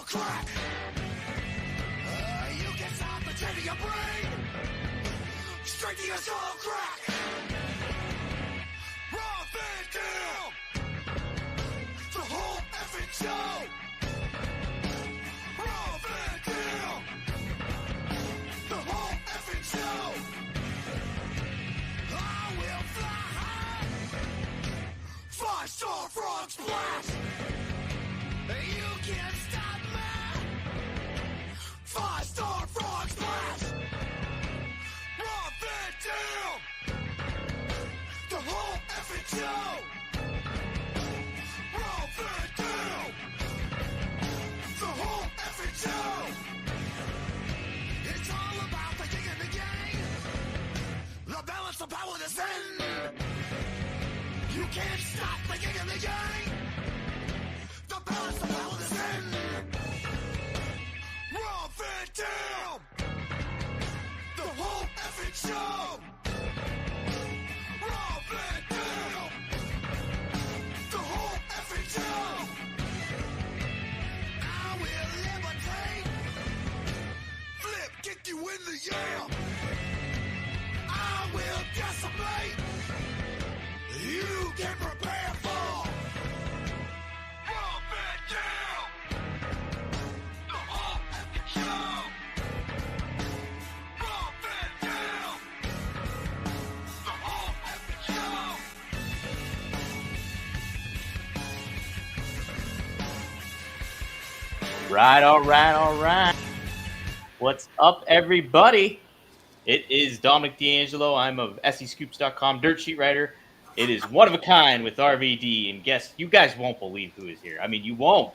crack. You can stop the chain to your brain. Straight to your skull crack. Rvd, the whole effing show. Rvd, the whole effing show. I will fly high. 5-star frog splash. You can't stop me. 5-star frog splash. Rvd, the whole effing show. Rvd, the whole effing show. It's all about the yin and the yang. The balance of power, the sin. You can't stop the yin and the yang. The balance of power, the sin. Rvd, the whole effing show. Rvd, the whole effing show. I will levitate, flip, kick you in the air. I will decimate. You can prepare for Rvd, the whole effing show. Rvd, the whole effing show. Right, all right. What's up, everybody? It is Dominic D'Angelo. I'm of SEScoops.com, dirt sheet writer. It is one of a kind with RVD. And guess, you guys won't believe who is here. I mean, you won't.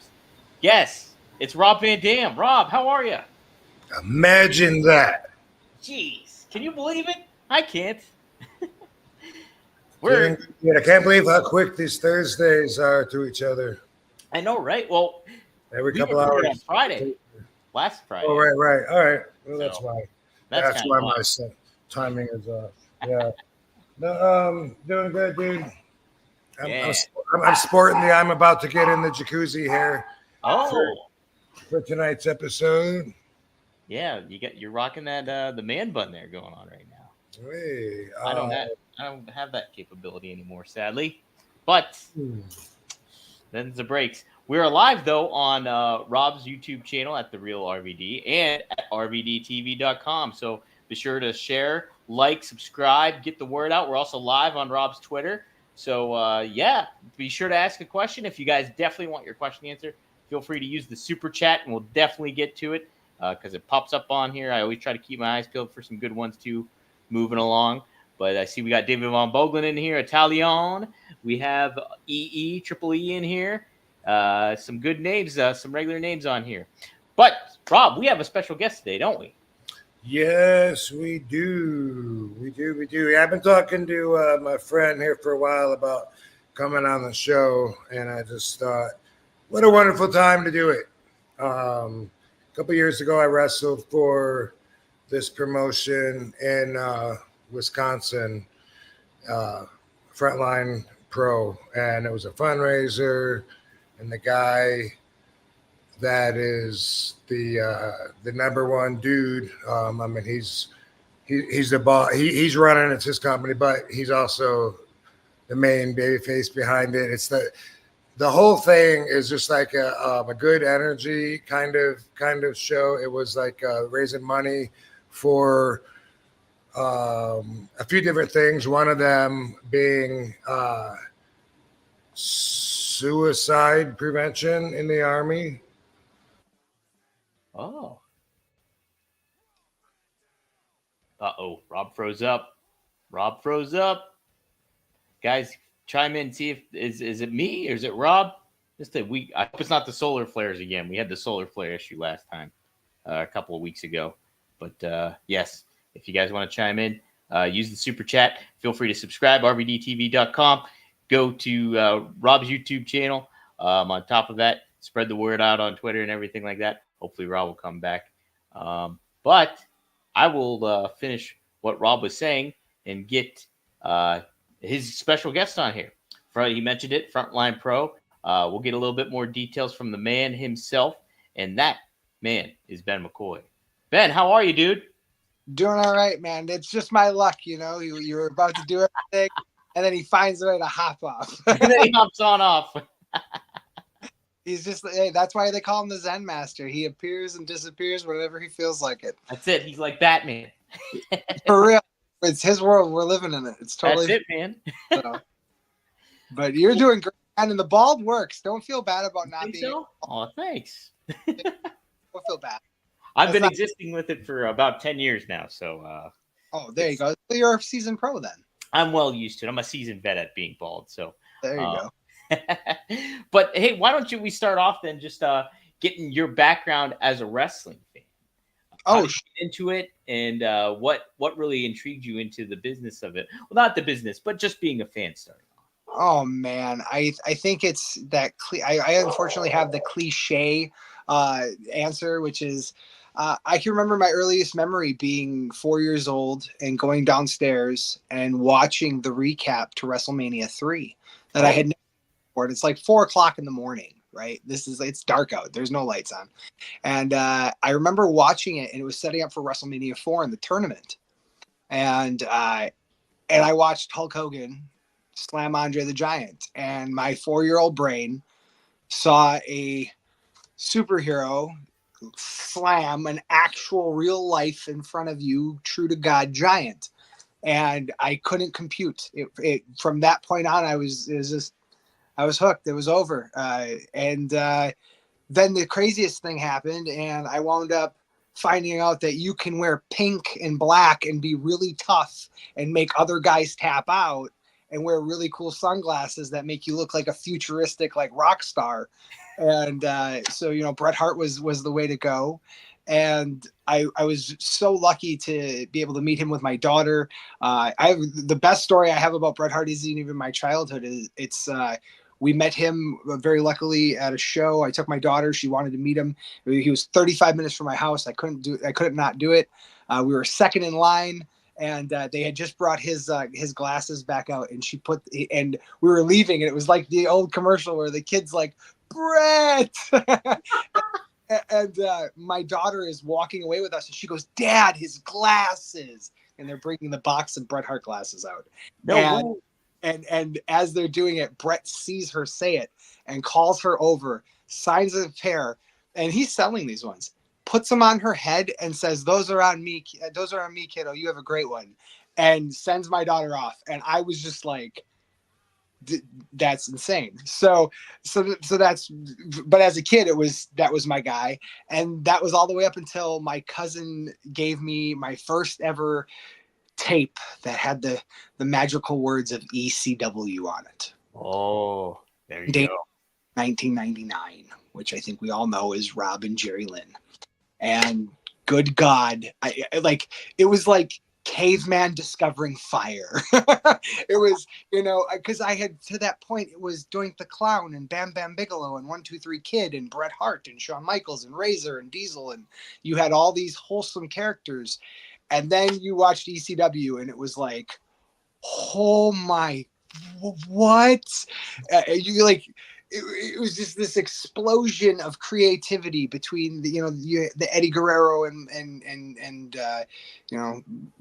Guess, it's Rob Van Dam. Rob, how are you? Imagine that. Jeez, can you believe it? I can't. I can't believe how quick these Thursdays are to each other. I know, right? Well, every we couple recorded hours. on Friday. Last Friday. Oh, right. All right. Well, that's So, why. That's why why. my timing is off. Yeah. No, doing good, dude. I'm sporting the. I'm about to get in the jacuzzi here. Oh, for tonight's episode. yeah, you're rocking that the man bun there going on right now. Hey, I don't have that capability anymore, sadly. But then the breaks. We're live though on Rob's YouTube channel at The Real RVD and at rvdtv.com. So be sure to share, like, subscribe, get the word out. We're also live on Rob's Twitter. So yeah, be sure to ask a question. If you guys definitely want your question answered, feel free to use the super chat and we'll definitely get to it because it pops up on here. I always try to keep my eyes peeled for some good ones too, moving along. But I see we got David Von Boglin in here, Italian. We have Triple E in here. Some good names, some regular names on here. But Rob, we have a special guest today, don't we? Yes, we do. We do. Yeah, I've been talking to my friend here for a while about coming on the show, and I just thought, what a wonderful time to do it. A couple years ago, I wrestled for this promotion in Wisconsin, Frontline Pro, and it was a fundraiser. And the guy that is the number one dude, I mean, he's the boss. He's running. It's his company, but he's also the main baby face behind it. It's the whole thing is just like a good energy kind of show. It was like raising money for a few different things. One of them being suicide prevention in the Army. Oh. Uh-oh. Rob froze up. Guys, chime in, see if is it me or is it Rob? I hope it's not the solar flares again. We had the solar flare issue last time, a couple of weeks ago. But yes, if you guys want to chime in, use the super chat. Feel free to subscribe, rvdtv.com. Go to Rob's YouTube channel. On top of that, spread the word out on Twitter and everything like that. Hopefully Rob will come back. But I will finish what Rob was saying and get his special guest on here. He mentioned it, Frontline Pro. We'll get a little bit more details from the man himself And that man is Ben McCoy. Ben, how are you, dude? Doing all right, man. It's just my luck, you know. You were about to do everything, and then he finds a way to hop off. And then he hops on off. He's just, hey, that's why they call him the Zen Master. He appears and disappears whenever he feels like it. That's it. He's like Batman. For real. It's his world. We're living in it. It's totally That's it, man. So. But you're doing great. And the bald works. Don't feel bad about not being. So? Oh, thanks. Don't feel bad. I've been existing with it for about 10 years now. So, there you go. So you're a seasoned pro then. I'm well used to it. I'm a seasoned vet at being bald. So there you go. But hey, why don't we start off then just getting your background as a wrestling fan? How did you get into it, and what really intrigued you into the business of it? Well, not the business, but just being a fan starting off. Oh man, I think it's that. I unfortunately have the cliche answer, which is I can remember my earliest memory being 4 years old and going downstairs and watching the recap to WrestleMania 3 that I had never before. It's like 4 o'clock in the morning, right? It's dark out. There's no lights on. And I remember watching it, and it was setting up for WrestleMania 4 in the tournament. And I watched Hulk Hogan slam Andre the Giant, and my 4-year-old brain saw a superhero slam an actual real life in front of you, true to God giant. And I couldn't compute it. From that point on, I was hooked. It was over. And then the craziest thing happened, and I wound up finding out that you can wear pink and black and be really tough and make other guys tap out and wear really cool sunglasses that make you look like a futuristic, like, rock star. And so, you know, Bret Hart was the way to go. And I was so lucky to be able to meet him with my daughter. The best story I have about Bret Hart isn't even my childhood. We met him very luckily at a show. I took my daughter. She wanted to meet him. He was 35 minutes from my house. I couldn't not do it. We were second in line, and they had just brought his glasses back out, and and we were leaving, and it was like the old commercial where the kid's like, Bret. And my daughter is walking away with us, and she goes, Dad, his glasses. And they're bringing the box of Bret Hart glasses out. And as they're doing it, Bret sees her say it and calls her over, signs a pair, and he's selling these ones, puts them on her head and says, those are on me, kiddo. You have a great one. And sends my daughter off. And I was just like, that's insane. So that's, but as a kid, that was my guy. And that was all the way up until my cousin gave me my first ever tape that had the magical words of ECW on it. Oh, there you go. 1999, which I think we all know is Rob and Jerry Lynn. And good God, it was like caveman discovering fire. It was, you know, because I had, to that point, it was Doink the Clown and Bam Bam Bigelow and 1-2-3 Kid and Bret Hart and Shawn Michaels and Razor and Diesel, and you had all these wholesome characters. And then you watched ECW, and it was like, oh my, what? It was just this explosion of creativity between the Eddie Guerrero and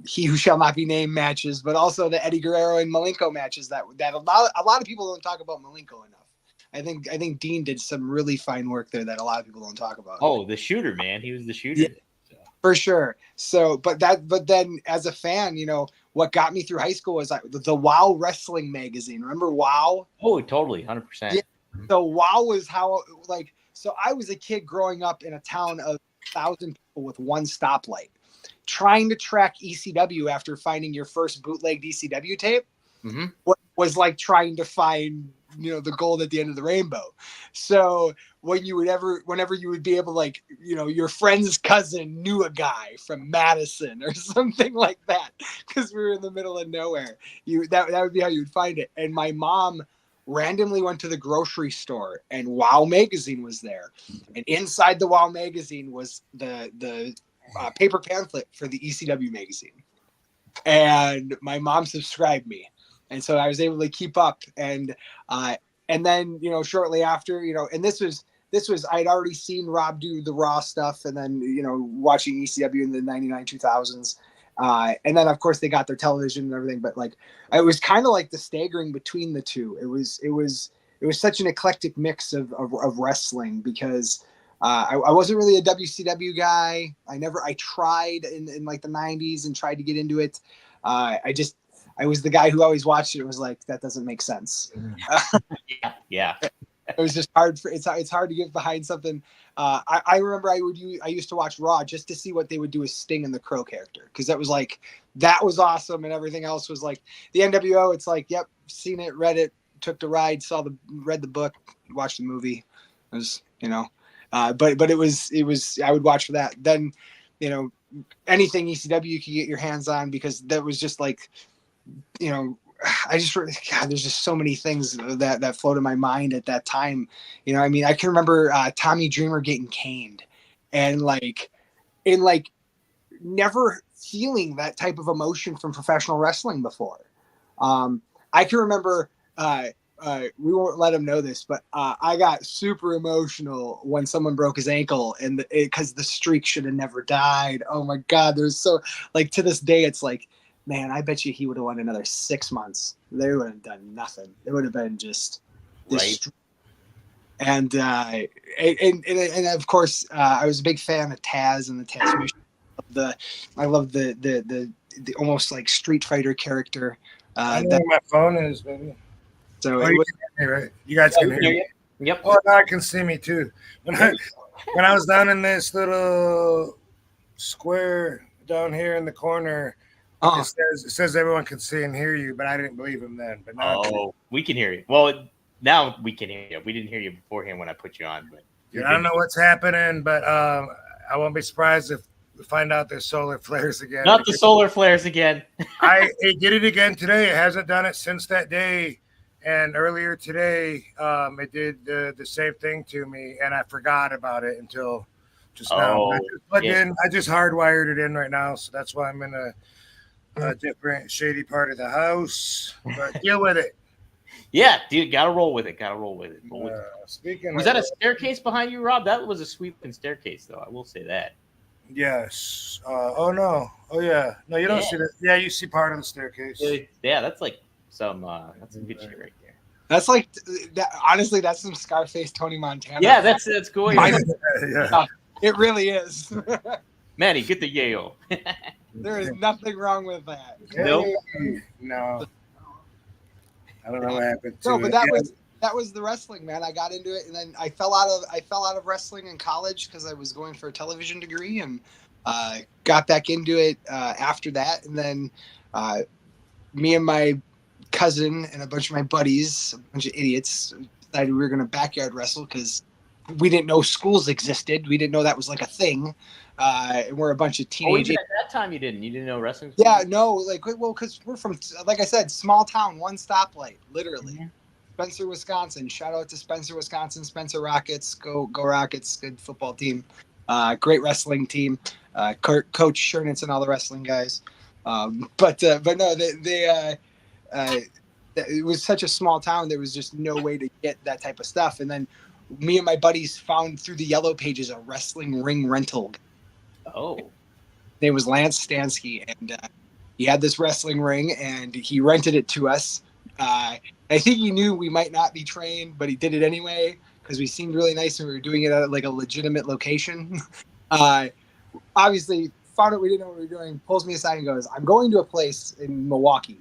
He Who Shall Not Be Named matches, but also the Eddie Guerrero and Malenko matches that a lot of people don't talk about Malenko enough. I think Dean did some really fine work there that a lot of people don't talk about. Oh, the shooter, man. He was the shooter. Yeah, for sure. So, but then as a fan, you know, what got me through high school was like the WoW Wrestling magazine. Remember WoW? Oh, totally. 100%. Yeah. So WoW was so I was a kid growing up in a town of 1,000 people with one stoplight, trying to track ECW after finding your first bootleg ECW tape. Mm-hmm. Was like trying to find, you know, the gold at the end of the rainbow. So whenever you would be able, like, you know, your friend's cousin knew a guy from Madison or something like that, because we were in the middle of nowhere, that would be how you would find it. And my mom randomly went to the grocery store, and WoW magazine was there, and inside the WoW magazine was the paper pamphlet for the ECW magazine, and my mom subscribed me, and so I was able to keep up. And then, you know, shortly after, you know, and this was I'd already seen Rob do the Raw stuff, and then watching ECW in the 99 2000s, and then of course they got their television and everything. But like, it was kind of like the staggering between the two. It was such an eclectic mix of wrestling because I wasn't really a WCW guy. I tried in like the 90s and tried to get into it. I was the guy who always watched it. It was like, that doesn't make sense. Yeah. It was just hard it's hard to get behind something. I remember I used to watch Raw just to see what they would do with Sting and the Crow character, because that was awesome, and everything else was like the NWO. It's like, yep, seen it, read it, took the ride, read the book, watched the movie. It was but it was I would watch for that. Then anything ECW you could get your hands on, because that was just like there's just so many things that float in my mind at that time. I can remember Tommy Dreamer getting caned, and never feeling that type of emotion from professional wrestling before. I can remember, we won't let him know this, but I got super emotional when someone broke his ankle, and because the streak should have never died. Oh my God, there's so, to this day, it's like, man, I bet you he would have won another 6 months. They would have done nothing. It would have been just this. Right. And of course, I was a big fan of Taz and the Transmission. I love the almost like Street Fighter character. I know where my phone is, baby. So you can hear me, right? You guys can hear me. Yep. Oh, now I can see me too. When I was down in this little square down here in the corner. It says everyone can see and hear you, but I didn't believe him then. But now we can hear you. Well, now we can hear you. We didn't hear you beforehand when I put you on. But I don't know what's happening, but I won't be surprised if we find out there's solar flares again. Not the solar flares again. It did it again today. It hasn't done it since that day. And earlier today, it did the same thing to me, and I forgot about it until just now. I just plugged in. I just hardwired it in right now, so that's why I'm in a different shady part of the house, but deal with it. Yeah, dude, gotta roll with it. Was that a staircase behind you, Rob? That was a sweet staircase, though. I will say that. Yes. Oh no. Oh yeah. No, you don't see that. Yeah, you see part of the staircase. Yeah, that's like some good shit right there. That's like that. Honestly, that's some Scarface Tony Montana. Yeah, that's cool. Yeah. It really is. Manny, get the yayo. There is nothing wrong with that. Nope. No. I don't know what happened. No, but that was the wrestling, man. I got into it, and then I fell out of wrestling in college because I was going for a television degree, and got back into it after that. And then me and my cousin and a bunch of my buddies, a bunch of idiots, decided we were going to backyard wrestle because we didn't know schools existed. We didn't know that was like a thing. And we're a bunch of teenagers. At that time, you didn't know wrestling? Yeah, no, because we're from, like I said, small town, one stoplight, literally. Mm-hmm. Spencer, Wisconsin. Shout out to Spencer, Wisconsin. Spencer Rockets. Go Rockets. Good football team. Great wrestling team. Coach Schernitz and all the wrestling guys. But no, it was such a small town. There was just no way to get that type of stuff. And then me and my buddies found through the yellow pages a wrestling ring rental. Oh. His name was Lance Stansky, and he had this wrestling ring, and he rented it to us. I think he knew we might not be trained, but he did it anyway because we seemed really nice and we were doing it at like a legitimate location. Obviously, found out we didn't know what we were doing, pulls me aside and goes, I'm going to a place in Milwaukee.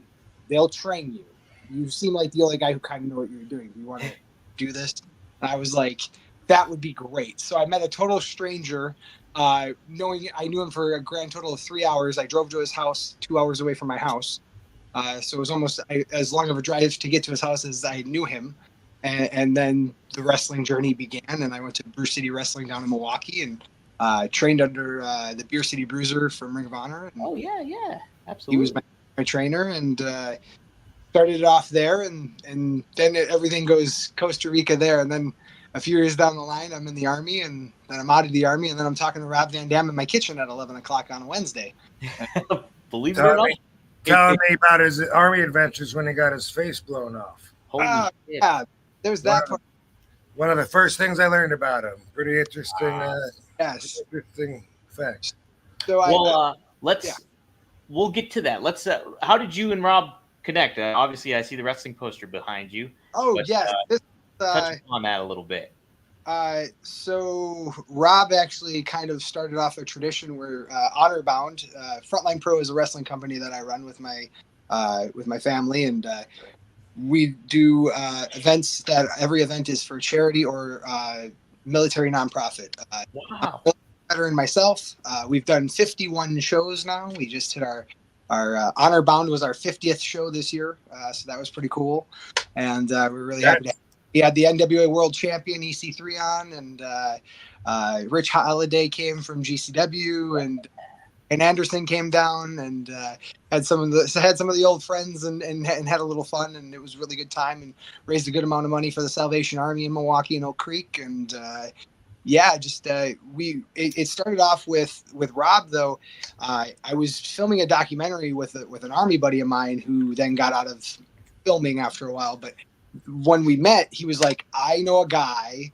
They'll train you. You seem like the only guy who kind of know what you're doing. Do you want to do this? And I was like, that would be great. So I met a total stranger, knowing I knew him for a grand total of 3 hours. I drove to his house 2 hours away from my house. So it was almost as long of a drive to get to his house as I knew him. And then the wrestling journey began, and I went to Brew City Wrestling down in Milwaukee and trained under the Beer City Bruiser from Ring of Honor. And yeah, absolutely. He was my trainer, and started it off there, and then everything goes Costa Rica there. And then a few years down the line, I'm in the Army, and then I'm out of the Army, and then I'm talking to Rob Van Dam in my kitchen at 11 o'clock on a Wednesday. Believe it or not. Telling me about his Army adventures when he got his face blown off. Yeah, there's that part. one of the first things I learned about him. Pretty interesting. Yes. Interesting fact. So Well, yeah. we'll get to that. Let's. How did you and Rob connect? Obviously, I see the wrestling poster behind you. Oh But, yes. Touch on that a little bit. So Rob actually kind of started off a tradition where Honor Bound, Frontline Pro is a wrestling company that I run with my family, and we do events that every event is for charity or military nonprofit. Wow. Veteran myself, we've done 51 shows now. We just hit our Honor Bound was our 50th show this year, so that was pretty cool, and we're really happy to. We had the NWA World Champion EC3 on, and Rich Holiday came from GCW, and Anderson came down and had some of the old friends and had a little fun, and it was a really good time, and raised a good amount of money for the Salvation Army in Milwaukee and Oak Creek, and it started off with Rob though. I was filming a documentary with an Army buddy of mine who then got out of filming after a while, but when we met, he was like, I know a guy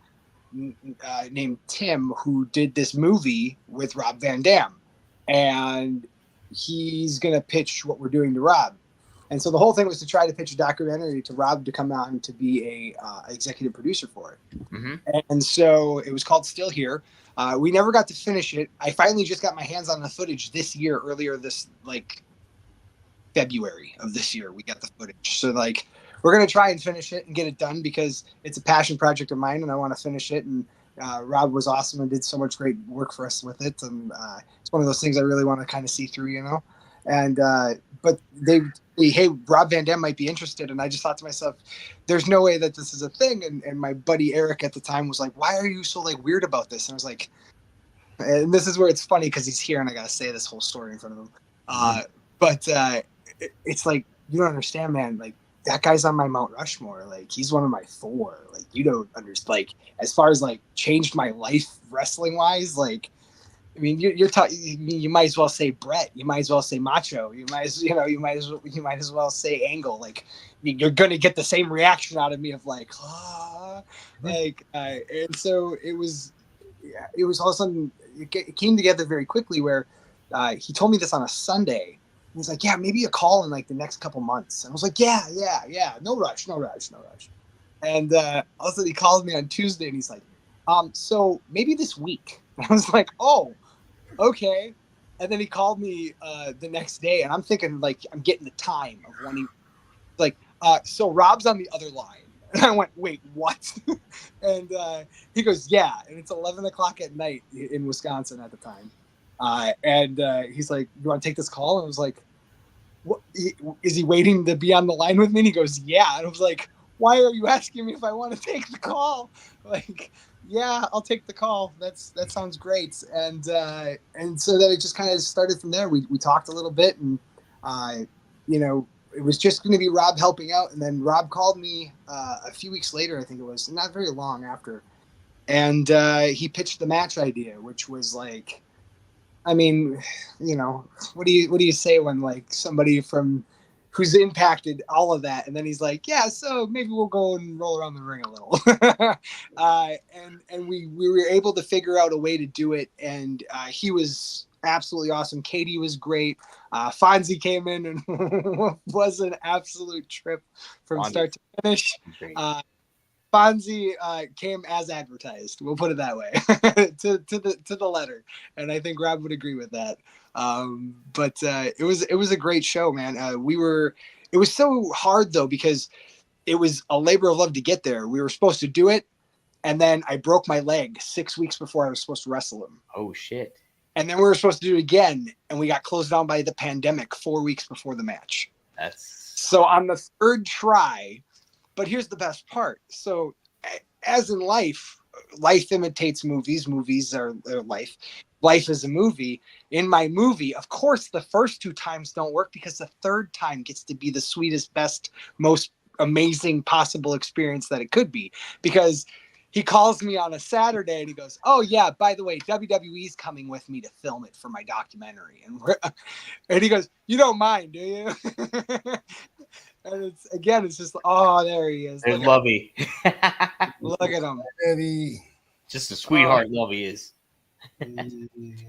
named Tim who did this movie with Rob Van Dam, and he's going to pitch what we're doing to Rob. And so the whole thing was to try to pitch a documentary to Rob to come on to be a executive producer for it. Mm-hmm. And so it was called Still Here. We never got to finish it. I finally just got my hands on the footage this year, earlier this February of this year, we got the footage. So we're going to try and finish it and get it done because it's a passion project of mine and I want to finish it. And Rob was awesome and did so much great work for us with it. And it's one of those things I really want to kind of see through, And, but hey, Rob Van Dam might be interested. And I just thought to myself, there's no way that this is a thing. And my buddy Eric at the time was like, why are you so weird about this? And I was like, and this is where it's funny because he's here and I got to say this whole story in front of him. But it's like, you don't understand, man. That guy's on my Mount Rushmore. He's one of my 4. You don't understand. As far as changed my life wrestling wise, I mean, you might as well say Brett. You might as well say Macho. You might as well say Angle. You're gonna get the same reaction out of me of and so it was all of a sudden it came together very quickly where he told me this on a Sunday. He's like, yeah, maybe a call in the next couple months. And I was like, yeah. No rush. And all of a sudden he called me on Tuesday and he's like, so maybe this week. And I was like, oh, okay. And then he called me the next day and I'm thinking I'm getting the time of when he so Rob's on the other line. And I went, wait, what? And he goes, yeah. And it's 11 o'clock at night in Wisconsin at the time. And he's like, you want to take this call? And I was like, what, is he waiting to be on the line with me? And he goes, yeah. And I was like, why are you asking me if I want to take the call? Yeah, I'll take the call. That sounds great. And so then it just kind of started from there. We talked a little bit and, it was just going to be Rob helping out. And then Rob called me a few weeks later, I think it was, not very long after. And he pitched the match idea, which was I mean, what do you say when somebody from who's impacted all of that, and then he's like, yeah, so maybe we'll go and roll around the ring a little, and we were able to figure out a way to do it, and he was absolutely awesome. Katie was great. Fonzie came in and was an absolute trip from start to finish. Fonzie came as advertised. We'll put it that way, to the letter, and I think Rob would agree with that. But it was a great show, man. It was so hard though because it was a labor of love to get there. We were supposed to do it, and then I broke my leg 6 weeks before I was supposed to wrestle him. Oh shit! And then we were supposed to do it again, and we got closed down by the pandemic 4 weeks before the match. So on the third try. But here's the best part. So as in life imitates movies. Movies are life. Life is a movie. In my movie, of course, the first 2 times don't work because the third time gets to be the sweetest, best, most amazing possible experience that it could be. Because he calls me on a Saturday and he goes, oh, yeah, by the way, WWE's coming with me to film it for my documentary. And he goes, you don't mind, do you? And it's just, oh, there he is. There's Lovey. Look at him. Eddie. Just a sweetheart, Lovey is.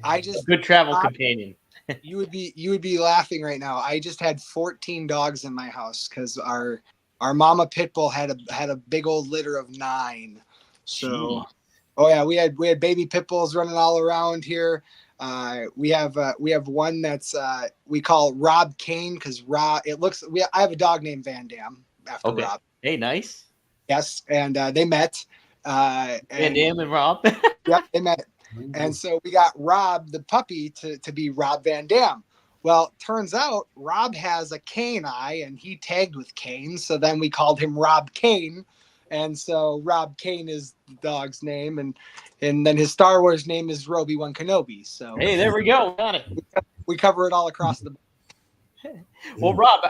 I A just good travel companion. you would be laughing right now. I just had 14 dogs in my house because our mama pit bull had a big old litter of 9. So, Jeez. oh yeah, we had baby pit bulls running all around here. We have one that's we call Rob Kane because Rob. I have a dog named Van Dam after Okay. Rob. Hey, nice. Yes, and they met. Van Dam and Rob. Yep, they met. And so we got Rob, the puppy, to be Rob Van Dam. Well, turns out Rob has a Kane eye, and he tagged with Kane. So then we called him Rob Kane. And so Rob Kane is the dog's name. And then his Star Wars name is Obi-Wan Kenobi. So Hey, there we go. Got it. we cover it all across the board. Well, Rob,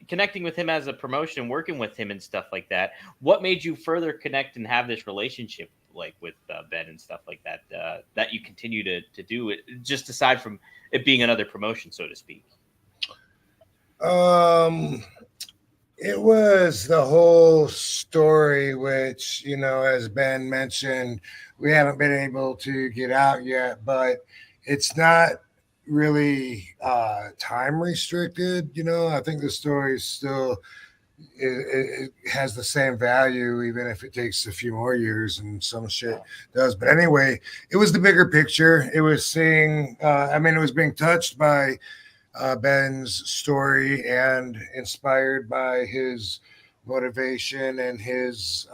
connecting with him as a promotion, working with him and stuff like that, what made you further connect and have this relationship like with Ben and stuff like that, that you continue to do it, just aside from it being another promotion, so to speak? It was the whole story, which, as Ben mentioned, we haven't been able to get out yet, but it's not really time restricted. I think the story is still it has the same value, even if it takes a few more years and some shit does. But anyway, it was the bigger picture. It was seeing, it was being touched by Ben's story and inspired by his motivation and his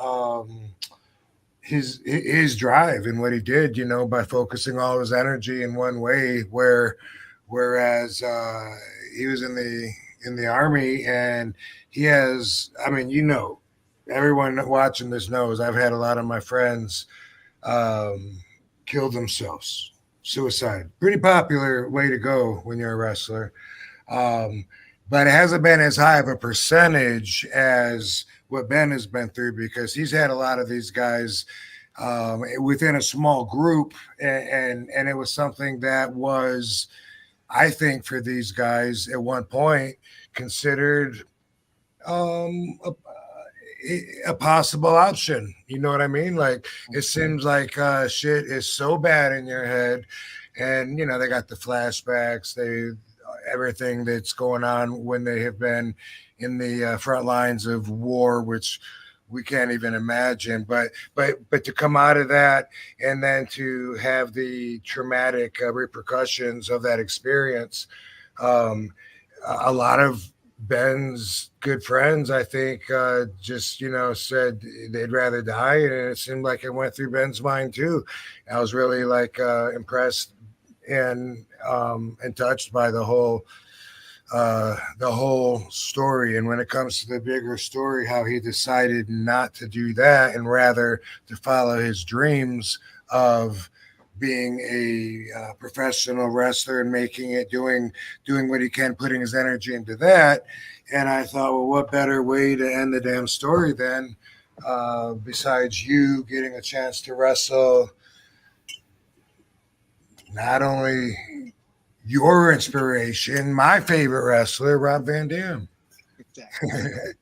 drive and what he did, by focusing all his energy in one way, whereas he was in the Army, and he has, everyone watching this knows I've had a lot of my friends kill themselves. Suicide, pretty popular way to go when you're a wrestler. But it hasn't been as high of a percentage as what Ben has been through, because he's had a lot of these guys within a small group. And it was something that was, I think, for these guys at one point considered a possible option. You know what I mean? Like, it seems like shit is so bad in your head, and they got the flashbacks, everything that's going on when they have been in the front lines of war, which we can't even imagine. But to come out of that and then to have the traumatic repercussions of that experience, a lot of Ben's good friends, I think, just, said they'd rather die. And it seemed like it went through Ben's mind too. I was really impressed and touched by the whole story. And when it comes to the bigger story, how he decided not to do that and rather to follow his dreams of being a professional wrestler and making it, doing what he can, putting his energy into that. And I thought, well, what better way to end the damn story than besides you getting a chance to wrestle not only your inspiration, my favorite wrestler, Rob Van Dam. Exactly.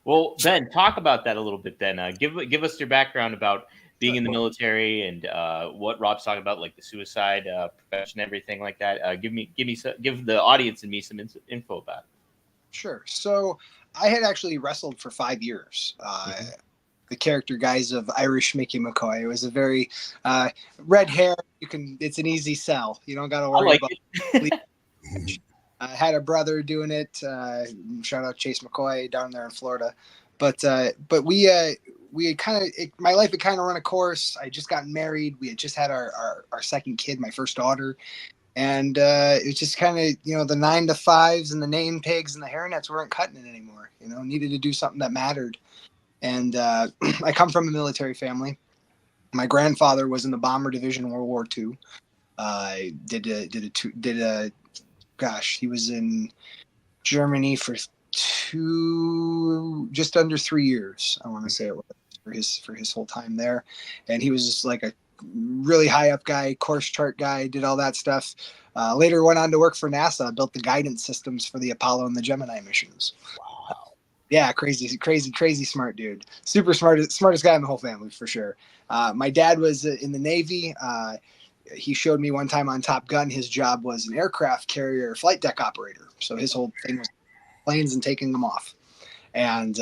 Well, Ben, talk about that a little bit then. Give us your background about being in the military and what Rob's talking about, like the suicide prevention, everything like that. Give the audience and me some info about it. Sure. So I had actually wrestled for 5 years. The character guise of Irish Mickey McCoy. It was a very red hair. It's an easy sell. You don't got to worry about it. I had a brother doing it. Shout out Chase McCoy down there in Florida. But we had my life had kind of run a course. I just gotten married. We had just had our second kid, my first daughter. And it was just kind of, the 9 to 5s and the name tags and the hairnets weren't cutting it anymore. Needed to do something that mattered. And I come from a military family. My grandfather was in the bomber division in World War II. He was in Germany for just under 3 years. I want to say it was for his whole time there. And he was just like really high up guy, course chart guy, did all that stuff. Later went on to work for NASA, built the guidance systems for the Apollo and the Gemini missions. Wow. Yeah, crazy smart dude. Super smartest guy in the whole family for sure. My dad was in the Navy. He showed me one time on Top Gun. His job was an aircraft carrier flight deck operator. So his whole thing was planes and taking them off. And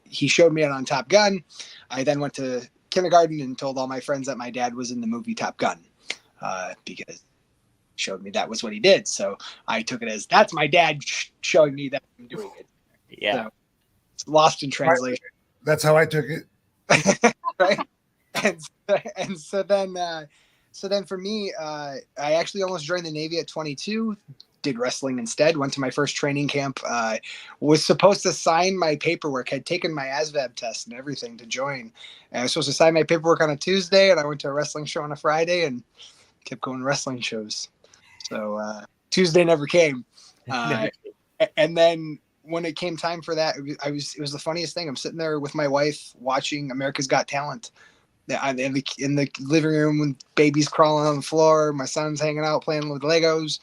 he showed me it on Top Gun. I then went to kindergarten and told all my friends that my dad was in the movie Top Gun because he showed me that was what he did. So I took it as that's my dad showing me that I'm doing it. Yeah. So, it's lost in translation. That's how I took it. Right. And so then for me, I actually almost joined the Navy at 22. Did wrestling instead. Went to my first training camp. Was supposed to sign my paperwork. Had taken my ASVAB test and everything to join. And I was supposed to sign my paperwork on a Tuesday, and I went to a wrestling show on a Friday, and kept going to wrestling shows. So Tuesday never came. And then when it came time for that, it was the funniest thing. I'm sitting there with my wife watching America's Got Talent. In the living room when baby's crawling on the floor, my son's hanging out playing with Legos.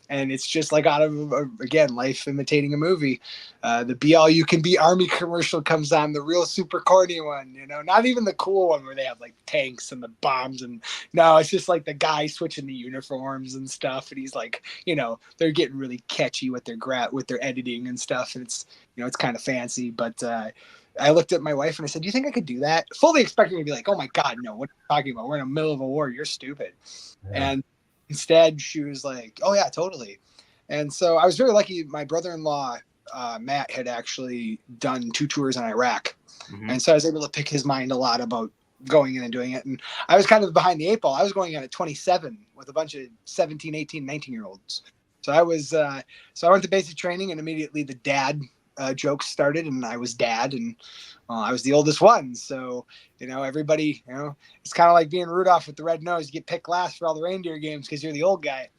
And it's just like out of, again, life imitating a movie. The Be All You Can Be Army commercial comes on, the real super corny one, not even the cool one where they have like tanks and the bombs. And no, it's just like the guy switching the uniforms and stuff. And he's like, they're getting really catchy with their editing and stuff. And it's, it's kind of fancy. But I looked at my wife and I said, do you think I could do that? Fully expecting to be like, oh my God, no, what are you talking about? We're in the middle of a war. You're stupid. Yeah. And instead, she was like, oh, yeah, totally. And so I was very lucky. My brother-in-law, Matt, had actually done 2 tours in Iraq. Mm-hmm. And so I was able to pick his mind a lot about going in and doing it. And I was kind of behind the 8 ball. I was going in at 27 with a bunch of 17, 18, 19-year-olds. So I went to basic training, and immediately the dad jokes started, and I was dad, and I was the oldest one. So, everybody, it's kind of like being Rudolph with the red nose. You get picked last for all the reindeer games because you're the old guy.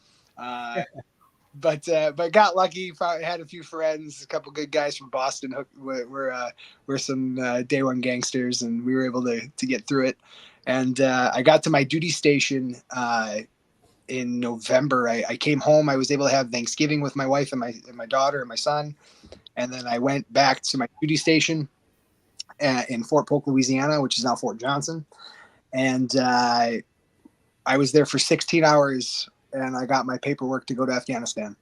But got lucky. Had a few friends, a couple good guys from Boston. We're some day one gangsters, and we were able to get through it. And I got to my duty station in November. I came home. I was able to have Thanksgiving with my wife and my daughter and my son. And then I went back to my duty station in Fort Polk, Louisiana, which is now Fort Johnson. And I was there for 16 hours, and I got my paperwork to go to Afghanistan.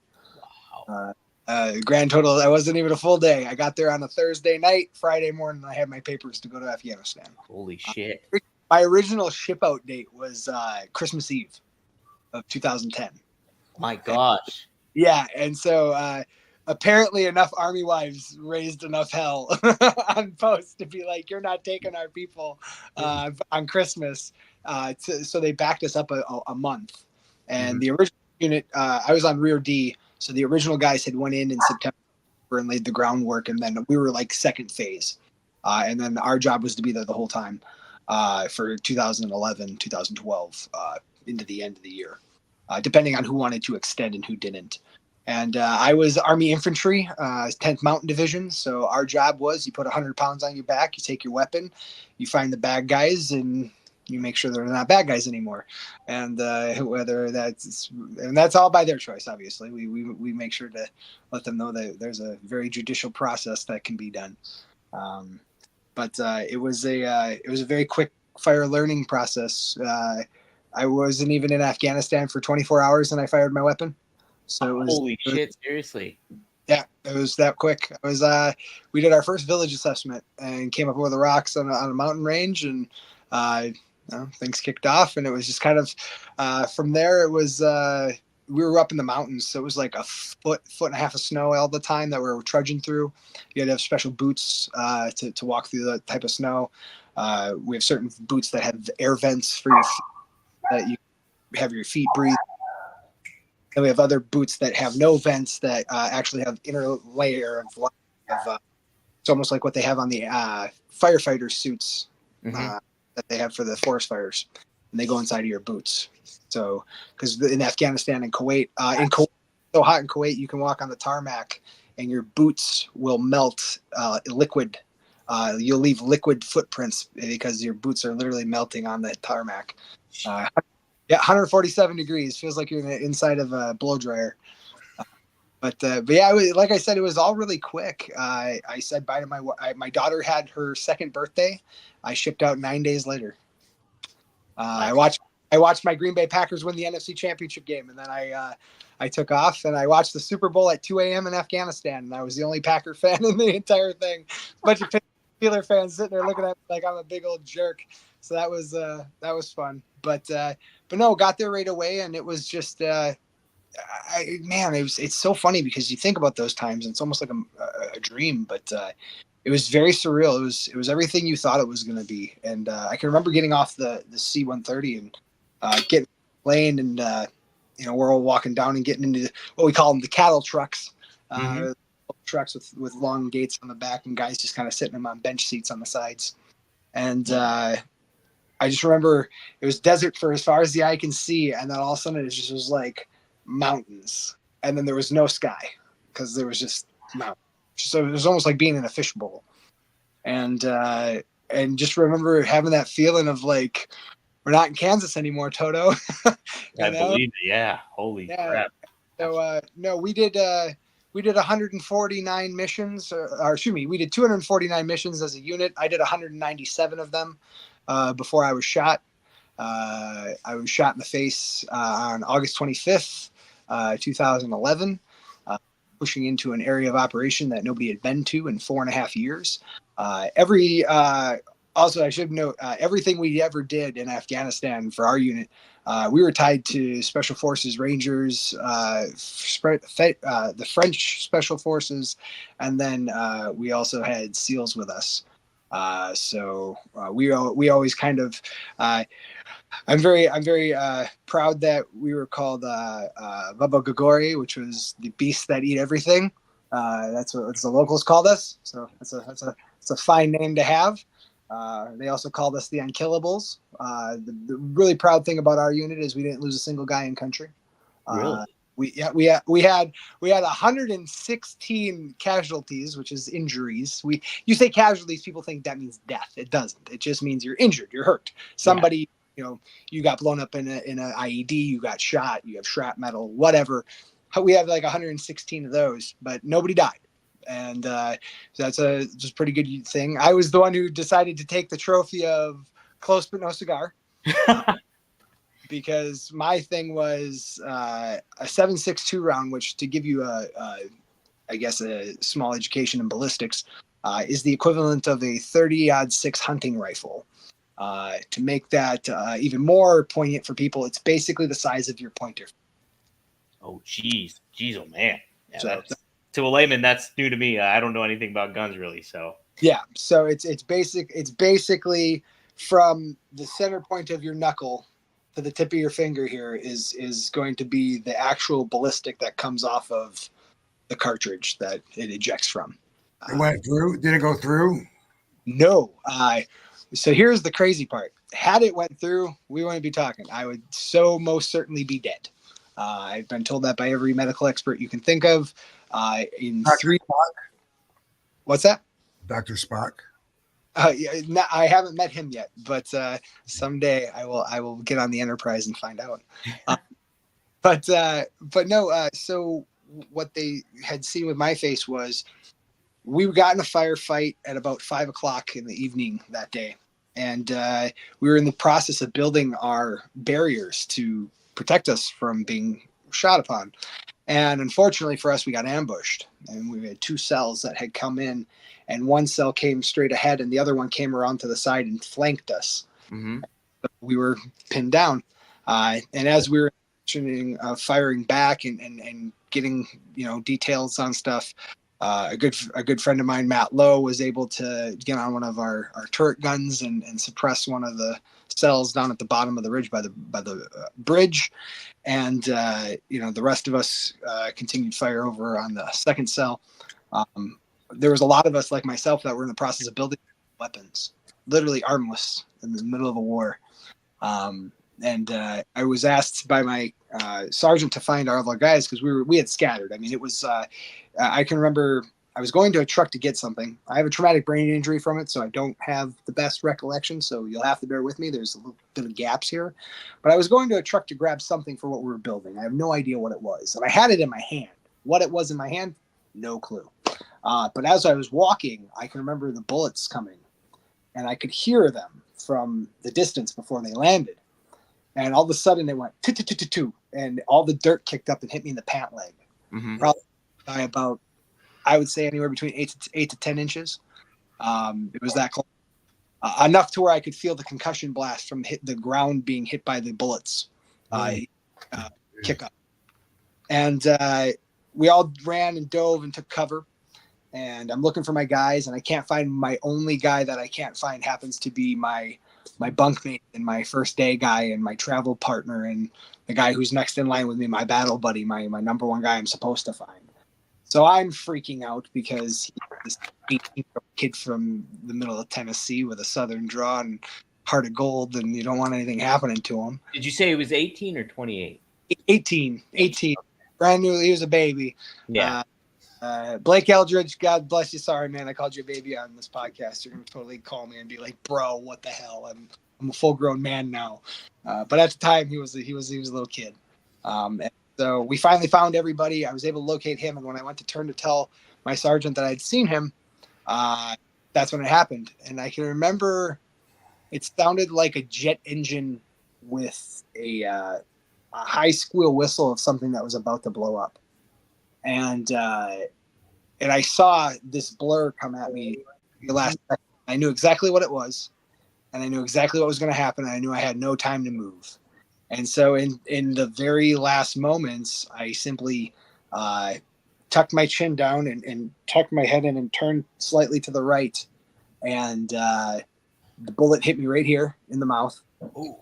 Wow. Grand total, that wasn't even a full day. I got there on a Thursday night. Friday morning, I had my papers to go to Afghanistan. Holy shit. My original ship out date was Christmas Eve of 2010. My gosh. Yeah, and so apparently enough Army wives raised enough hell on post to be like, you're not taking our people on Christmas. So they backed us up a month. And the original unit, I was on Rvd, so the original guys had went in September and laid the groundwork, and then we were like second phase. And then our job was to be there the whole time for 2011, 2012, into the end of the year, depending on who wanted to extend and who didn't. And I was Army Infantry, 10th Mountain Division. So our job was you put 100 pounds on your back, you take your weapon, you find the bad guys, and you make sure they're not bad guys anymore. And that's all by their choice, obviously. We make sure to let them know that there's a very judicial process that can be done. But it was a very quick fire learning process. I wasn't even in Afghanistan for 24 hours and I fired my weapon. So holy shit! Seriously? Yeah, it was that quick. It was. We did our first village assessment and came up over the rocks on a mountain range, and things kicked off. And it was just kind of from there. It was we were up in the mountains, so it was like a foot and a half of snow all the time that we were trudging through. You had to have special boots to walk through that type of snow. We have certain boots that have air vents for your feet, that you have your feet breathe. And we have other boots that have no vents that actually have inner layer of it's almost like what they have on the firefighter suits that they have for the forest fires, and they go inside of your boots. So, because in Afghanistan and Kuwait, it's so hot in Kuwait, you can walk on the tarmac and your boots will melt liquid you'll leave liquid footprints because your boots are literally melting on the tarmac. Yeah, 147 degrees. Feels like you're inside of a blow dryer. But yeah, like I said, it was all really quick. I said bye to my daughter had her second birthday. I shipped out 9 days later. I watched my Green Bay Packers win the NFC Championship game, and then I took off and I watched the Super Bowl at 2 a.m. in Afghanistan, and I was the only Packer fan in the entire thing. A bunch of Steeler fans sitting there looking at me like I'm a big old jerk. So that was fun. But no, got there right away, and it was just it's so funny because you think about those times and it's almost like a dream, but it was very surreal. It was everything you thought it was going to be. And I can remember getting off the C-130 and getting plane, and we're all walking down and getting into what we call them the cattle trucks, trucks with long gates on the back and guys just kind of sitting them on bench seats on the sides. And I just remember it was desert for as far as the eye can see, and then all of a sudden it just was like mountains, and then there was no sky because there was just mountains. So it was almost like being in a fishbowl, and just remember having that feeling of like, we're not in Kansas anymore, Toto. I believe it. Yeah, holy crap. So no, we did 149 missions, or excuse me, we did 249 missions as a unit. I did 197 of them before I was shot. I was shot in the face on August 25th, 2011, pushing into an area of operation that nobody had been to in 4.5 years. Also, I should note, everything we ever did in Afghanistan for our unit, we were tied to Special Forces Rangers, the French Special Forces, and then we also had SEALs with us. So we always kind of, I'm very proud that we were called Baba Gagori, which was the beasts that eat everything. That's what the locals called us. So it's a fine name to have. They also called us the Unkillables. The really proud thing about our unit is we didn't lose a single guy in country. Really? We had 116 casualties, which is injuries. You say casualties, people think that means death. It doesn't. It just means you're injured, you're hurt. Somebody, you got blown up in an IED, you got shot, you have shrapnel, whatever. We have like 116 of those, but nobody died. And that's just a pretty good thing. I was the one who decided to take the trophy of close but no cigar. Because my thing was a 7.62 round, which, to give you I guess a small education in ballistics, is the equivalent of a 30-06 hunting rifle. To make that even more poignant for people, it's basically the size of your pointer. Oh, geez, oh man. Yeah, So, to a layman, that's new to me. I don't know anything about guns really, so. Yeah, so it's basically from the center point of your knuckle to the tip of your finger here is going to be the actual ballistic that comes off of the cartridge that it ejects from. It went through? Did it go through? No. So here's the crazy part. Had it went through, we wouldn't be talking. I would so most certainly be dead. I've been told that by every medical expert you can think of. In Dr. 3. Spock? What's that? Dr. Spock? Yeah, I haven't met him yet, but someday I will get on the Enterprise and find out. But no. So what they had seen with my face was we got in a firefight at about 5 o'clock in the evening that day, and we were in the process of building our barriers to protect us from being shot upon. And unfortunately for us, we got ambushed, and we had 2 cells that had come in, and one cell came straight ahead and the other one came around to the side and flanked us. Mm-hmm. We were pinned down. And as we were firing back and getting, details on stuff, a good friend of mine, Matt Lowe, was able to get on one of our turret guns and suppress one of the cells down at the bottom of the ridge by the bridge. And the rest of us continued fire over on the second cell. There was a lot of us, like myself, that were in the process of building weapons, literally armless in the middle of a war. And I was asked by my sergeant to find our other guys because we had scattered. I mean, it was I can remember I was going to a truck to get something. I have a traumatic brain injury from it, so I don't have the best recollection. So you'll have to bear with me. There's a little bit of gaps here. But I was going to a truck to grab something for what we were building. I have no idea what it was. And I had it in my hand. What it was in my hand, no clue. But as I was walking, I can remember the bullets coming. And I could hear them from the distance before they landed. And all of a sudden, they went, "Two," and all the dirt kicked up and hit me in the pant leg. Mm-hmm. Probably by about, I would say, anywhere between 8 to 10 inches. It was that close. Enough to where I could feel the concussion blast from the ground being hit by the bullets kick up. And we all ran and dove and took cover. And I'm looking for my guys, and I can't find my only guy that I can't find happens to be my bunkmate and my first day guy and my travel partner and the guy who's next in line with me, my battle buddy, my number one guy I'm supposed to find. So I'm freaking out because he's this 18-year-old kid from the middle of Tennessee with a southern draw and heart of gold, and you don't want anything happening to him. Did you say he was 18 or 28? 18. Brand new. He was a baby. Yeah. Blake Eldridge, God bless you. Sorry, man, I called you a baby on this podcast. You're gonna totally call me and be like, "Bro, what the hell? I'm a full-grown man now." But at the time, he was a little kid. And so we finally found everybody. I was able to locate him, and when I went to turn to tell my sergeant that I'd seen him, that's when it happened. And I can remember it sounded like a jet engine with a high squeal whistle of something that was about to blow up. And I saw this blur come at me the last second. I knew exactly what it was, and I knew exactly what was going to happen. And I knew I had no time to move. And so in the very last moments, I simply tucked my chin down and tucked my head in and turned slightly to the right. And the bullet hit me right here in the mouth. Ooh.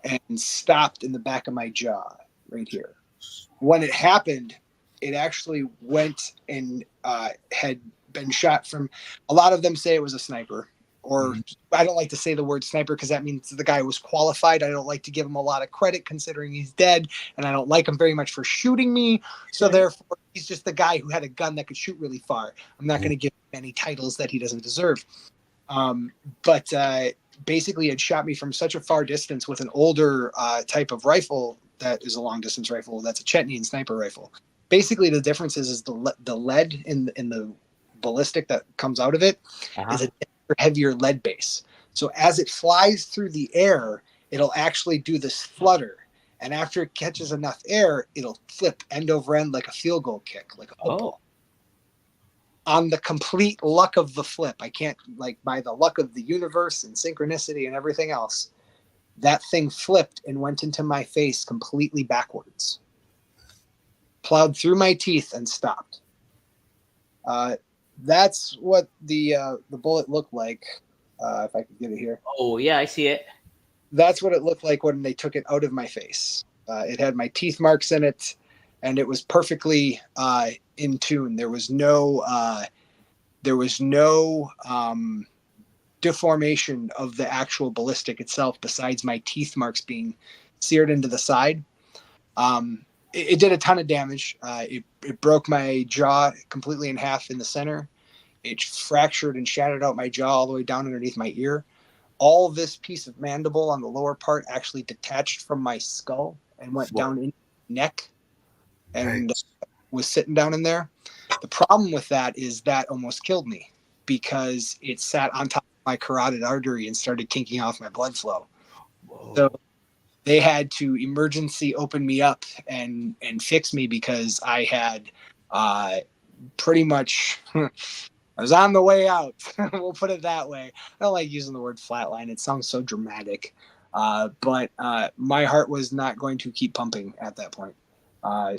And stopped in the back of my jaw right here. When it happened, it actually went and had been shot from, a lot of them say it was a sniper, or I don't like to say the word sniper because that means the guy was qualified. I don't like to give him a lot of credit considering he's dead, and I don't like him very much for shooting me. So therefore, he's just the guy who had a gun that could shoot really far. I'm not going to give him any titles that he doesn't deserve. But basically it shot me from such a far distance with an older type of rifle that is a long distance rifle. That's a Chetnian sniper rifle. Basically, the difference is the lead in the ballistic that comes out of it is a heavier lead base. So as it flies through the air, it'll actually do this flutter. And after it catches enough air, it'll flip end over end like a field goal kick, like a football. On the complete luck of the flip, I can't, like, by the luck of the universe and synchronicity and everything else, that thing flipped and went into my face completely backwards. Plowed through my teeth and stopped. That's what the bullet looked like. If I could get it here. Oh yeah, I see it. That's what it looked like when they took it out of my face. It had my teeth marks in it, and it was perfectly in tune. There was no deformation of the actual ballistic itself, besides my teeth marks being seared into the side. It did a ton of damage. It broke my jaw completely in half in the center. It fractured and shattered out my jaw all the way down underneath my ear. All this piece of mandible on the lower part actually detached from my skull and went down in my neck and was sitting down in there. The problem with that is that almost killed me because it sat on top of my carotid artery and started kinking off my blood flow. Whoa. So they had to emergency open me up and fix me because I had pretty much I was on the way out. We'll put it that way. I don't like using the word flatline. It sounds so dramatic. But my heart was not going to keep pumping at that point.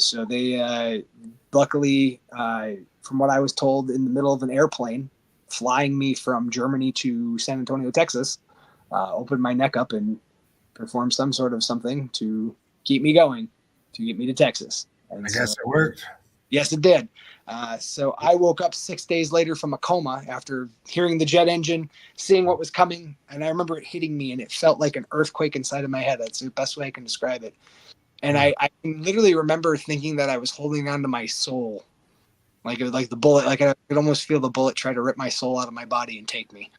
So they luckily, from what I was told, in the middle of an airplane flying me from Germany to San Antonio, Texas, opened my neck up and performed some sort of something to keep me going, to get me to Texas. And I guess it worked. Yes, it did. So I woke up 6 days later from a coma after hearing the jet engine, seeing what was coming. And I remember it hitting me, and it felt like an earthquake inside of my head. That's the best way I can describe it. And I can literally remember thinking that I was holding on to my soul Like it was like the bullet, like I could almost feel the bullet try to rip my soul out of my body and take me.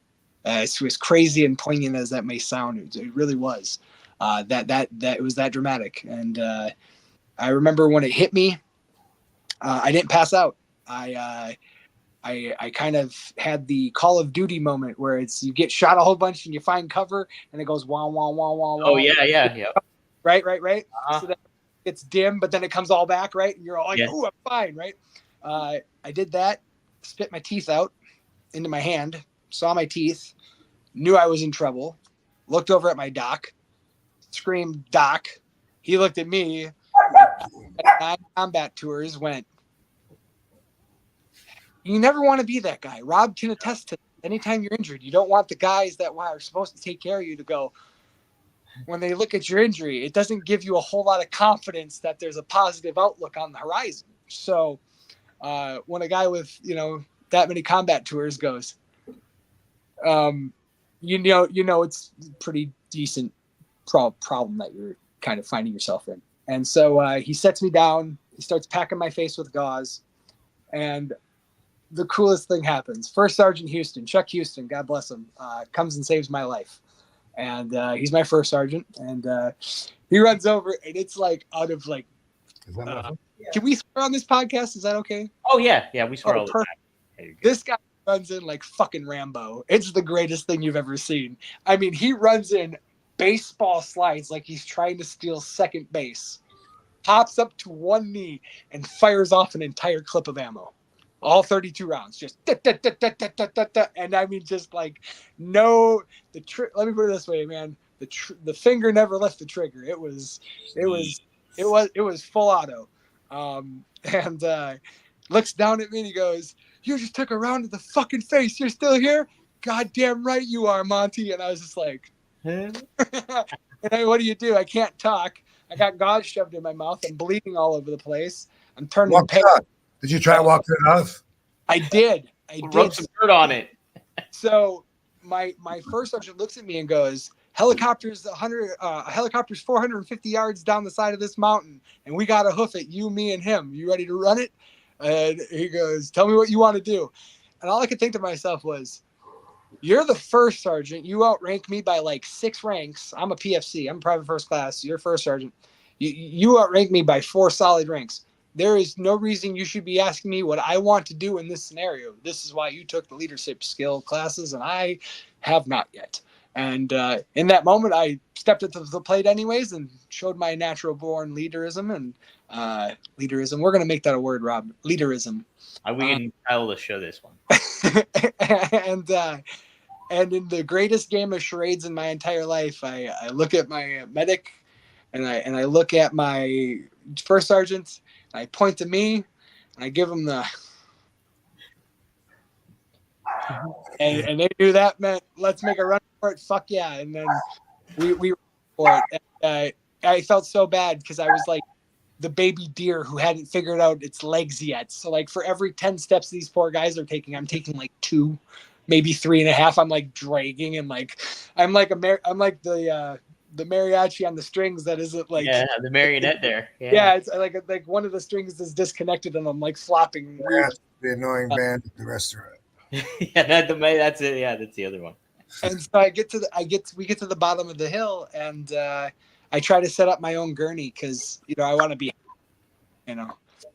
It's as crazy and poignant as that may sound, it really was. That it was that dramatic. And I remember when it hit me, I didn't pass out. I kind of had the Call of Duty moment where it's you get shot a whole bunch and you find cover and it goes wah wah wah wah wah. Oh yeah. Right. Uh-huh. So that it's dim, but then it comes all back, right? And you're all like, Yeah. "Ooh, I'm fine," right? I did that, spit my teeth out into my hand, saw my teeth, knew I was in trouble, looked over at my doc, screamed, "Doc!" He looked at me. 9 combat tours went. You never want to be that guy. Rob can attest to that. Anytime you're injured, you don't want the guys that are supposed to take care of you to go. When they look at your injury, it doesn't give you a whole lot of confidence that there's a positive outlook on the horizon. So when a guy with that many combat tours goes, you know it's a pretty decent problem that you're kind of finding yourself in. And so he sets me down. He starts packing my face with gauze, and the coolest thing happens. First Sergeant Houston, Chuck Houston, God bless him, comes and saves my life. And he's my first sergeant. And he runs over, and it's like out of like, can we swear on this podcast? Is that okay? Oh yeah, we swear all the time. This guy runs in like fucking Rambo. It's the greatest thing you've ever seen. I mean, he runs in baseball slides like he's trying to steal second base, hops up to one knee, and fires off an entire clip of ammo. All 32 rounds, just da, da, da, da, da, da, da. And I mean, just like let me put it this way, man. The finger never left the trigger. It was full auto. And looks down at me and he goes, "You just took a round to the fucking face. You're still here? Goddamn right you are, Monty." And I was just like, and what do? I can't talk. I got gauze shoved in my mouth. I'm bleeding all over the place. I'm turning pale. Did you try to walk it off? I did. Rub some dirt on it. So my first sergeant looks at me and goes, helicopter's 450 yards down the side of this mountain, and we got to hoof it, you, me, and him. You ready to run it? And he goes, "Tell me what you want to do." And all I could think to myself was, you're the first sergeant. You outrank me by like 6 ranks. I'm a PFC. I'm private first class. You're first sergeant. You outrank me by 4 solid ranks. There is no reason you should be asking me what I want to do in this scenario. This is why you took the leadership skill classes, and I have not yet. And in that moment, I stepped up to the plate anyways and showed my natural-born leaderism. And leaderism, we're going to make that a word, Rob. Leaderism. We can title the show this one. And in the greatest game of charades in my entire life, I look at my medic, and I look at my first sergeant. I point to me, and I give them the, and they knew that meant let's make a run for it. Fuck yeah! And then we ran for it. And, I felt so bad because I was like the baby deer who hadn't figured out its legs yet. So like for every 10 steps these poor guys are taking, I'm taking like 2, maybe 3.5. I'm like dragging, and like I'm like the mariachi on the strings that isn't like the marionette there. Yeah, it's like one of the strings is disconnected and I'm like flopping. Yeah, the annoying band at the restaurant. That's it. Yeah, that's the other one. And so we get to the bottom of the hill, and I try to set up my own gurney because I want to be,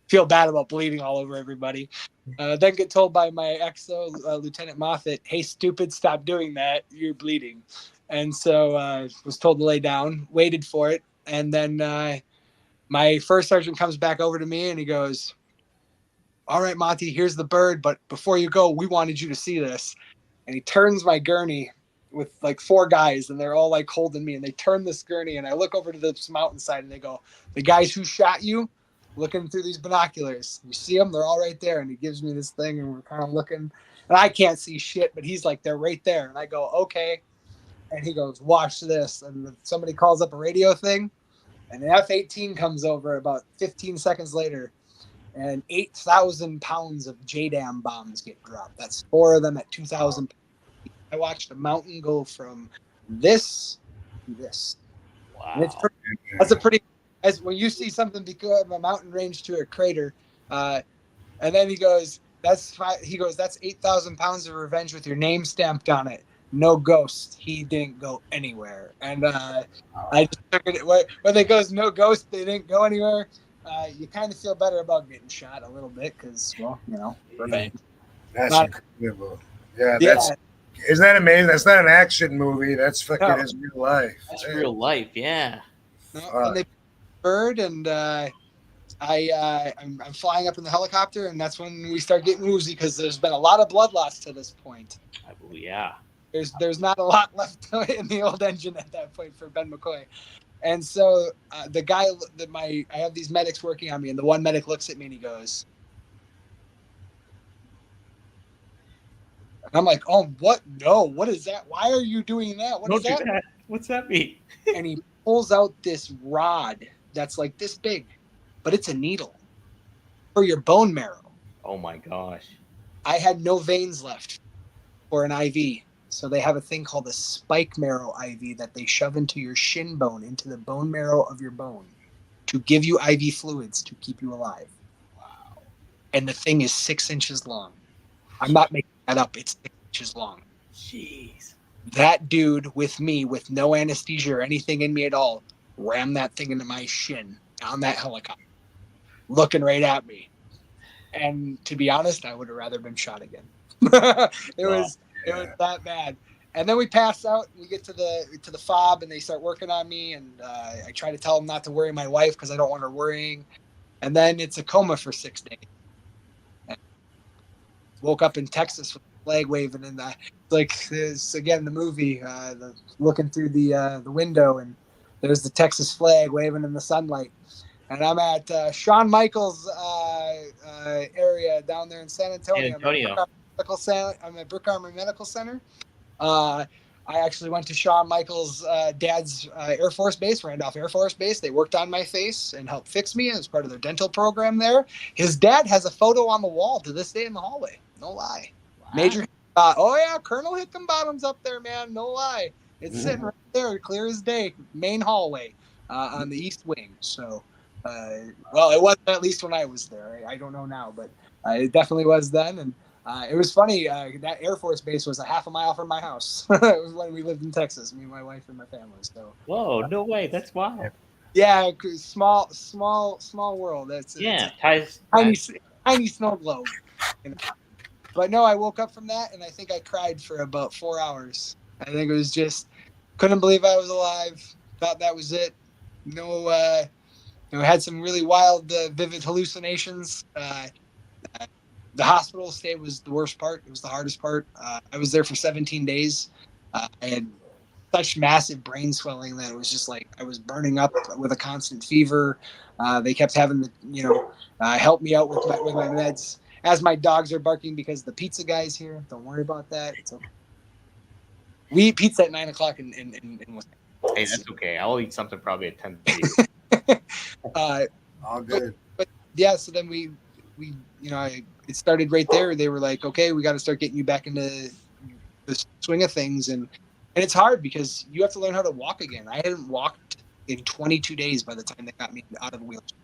feel bad about bleeding all over everybody. Then get told by my XO, Lieutenant Moffat, "Hey, stupid, stop doing that. You're bleeding." And so was told to lay down, waited for it. And then my first sergeant comes back over to me and he goes, "All right, Monty, here's the bird. But before you go, we wanted you to see this." And he turns my gurney with like 4 guys, and they're all like holding me, and they turn this gurney, and I look over to this mountainside, and they go, "The guys who shot you, looking through these binoculars. You see them? They're all right there." And he gives me this thing, and we're kind of looking, and I can't see shit, but he's like, "They're right there." And I go, "Okay." And he goes, "Watch this." And somebody calls up a radio thing, and an F-18 comes over about 15 seconds later, and 8,000 pounds of JDAM bombs get dropped. That's 4 of them at 2,000 pounds. I watched a mountain go from this to this. Wow. And that's a pretty, as when you see something become a mountain range to a crater, And then he goes, that's 8,000 pounds of revenge with your name stamped on it. No ghost. He didn't go anywhere. And I just figured when it goes no ghost, they didn't go anywhere. You kind of feel better about getting shot a little bit because, well, revenge. That's Not- incredible. Yeah, Yeah. isn't that amazing? That's not an action movie. That's fucking No. his real life. That's Yeah. real life, yeah. And they bird, and I'm flying up in the helicopter, and that's when we start getting woozy because there's been a lot of blood loss to this point. I believe, yeah. There's not a lot left in the old engine at that point for Ben McCoy. And so the guy I have these medics working on me, and the one medic looks at me and he goes, and I'm like, oh, what? No, what is that? Why are you doing that? What is Don't that? do that. What's that mean? And he pulls out this rod that's like this big, but it's a needle for your bone marrow. Oh my gosh. I had no veins left for an IV. So they have a thing called a spike marrow IV that they shove into your shin bone, into the bone marrow of your bone, to give you IV fluids to keep you alive. Wow. And the thing is 6 inches long. I'm not making that up. It's 6 inches long. Jeez. That dude with me, with no anesthesia or anything in me at all, rammed that thing into my shin on that helicopter, looking right at me. And to be honest, I would have rather been shot again. It was that bad. And then we pass out. We get to the fob, and they start working on me. And I try to tell them not to worry my wife because I don't want her worrying. And then it's a coma for 6 days. And woke up in Texas with the flag waving, and this again the movie, looking through the window, and there's the Texas flag waving in the sunlight. And I'm at Shawn Michaels' area down there in San Antonio. I'm at Brook Armory Medical Center. I actually went to Shawn Michaels' dad's Air Force Base, Randolph Air Force Base. They worked on my face and helped fix me as part of their dental program there. His dad has a photo on the wall to this day in the hallway. No lie. Wow. Major. Oh, yeah, Colonel Hickenbottom's up there, man. No lie. It's sitting right there, clear as day, main hallway on the east wing. So, well, it was at least when I was there. I don't know now, but it definitely was then. And it was funny. That Air Force Base was a half a mile from my house. It was when we lived in Texas, me, my wife, and my family. So. Whoa! No way. That's wild. Yeah, small world. It's tiny snow globe. But no, I woke up from that, and I think I cried for about 4 hours. I think it was just couldn't believe I was alive. Thought that was it. No, had some really wild, vivid hallucinations. The hospital stay was the worst part. It was the hardest part. I was there for 17 days. I had such massive brain swelling that it was just like I was burning up with a constant fever. They kept having to, help me out with my meds as my dogs are barking because the pizza guy's here. Don't worry about that. It's okay. We eat pizza at 9:00 in Hey, that's okay. I'll eat something probably at 10:30. All good. But yeah, so then we it started right there. They were like, okay, we got to start getting you back into the swing of things. And it's hard because you have to learn how to walk again. I hadn't walked in 22 days by the time they got me out of the wheelchair.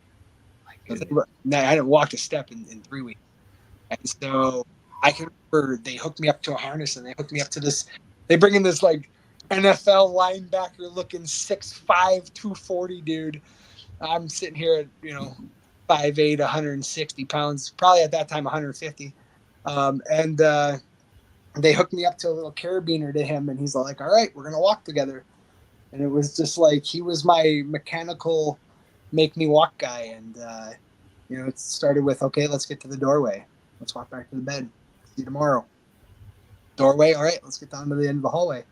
I hadn't walked a step in 3 weeks. And so I can remember they hooked me up to a harness, and they hooked me up to this. They bring in this like NFL linebacker looking 6'5", 240 dude. I'm sitting here at 5'8", 160 pounds, probably at that time 150. And they hooked me up to a little carabiner to him, and he's like, all right, we're going to walk together. And it was just like he was my mechanical make me walk guy. And, it started with, okay, let's get to the doorway. Let's walk back to the bed. See you tomorrow. Doorway, all right, let's get down to the end of the hallway.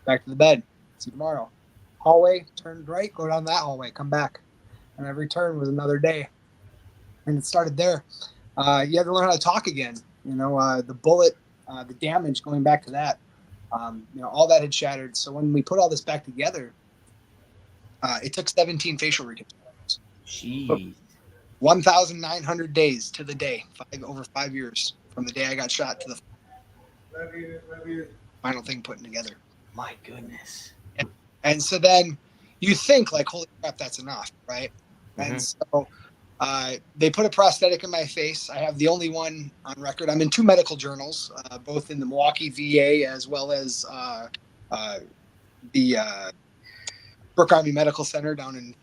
Back to the bed. See you tomorrow. Hallway, turn right, go down that hallway, come back. And every turn was another day. And it started there. You had to learn how to talk again. The bullet, the damage, going back to that. All that had shattered. So when we put all this back together, it took 17 facial reconstructions. Jeez. 1,900 days to the day, over 5 years from the day I got shot to the final thing putting together. My goodness. And so then you think like, holy crap, that's enough, right? Mm-hmm. And so They put a prosthetic in my face. I have the only one on record. I'm in 2 medical journals, both in the Milwaukee VA as well as the Brooke Army Medical Center down in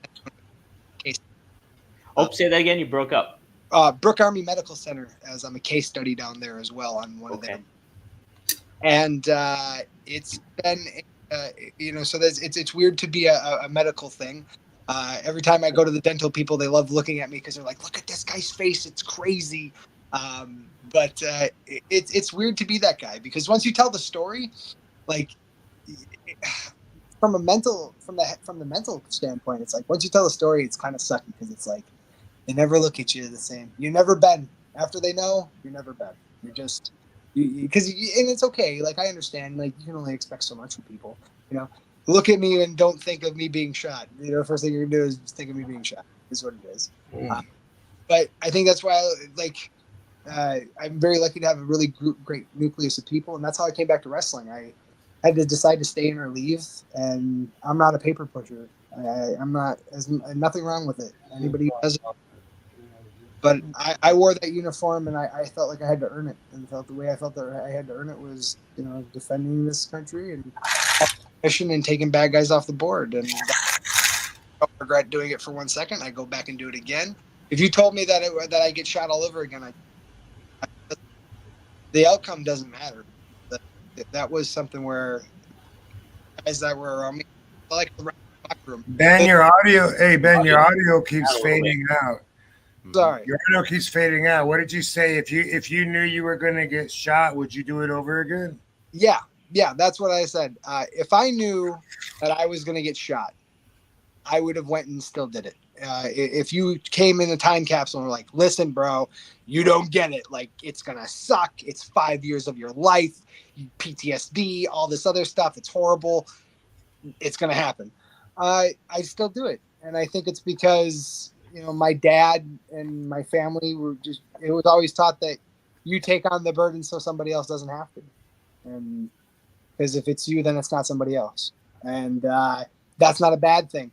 case. Say that again. You broke up. Brooke Army Medical Center, as I'm a case study down there as well on one of them. And it's been, so it's weird to be a medical thing. Every time I go to the dental people, they love looking at me because they're like, look at this guy's face. It's crazy. But it's weird to be that guy because once you tell the story, like from the mental standpoint, it's like once you tell the story, it's kind of sucky because it's like they never look at you the same. You've never been. After they know, you've never been. You're just and it's okay. Like I understand. Like you can only expect so much from people. Look at me and don't think of me being shot. First thing you're gonna do is just think of me being shot. Is what it is. But I think that's why, I'm very lucky to have a really great nucleus of people, and that's how I came back to wrestling. I had to decide to stay in or leave, and I'm not a paper pusher. I'm not. There's nothing wrong with it. Anybody who does it. But I wore that uniform, and I felt like I had to earn it, and felt the way I felt that I had to earn it was, defending this country and mission and taking bad guys off the board. And I don't regret doing it for 1 second. I go back and do it again. If you told me that I get shot all over again, the outcome doesn't matter. That was something where guys that were around me, like the locker room. Ben, your audio keeps fading out. Sorry. Your audio keeps fading out. What did you say? If you knew you were going to get shot, would you do it over again? Yeah, that's what I said. If I knew that I was going to get shot, I would have went and still did it. If you came in a time capsule and were like, listen, bro, you don't get it. Like, it's going to suck. It's 5 years of your life, PTSD, all this other stuff. It's horrible. It's going to happen. I still do it. And I think it's because, my dad and my family it was always taught that you take on the burden so somebody else doesn't have to. And because if it's you, then it's not somebody else. And that's not a bad thing.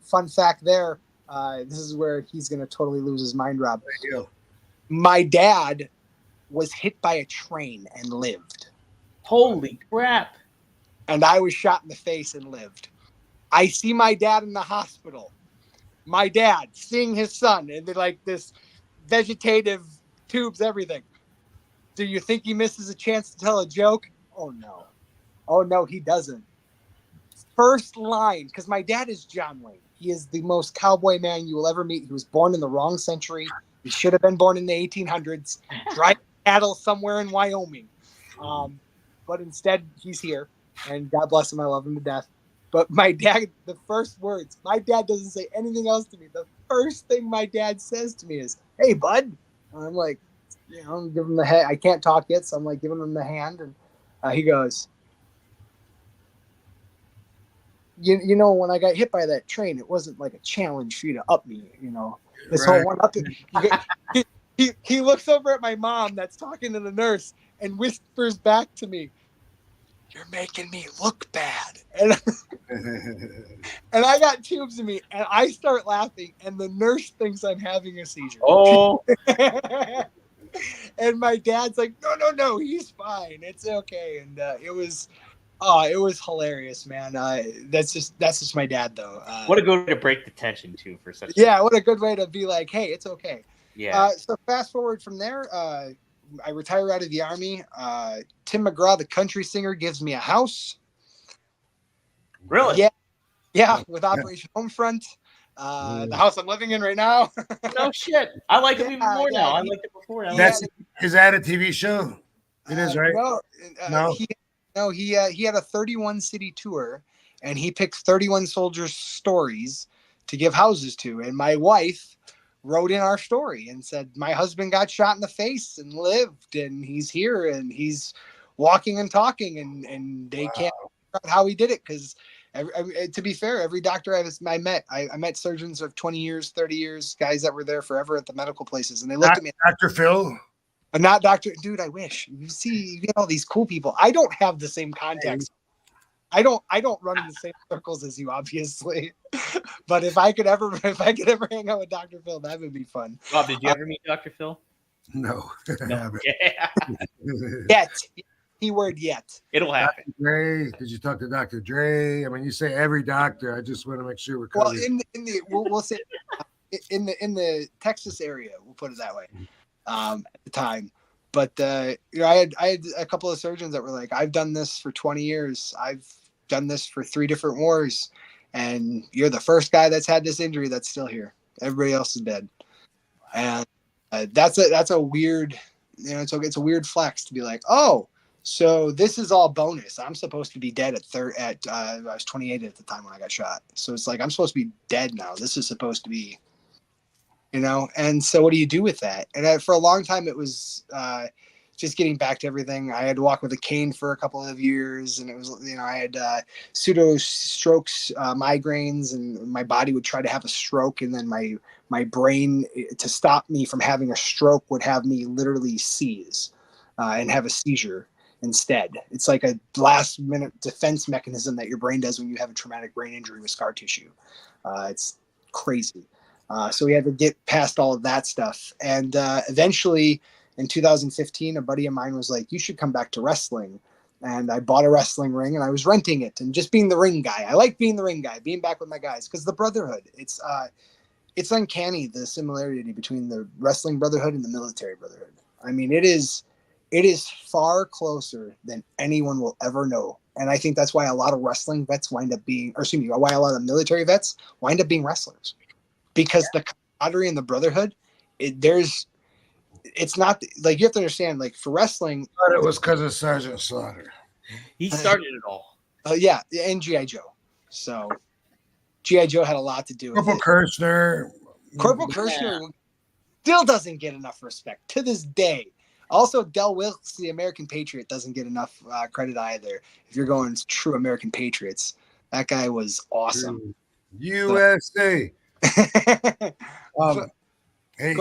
Fun fact there, this is where he's going to totally lose his mind, Rob. My dad was hit by a train and lived. Holy crap. And I was shot in the face and lived. I see my dad in the hospital. My dad seeing his son and they're like this vegetative tubes, everything. Do you think he misses a chance to tell a joke? Oh no, he doesn't. First line, because my dad is John Wayne. He is the most cowboy man you will ever meet. He was born in the wrong century. He should have been born in the 1800s, driving cattle somewhere in Wyoming. But instead, he's here, and God bless him. I love him to death. But my dad, the first words, my dad doesn't say anything else to me. The first thing my dad says to me is, "Hey, bud." And I'm like, I'm giving him the head. I can't talk yet, so I'm like giving him the hand, and he goes, You know, when I got hit by that train, it wasn't like a challenge for you to up me, This whole one up. He looks over at my mom that's talking to the nurse and whispers back to me, "You're making me look bad." And and I got tubes in me, and I start laughing, and the nurse thinks I'm having a seizure. Oh. And my dad's like, no, he's fine. It's okay. And it was hilarious, man. That's just my dad, though. What a good way to break the tension, too, for such. Yeah, what a good way to be like, hey, it's okay. Yeah. So fast forward from there, I retire out of the Army. Tim McGraw, the country singer, gives me a house. Really? Yeah, with Operation Homefront. The house I'm living in right now. No shit. I like him even more now. I liked it before. Is that a TV show? It is, right? No. He had a 31 city tour, and he picked 31 soldiers' stories to give houses to. And my wife wrote in our story and said, my husband got shot in the face and lived, and he's here, and he's walking and talking, and they can't figure out how he did it, because to be fair, every doctor I met surgeons of 20 years, 30 years, guys that were there forever at the medical places, and they looked at me. Dr. Phil? Not Dr. Dude, I wish. You get all these cool people. I don't have the same contacts. I don't run in the same circles as you, obviously. But if I could ever hang out with Dr. Phil, that would be fun. Rob, did you ever meet Dr. Phil? No. No. Yeah. Yet. Keyword yet. It'll happen. Dr. Dre, did you talk to Dr. Dre? I mean, you say every doctor. I just want to make sure we're covered. Well, we'll say in the Texas area, we'll put it that way. At the time, but I had a couple of surgeons that were like, I've done this for 20 years. I've done this for 3 different wars, and you're the first guy that's had this injury that's still here. Everybody else is dead, and that's a weird, it's a weird flex to be like, oh. So this is all bonus. I'm supposed to be dead I was 28 at the time when I got shot. So it's like, I'm supposed to be dead now. This is supposed to be, and so what do you do with that? And for a long time, it was just getting back to everything. I had to walk with a cane for a couple of years, and it was, I had pseudo strokes, migraines, and my body would try to have a stroke. And then my brain, to stop me from having a stroke, would have me literally seize and have a seizure. Instead, it's like a last minute defense mechanism that your brain does when you have a traumatic brain injury with scar tissue. It's crazy. So we had to get past all of that stuff. And eventually in 2015, a buddy of mine was like, you should come back to wrestling. And I bought a wrestling ring and I was renting it and just being the ring guy. I like being the ring guy, being back with my guys, because the brotherhood, it's uncanny, the similarity between the wrestling brotherhood and the military brotherhood. I mean, it is far closer than anyone will ever know. And I think that's why a lot of wrestling vets why a lot of military vets wind up being wrestlers, because the camaraderie and the brotherhood, it's not like, you have to understand, like for wrestling. I thought it was because of Sergeant Slaughter. He started it all. Yeah. And G.I. Joe. So G.I. Joe had a lot to do with Corporal it. Kirshner. Corporal Kirshner still doesn't get enough respect to this day. Also, Del Wilkes, the American Patriot, doesn't get enough credit either. If you're going true American Patriots, that guy was awesome. USA. Hey,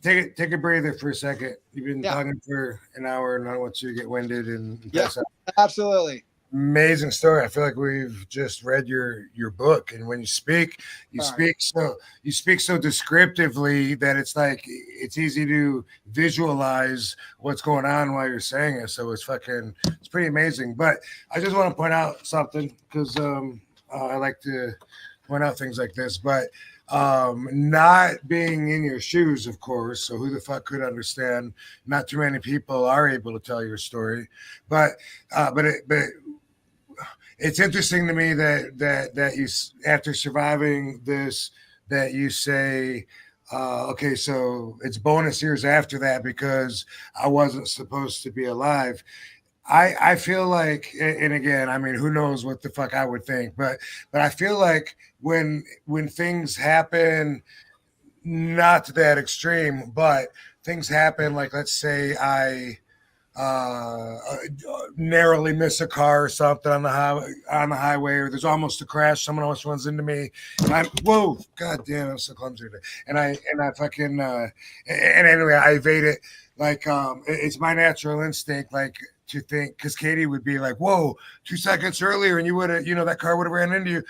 take a breather for a second. You've been talking for an hour, and I don't want you to get winded and pass out. Absolutely. Amazing story. I feel like we've just read your book, and when you speak, you speak so descriptively that it's like it's easy to visualize what's going on while you're saying it. So it's pretty amazing. But I just want to point out something, because I like to point out things like this. But not being in your shoes, of course. So who the fuck could understand? Not too many people are able to tell your story, but it's interesting to me that you, after surviving this, that you say, okay, so it's bonus years after that because I wasn't supposed to be alive. I feel like, and again, I mean, who knows what the fuck I would think, but I feel like when things happen, not to that extreme, but things happen, like let's say I narrowly miss a car or something on the highway, or there's almost a crash, someone else runs into me, and I'm, whoa, god damn, I'm so clumsy today. And I fucking and anyway, I evade it. Like it's my natural instinct, like, to think, because Katie would be like, whoa, 2 seconds earlier and you would have, that car would have ran into you.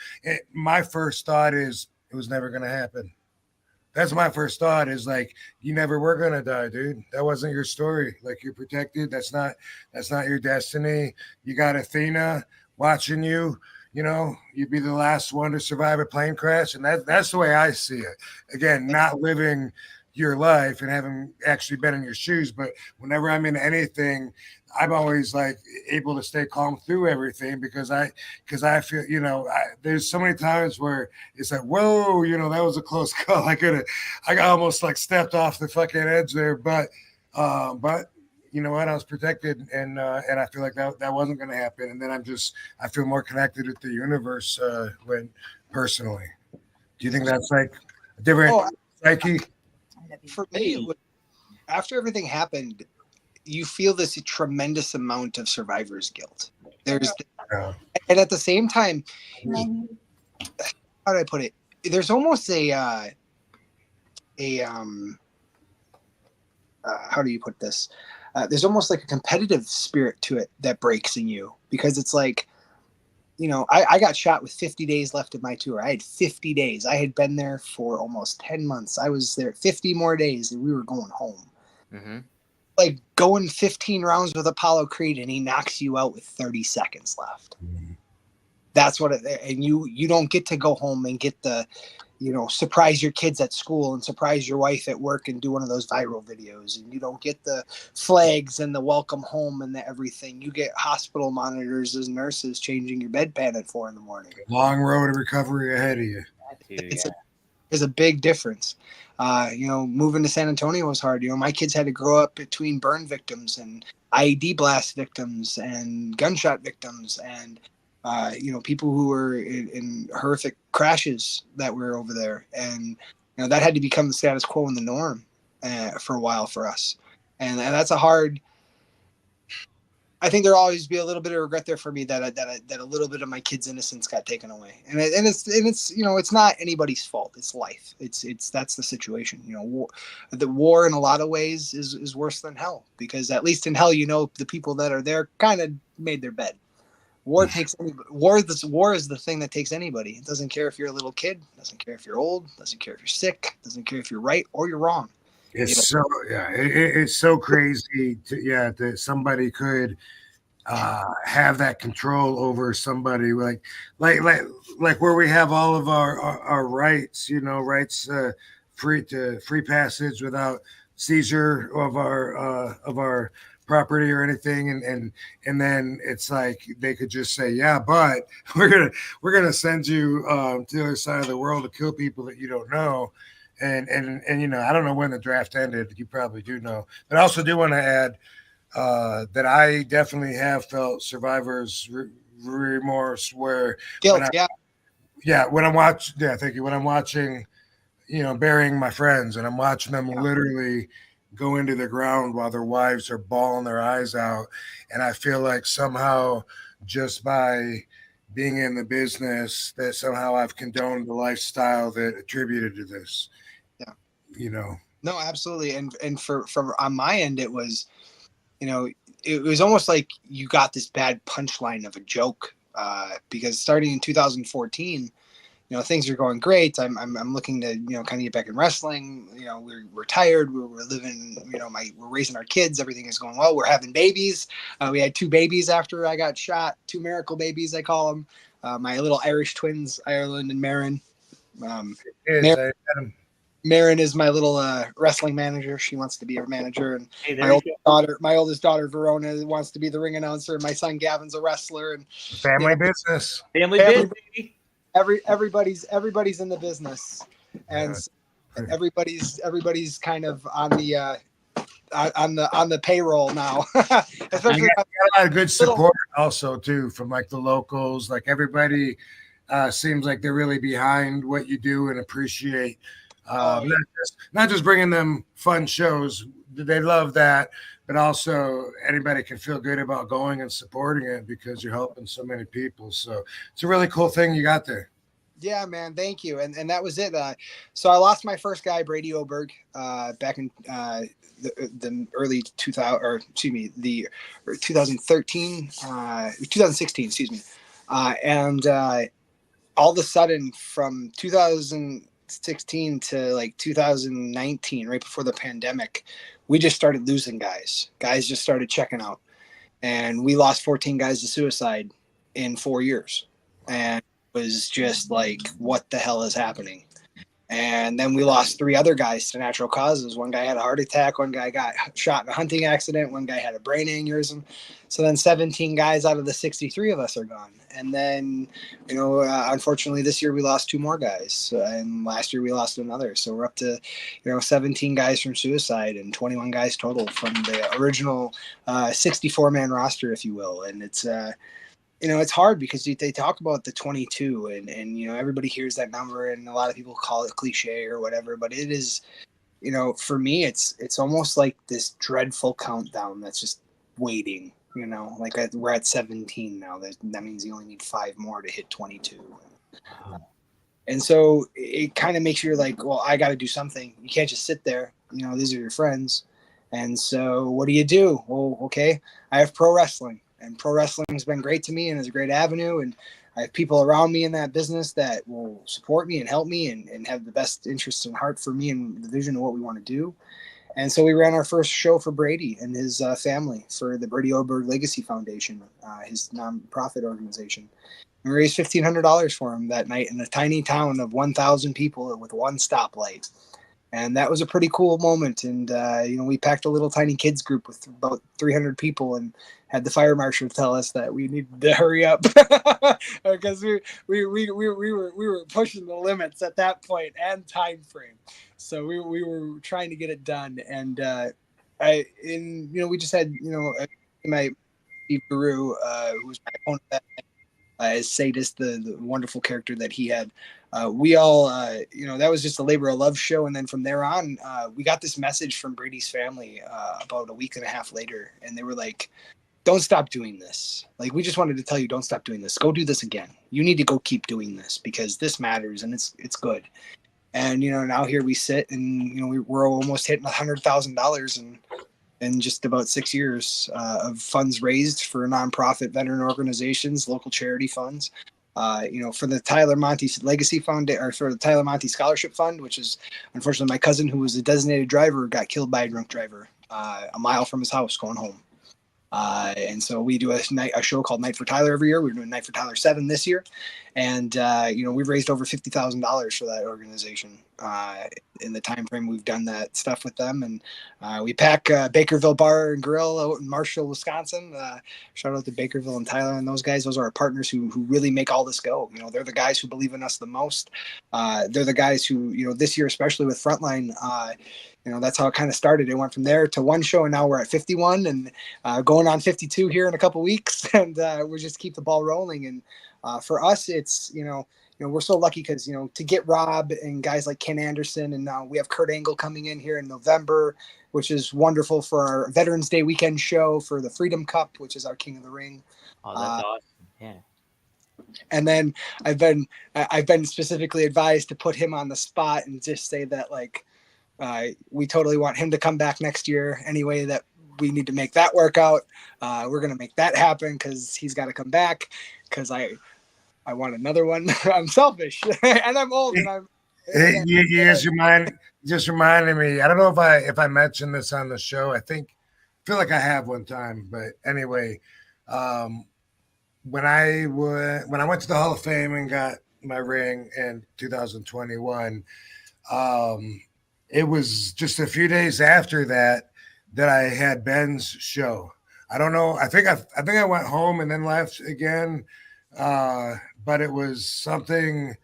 My first thought is it was never going to happen. That's my first thought, is like, you never were going to die, dude. That wasn't your story. Like, you're protected. That's not your destiny. You got Athena watching you, you'd be the last one to survive a plane crash. And that's the way I see it. Again, not living your life and having actually been in your shoes, but whenever I'm in anything, I'm always like able to stay calm through everything, because I feel, there's so many times where it's like, whoa, that was a close call. I got almost like stepped off the fucking edge there, but you know what? I was protected, and I feel like that wasn't going to happen. And then I feel more connected with the universe when personally. Do you think that's like a different psyche? For me, after everything happened, you feel this tremendous amount of survivor's guilt. And at the same time, how do I put it? There's almost how do you put this? There's almost like a competitive spirit to it that breaks in you, because it's like, I got shot with 50 days left of my tour. I had 50 days. I had been there for almost 10 months. I was there 50 more days and we were going home. Mm-hmm. Like going 15 rounds with Apollo Creed and he knocks you out with 30 seconds left. Mm-hmm. That's what and you don't get to go home and get the, surprise your kids at school and surprise your wife at work and do one of those viral videos. And you don't get the flags and the welcome home and the everything. You get hospital monitors as nurses changing your bedpan at 4 a.m. Long road of recovery ahead of you. There's a big difference. Moving to San Antonio was hard. My kids had to grow up between burn victims and IED blast victims and gunshot victims and people who were in horrific crashes that were over there. And, that had to become the status quo and the norm for a while for us. And that's I think there'll always be a little bit of regret there for me that a little bit of my kid's innocence got taken away. And it's it's not anybody's fault. It's life. That's the situation. The war in a lot of ways is worse than hell, because at least in hell, the people that are there kind of made their bed. War takes anybody. War is the thing that takes anybody. It doesn't care if you're a little kid. Doesn't care if you're old. Doesn't care if you're sick. Doesn't care if you're right or you're wrong. It's it's so crazy that somebody could have that control over somebody like where we have all of our rights, rights, free passage without seizure of our property or anything, and then it's like they could just say, yeah, but we're gonna send you to the other side of the world to kill people that you don't know. And I don't know when the draft ended. You probably do know, but I also do want to add that I definitely have felt survivor's remorse where guilt. When I'm watching, burying my friends, and I'm watching them literally go into the ground while their wives are bawling their eyes out, and I feel like somehow just by being in the business that somehow I've condoned the lifestyle that attributed to this. No, absolutely. And for on my end, it was, it was almost like you got this bad punchline of a joke, because starting in 2014, things are going great. I'm looking to, kind of get back in wrestling. We're tired. We're living, we're raising our kids. Everything is going well. We're having babies. We had 2 babies after I got shot, 2 miracle babies, I call them. My little Irish twins, Ireland and Marin. Marin is my little wrestling manager. She wants to be a manager, and my oldest daughter Verona wants to be the ring announcer. My son Gavin's a wrestler, and family business. Everybody's in the business, and everybody's kind of on the payroll now. Especially got a lot of good support also too from like the locals. Like everybody seems like they're really behind what you do and appreciate. Not just bringing them fun shows. They love that, but also anybody can feel good about going and supporting it because you're helping so many people. So it's a really cool thing you got there. Yeah, man. Thank you. And that was it. So I lost my first guy, Brady Oberg, back in the early 2016, excuse me. And all of a sudden from 2016 to like 2019, right before the pandemic, we just started losing guys. Guys just started checking out, and we lost 14 guys to suicide in 4 years, and it was just like, what the hell is happening? And then we lost 3 other guys to natural causes. One guy had a heart attack. One guy got shot in a hunting accident. One guy had a brain aneurysm. So then 17 guys out of the 63 of us are gone. And then, unfortunately, this year we lost 2 more guys. And last year we lost another. So we're up to, 17 guys from suicide and 21 guys total from the original 64-man roster, if you will. And it's it's hard because they talk about the 22 and everybody hears that number and a lot of people call it cliche or whatever, but it is, for me, it's almost like this dreadful countdown that's just waiting, like we're at 17 now. That means you only need 5 more to hit 22. And so it kind of makes you like, well, I got to do something. You can't just sit there, these are your friends. And so what do you do? Well, okay, I have pro wrestling. And pro wrestling has been great to me and is a great avenue. And I have people around me in that business that will support me and help me and have the best interests in heart for me and the vision of what we want to do. And so we ran our first show for Brady and his family for the Brady Oberg Legacy Foundation, his nonprofit organization. We raised $1,500 for him that night in a tiny town of 1,000 people with one stoplight. And that was a pretty cool moment. And, we packed a little tiny kids group with about 300 people and had the fire marshal tell us that we needed to hurry up because we were pushing the limits at that point and time frame. So we were trying to get it done. And, we just had, my Guru, who was my opponent that night, as Sadist, the wonderful character that he had. We all, that was just a labor of love show. And then from there on, we got this message from Brady's family about a week and a half later. And they were like, don't stop doing this. Like, we just wanted to tell you, don't stop doing this. Go do this again. You need to go keep doing this because this matters and it's good. And, now here we sit and, we're almost hitting $100,000 in just about 6 years of funds raised for nonprofit veteran organizations, local charity funds. For the Tyler Monte Legacy Fund or for the Tyler Monte Scholarship Fund, which is unfortunately my cousin who was a designated driver got killed by a drunk driver a mile from his house going home. And so we do a show called Night for Tyler every year. We're doing Night for Tyler 7 this year. And, we've raised over $50,000 for that organization in the time frame we've done that stuff with them. And we pack Bakerville Bar and Grill out in Marshall, Wisconsin. Shout out to Bakerville and Tyler and those guys. Those are our partners who really make all this go. They're the guys who believe in us the most. They're the guys who, this year, especially with Frontline, that's how it kind of started. It went from there to one show, and now we're at 51 and going on 52 here in a couple weeks. And we just keep the ball rolling. And for us, it's, we're so lucky because, to get Rob and guys like Ken Anderson, and now we have Kurt Angle coming in here in November, which is wonderful for our Veterans Day weekend show for the Freedom Cup, which is our King of the Ring. Oh, that's awesome. Yeah. And then I've been specifically advised to put him on the spot and just say that, like, we totally want him to come back next year anyway, that we need to make that work out. We're going to make that happen because he's got to come back because I want another one. I'm selfish and I'm old. And just reminded me. I don't know if I mentioned this on the show. I feel like I have one time, but anyway, when I went to the Hall of Fame and got my ring in 2021, it was just a few days after that I had Ben's show. I don't know. I think I went home and then left again. But it was something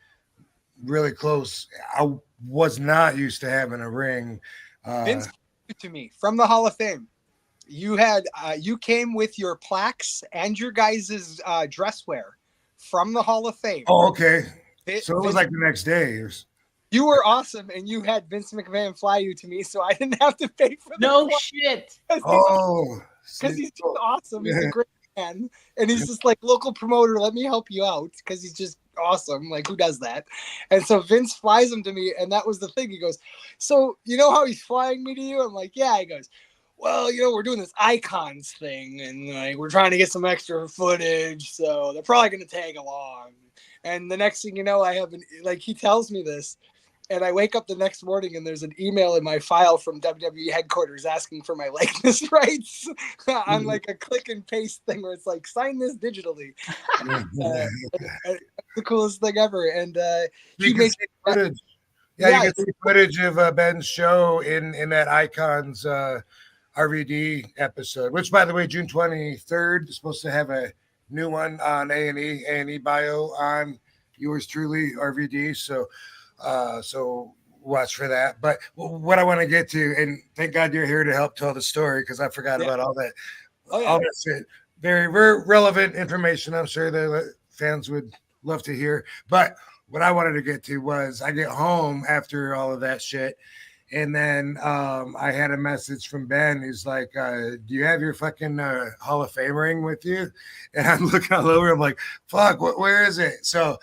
really close. I was not used to having a ring. Vince, to me from the Hall of Fame, you came with your plaques and your guys' dress wear from the Hall of Fame. Oh, okay. So it was like the next day. You were awesome, and you had Vince McMahon fly you to me, so I didn't have to pay for the No shit. Because he's just awesome. He's a great man, and he's just like, local promoter, let me help you out, because he's just awesome. Like, who does that? And so Vince flies him to me, and that was the thing. He goes, so you know how he's flying me to you? I'm like, yeah. He goes, well, we're doing this icons thing, and like we're trying to get some extra footage, so they're probably going to tag along. And the next thing you know, he tells me this. And I wake up the next morning and there's an email in my file from WWE headquarters asking for my likeness rights on like a click and paste thing where it's like, sign this digitally. The coolest thing ever. And he made footage. You can see footage of Ben's show in that Icons RVD episode, which, by the way, June 23rd is supposed to have a new one on A&E bio on yours truly, RVD. So watch for that. But what I want to get to, and thank God you're here to help tell the story because I forgot about all that. Oh, yeah. All that shit. Very, very relevant information. I'm sure the fans would love to hear. But what I wanted to get to was I get home after all of that shit. And then I had a message from Ben. He's like, do you have your fucking Hall of Fame ring with you? And I'm looking all over. I'm like, fuck, where is it? So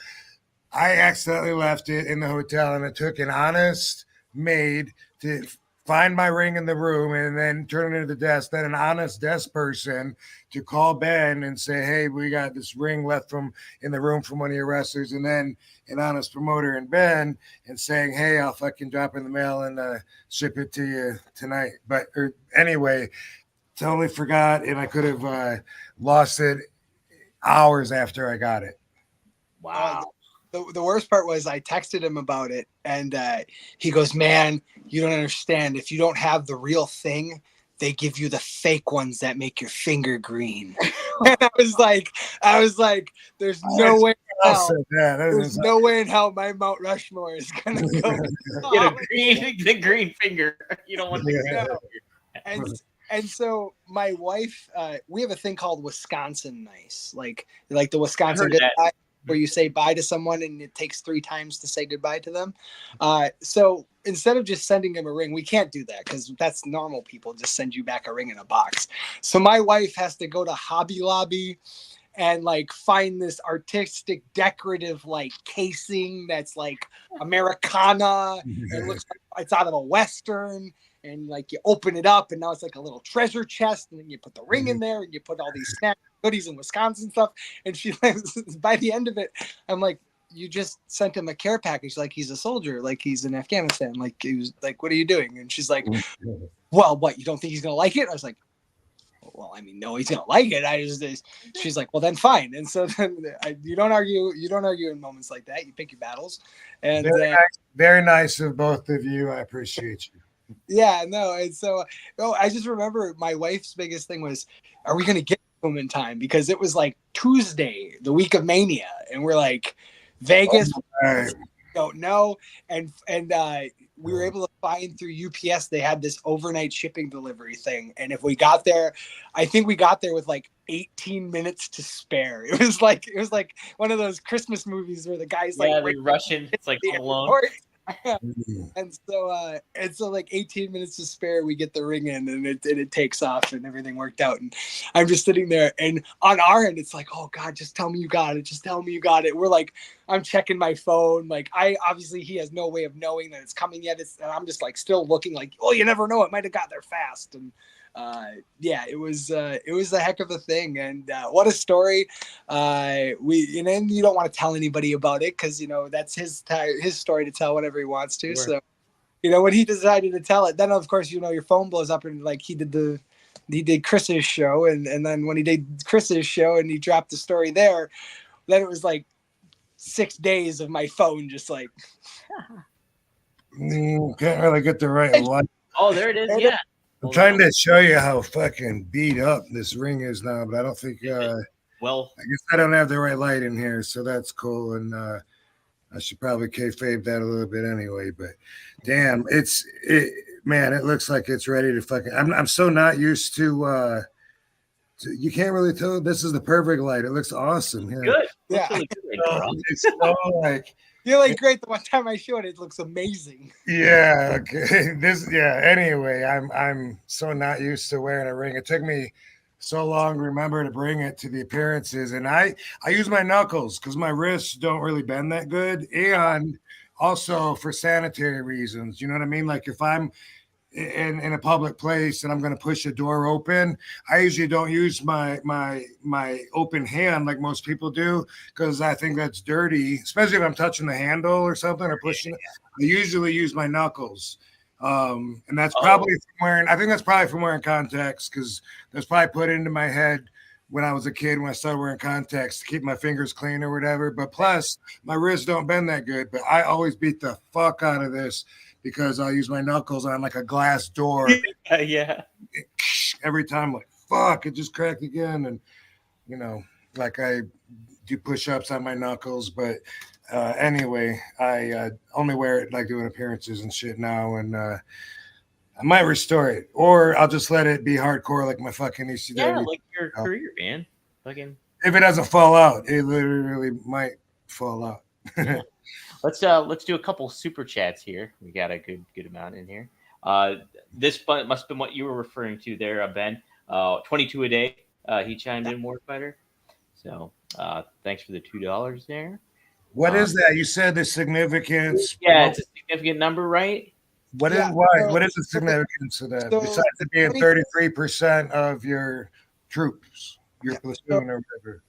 I accidentally left it in the hotel, and it took an honest maid to find my ring in the room and then turn it into the desk. Then an honest desk person to call Ben and say, hey, we got this ring left from in the room from one of your wrestlers. And then an honest promoter and Ben and saying, hey, I'll fucking drop it in the mail and ship it to you tonight. But anyway, totally forgot. And I could have lost it hours after I got it. Wow. The worst part was I texted him about it, and he goes, man, you don't understand. If you don't have the real thing, they give you the fake ones that make your finger green. And I was like, there's no way in hell. There's no way in hell my Mount Rushmore is gonna go. Get the green finger. You don't want to go. And so my wife, we have a thing called Wisconsin nice, like the Wisconsin goodbye, where you say bye to someone and it takes 3 times to say goodbye to them. So instead of just sending him a ring, we can't do that because that's normal people just send you back a ring in a box. So my wife has to go to Hobby Lobby and like find this artistic decorative like casing that's like Americana. It looks like it's out of a Western. And like you open it up and now it's like a little treasure chest, and then you put the ring in there and you put all these snack goodies and Wisconsin stuff. And she by the end of it, I'm like, you just sent him a care package like he's a soldier, like he's in Afghanistan, like he was like, what are you doing? And she's like, well, what, you don't think he's gonna like it? I was like, well, I mean, no, he's gonna like it. She's like, well, then fine. And so then you don't argue in moments like that. You pick your battles. And very nice of both of you. I appreciate you. Yeah, no, and so I just remember my wife's biggest thing was, are we going to get them in time? Because it was like Tuesday, the week of Mania, and we're like, Vegas, don't know, and we were able to find through UPS they had this overnight shipping delivery thing, and if we got there, I think we got there with like 18 minutes to spare. It was like one of those Christmas movies where the guy's like Russian, it's like alone. And so like 18 minutes to spare, we get the ring in and it takes off and everything worked out. And I'm just sitting there, and on our end, it's like, oh God, just tell me you got it. Just tell me you got it. We're like, I'm checking my phone. Like obviously he has no way of knowing that it's coming yet. And I'm just like still looking like, oh, you never know. It might've got there fast. And it was a heck of a thing, and what a story. And you don't want to tell anybody about it because that's his story to tell whenever he wants to. Sure. So when he decided to tell it, then of course your phone blows up, and like he did Chris's show, and then when he did Chris's show and he dropped the story there, then it was like 6 days of my phone just like can't really get the right one. Oh, there it is. Yeah. I'm trying to show you how fucking beat up this ring is now, but I don't think. Well, I guess I don't have the right light in here, so that's cool, and I should probably kayfabe that a little bit anyway. But damn, man, it looks like it's ready to fucking. I'm so not used to. You can't really tell. This is the perfect light. It looks awesome. Yeah. Good. Yeah. Really good. It's so like. You're like, great. The one time I showed it looks amazing. Yeah. Okay. Anyway, I'm so not used to wearing a ring. It took me so long to remember to bring it to the appearances, and I use my knuckles because my wrists don't really bend that good, and also for sanitary reasons. You know what I mean? Like if I'm in a public place and I'm going to push a door open, I usually don't use my open hand like most people do because I think that's dirty, especially if I'm touching the handle or something or pushing it. I usually use my knuckles. And that's probably from wearing contacts because that's probably put into my head when I was a kid when I started wearing contacts to keep my fingers clean or whatever. But plus, my wrists don't bend that good. But I always beat the fuck out of this because I'll use my knuckles on like a glass door. Yeah. Every time, like, fuck, it just cracked again. And, like I do push-ups on my knuckles. But anyway, I only wear it like doing appearances and shit now. And I might restore it. Or I'll just let it be hardcore like my fucking ECW. Yeah, like your career, man. Fucking. If it doesn't fall out, it literally might fall out. Yeah. Let's do a couple super chats here. We got a good amount in here. This must have been what you were referring to there, Ben. 22 a day. He chimed in, Warfighter. So thanks for the $2 there. What is that? You said the significance. Yeah, it's a significant number, right? What is Yeah, what is the significance of that? so Besides it being 33% of your troops, your platoon or whatever.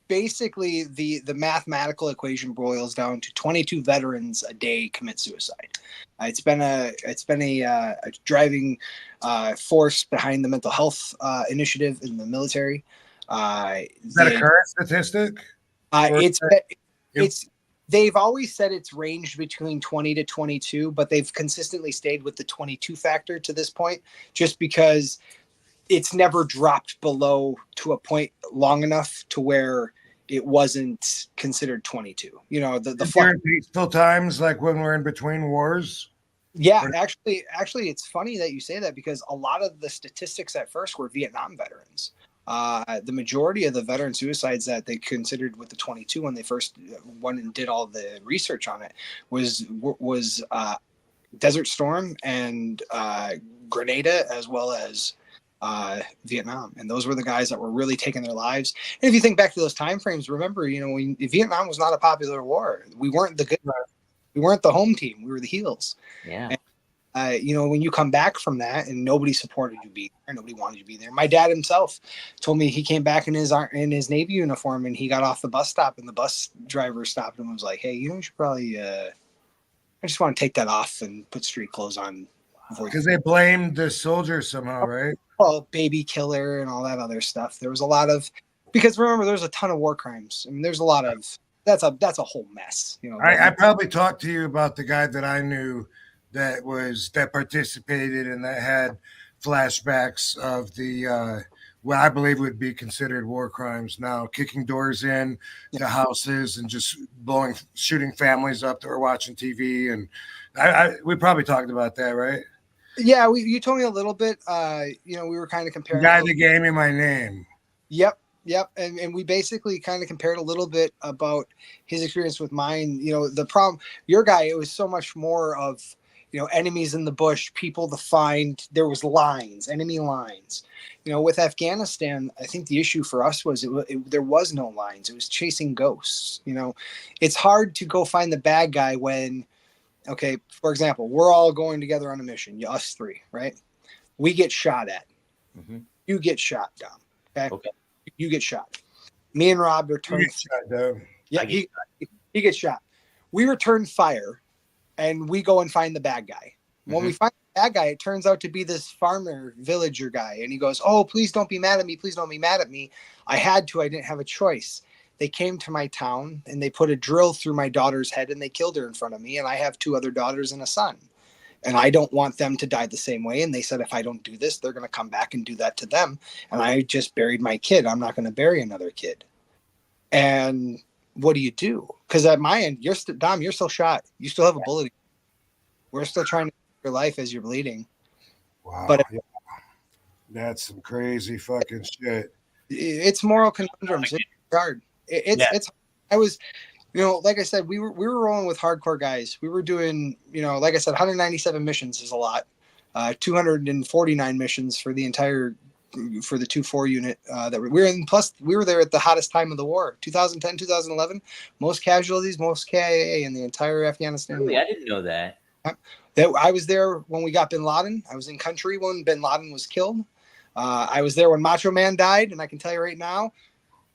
Basically, the mathematical equation boils down to 22 veterans a day commit suicide. It's been a driving force behind the mental health initiative in the military. Is that a current statistic? It's they've always said it's ranged between 20 to 22, but they've consistently stayed with the 22 factor to this point, just because it's never dropped below to a point long enough to where it wasn't considered 22. You know, the during peaceful times, like when we're in between wars. Yeah, actually, it's funny that you say that, because a lot of the statistics at first were Vietnam veterans. The majority of the veteran suicides that they considered with the 22 when they first went and did all the research on it was Desert Storm and Grenada, as well as Vietnam, and those were the guys that were really taking their lives. And if you think back to those time frames, remember, Vietnam was not a popular war. We weren't the good, we weren't the home team. We were the heels. Yeah. And, when you come back from that and nobody supported you be there, nobody wanted you to be there. My dad himself told me he came back in his Navy uniform, and he got off the bus stop, and the bus driver stopped him and was like, "Hey, you should probably, I just want to take that off and put street clothes on." Because they blamed the soldiers somehow, right? Well, baby killer and all that other stuff. There was a lot of, because remember, there's a ton of war crimes. I mean, there's a lot of, that's a whole mess. I probably talked to you about the guy that I knew that participated and that had flashbacks of the what I believe would be considered war crimes now, kicking doors in to houses and just shooting families up that were watching TV. And we probably talked about that, right? Yeah, you told me a little bit. We were kind of comparing. The guy that gave me my name. Yep. And we basically kind of compared a little bit about his experience with mine. The problem, your guy, it was so much more of, enemies in the bush, people to find. There was enemy lines. With Afghanistan, I think the issue for us was there was no lines. It was chasing ghosts. It's hard to go find the bad guy when, okay, for example, we're all going together on a mission, us three, right? We get shot at. Mm-hmm. You get shot, Dom. Okay. You get shot. Me and Rob return. Yeah, he gets shot. We return fire, and we go and find the bad guy. Mm-hmm. When we find the bad guy, it turns out to be this farmer villager guy, and he goes, "Oh, please don't be mad at me. Please don't be mad at me. I had to. I didn't have a choice. They came to my town, and they put a drill through my daughter's head, and they killed her in front of me, and I have 2 other daughters and a son. And I don't want them to die the same way. And they said, if I don't do this, they're going to come back and do that to them. And I just buried my kid. I'm not going to bury another kid." And what do you do? Because at my end, Dom, you're still shot. You still have a bullet. We're still trying to save your life as you're bleeding. Wow. But that's some crazy fucking shit. It's moral conundrums. It's hard. I was, like I said, we were rolling with hardcore guys. We were doing, like I said, 197 missions is a lot. 249 missions for the 2-4 unit that we were in. Plus, we were there at the hottest time of the war, 2010, 2011. Most casualties, most KIA in the entire Afghanistan. Really, I didn't know that. I was there when we got Bin Laden. I was in country when Bin Laden was killed. I was there when Macho Man died, and I can tell you right now,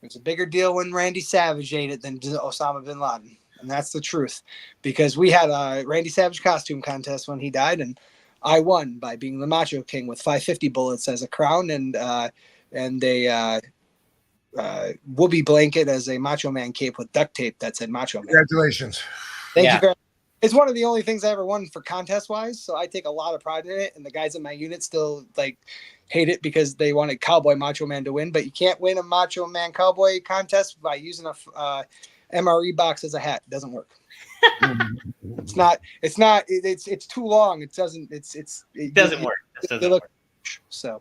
it's a bigger deal when Randy Savage ate it than Osama bin Laden. And that's the truth. Because we had a Randy Savage costume contest when he died, and I won by being the Macho King with 550 bullets as a crown and a whoopee blanket as a Macho Man cape with duct tape that said Macho Man. Congratulations. Thank you very much. It's one of the only things I ever won for contest-wise, so I take a lot of pride in it, and the guys in my unit still, hate it because they wanted Cowboy Macho Man to win, but you can't win a Macho Man Cowboy contest by using a MRE box as a hat. It doesn't work. It's too long. It doesn't work. It doesn't work. So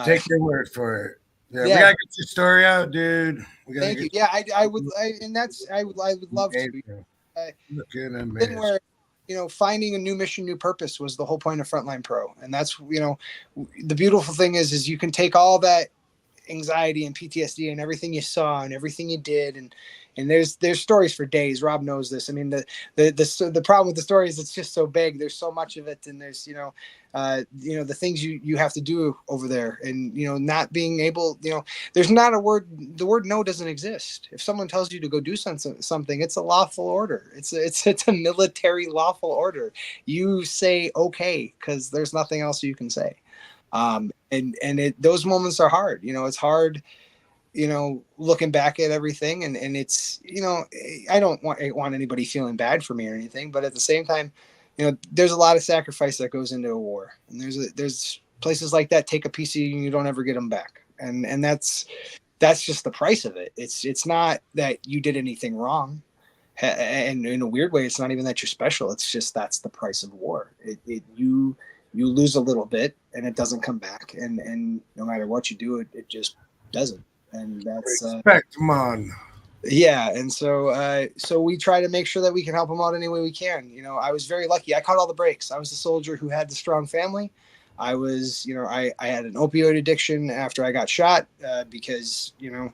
take your word for it. Yeah, we gotta get your story out, dude. Thank you. Yeah, I would love to. Looking amazing. Where, finding a new mission, new purpose was the whole point of Frontline Pro. And that's, the beautiful thing is you can take all that anxiety and PTSD and everything you saw and everything you did, and there's stories for days. Rob knows this. I mean, the problem with the story is it's just so big. There's so much of it, and there's the things you have to do over there, and not being able, there's not a word. The word no doesn't exist. If someone tells you to go do something, it's a lawful order. It's a military lawful order. You say okay because there's nothing else you can say. Those moments are hard. It's hard. Looking back at everything, and it's, I don't want anybody feeling bad for me or anything, but at the same time, there's a lot of sacrifice that goes into a war, and there's places like that take a piece of you and you don't ever get them back, and that's just the price of it. It's not that you did anything wrong, and in a weird way, it's not even that you're special. It's just that's the price of war. You lose a little bit, and it doesn't come back, and no matter what you do, it just doesn't. And that's respect, man. Yeah, and so we try to make sure that we can help them out any way we can. I was very lucky. I caught all the breaks. I was the soldier who had the strong family. I was, I had an opioid addiction after I got shot because, your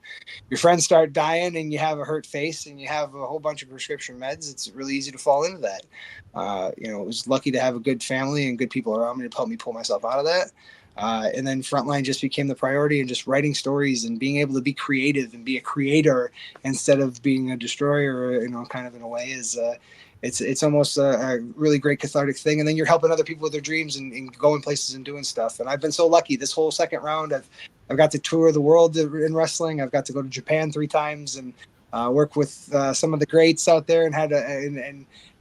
friends start dying and you have a hurt face and you have a whole bunch of prescription meds. It's really easy to fall into that. I was lucky to have a good family and good people around me to help me pull myself out of that. And then Frontline just became the priority, and just writing stories and being able to be creative and be a creator instead of being a destroyer, kind of in a way is, it's almost a really great cathartic thing. And then you're helping other people with their dreams and going places and doing stuff. And I've been so lucky this whole second round. I've got to tour the world in wrestling. I've got to go to Japan 3 times and work with some of the greats out there, and had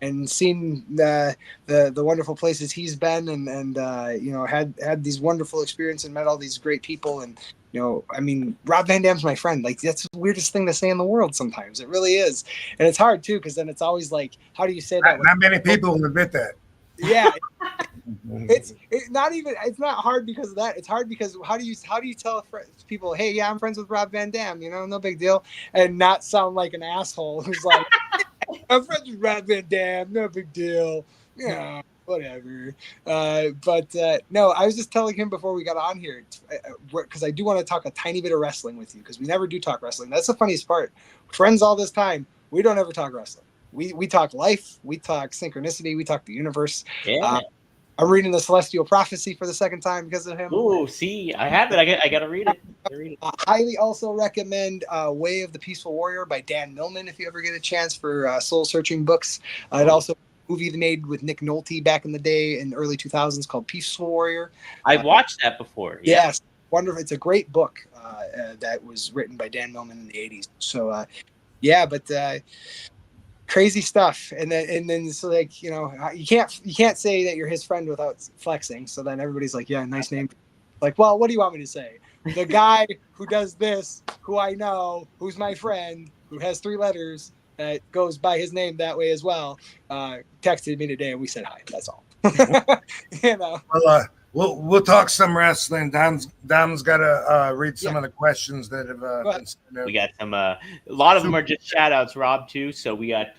and seen the wonderful places he's been, and had these wonderful experiences and met all these great people. And I mean, Rob Van Dam's my friend. Like, that's the weirdest thing to say in the world sometimes. It really is. And it's hard too, because then it's always like, how do you say that? Not many people will admit that. Yeah. It's not hard because of that. It's hard because how do you tell people, hey, yeah, I'm friends with Rob Van Dam, no big deal, and not sound like an asshole who's like, I'm friends with Rob Van Dam, no big deal, yeah, whatever. But no, I was just telling him before we got on here, because I do want to talk a tiny bit of wrestling with you, because we never do talk wrestling. That's the funniest part. Friends all this time, we don't ever talk wrestling. We talk life, we talk synchronicity, we talk the universe. Yeah. I'm reading the Celestial Prophecy for the second time because of him. Oh, see, I have it. I got to read it. Highly also recommend Way of the Peaceful Warrior by Dan Millman if you ever get a chance for soul-searching books. It also a movie made with Nick Nolte back in the day in the early 2000s called Peaceful Warrior. I've watched that before. Yeah. Yes, wonderful. It's a great book that was written by Dan Millman in the 80s. So, crazy stuff. And then so, like, you can't say that you're his friend without flexing. So then everybody's like, yeah, nice name. Like, well, what do you want me to say? The guy who does this, who I know, who's my friend, who has 3 letters, that goes by his name that way as well, texted me today and we said hi. That's all. Well, we'll talk some wrestling. Dom's got to read some of the questions that have been sent in. We got some. A lot of them are just shout outs, Rob, too. So we got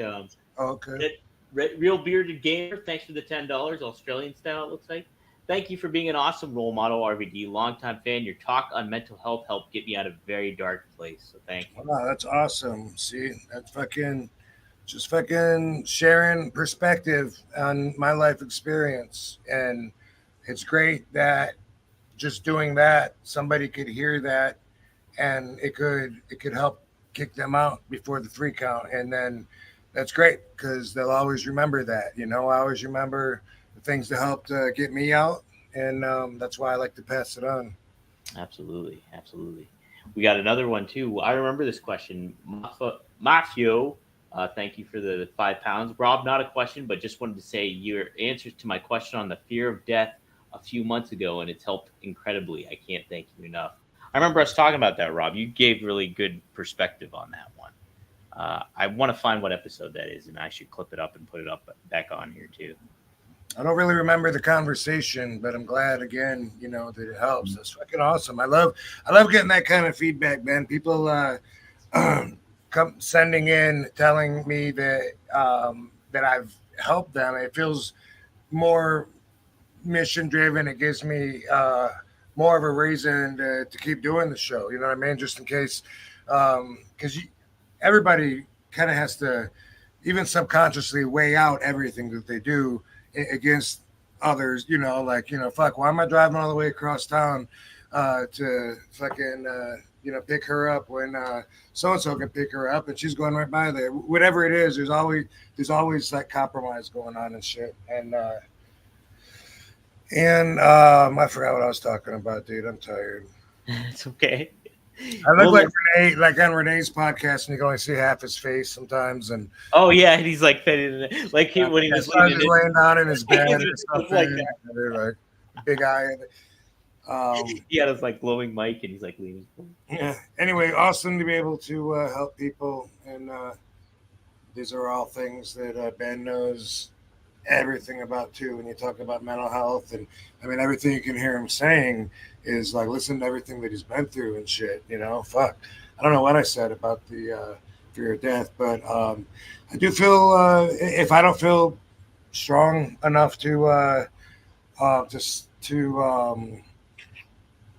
Real Bearded Gamer. Thanks for the $10, Australian style, it looks like. Thank you for being an awesome role model, RVD. Longtime fan. Your talk on mental health helped get me out of a very dark place. So thank you. Wow, that's awesome. See, that's just sharing perspective on my life experience. And it's great that just doing that, somebody could hear that, and it could help kick them out before the 3 count. And then that's great, because they'll always remember that. I always remember the things that helped get me out, and that's why I like to pass it on. Absolutely. We got another one too. I remember this question. Mafia, thank you for the £5. Rob, not a question, but just wanted to say your answers to my question on the fear of death a few months ago, and it's helped incredibly. I can't thank you enough. I remember us talking about that, Rob. You gave really good perspective on that one. I want to find what episode that is, and I should clip it up and put it up back on here too. I don't really remember the conversation, but I'm glad again, that it helps. That's fucking awesome. I love getting that kind of feedback, man. People come sending in, telling me that that I've helped them. It feels more mission driven. It gives me more of a reason to keep doing the show. You know what I mean? Just in case, because everybody kind of has to, even subconsciously, weigh out everything that they do against others. You know, like, you know, fuck, why am I driving all the way across town to fucking pick her up when so and so can pick her up and she's going right by there. Whatever it is, there's always like compromise going on and shit. And I forgot what I was talking about, dude. I'm tired. It's okay. I look like Renee, like on Renee's podcast, and you can only see half his face sometimes. And and he's like like when he was laying down in his bed or something, like that. like big eye. He had his like glowing mic, and he's like leaning. Yeah. Anyway, awesome to be able to help people, and these are all things that Ben knows everything about too. When you talk about mental health, and I mean everything you can hear him saying is like, listen to everything that he's been through and shit. You know, fuck. I don't know what I said about the fear of death, but I do feel if I don't feel strong enough to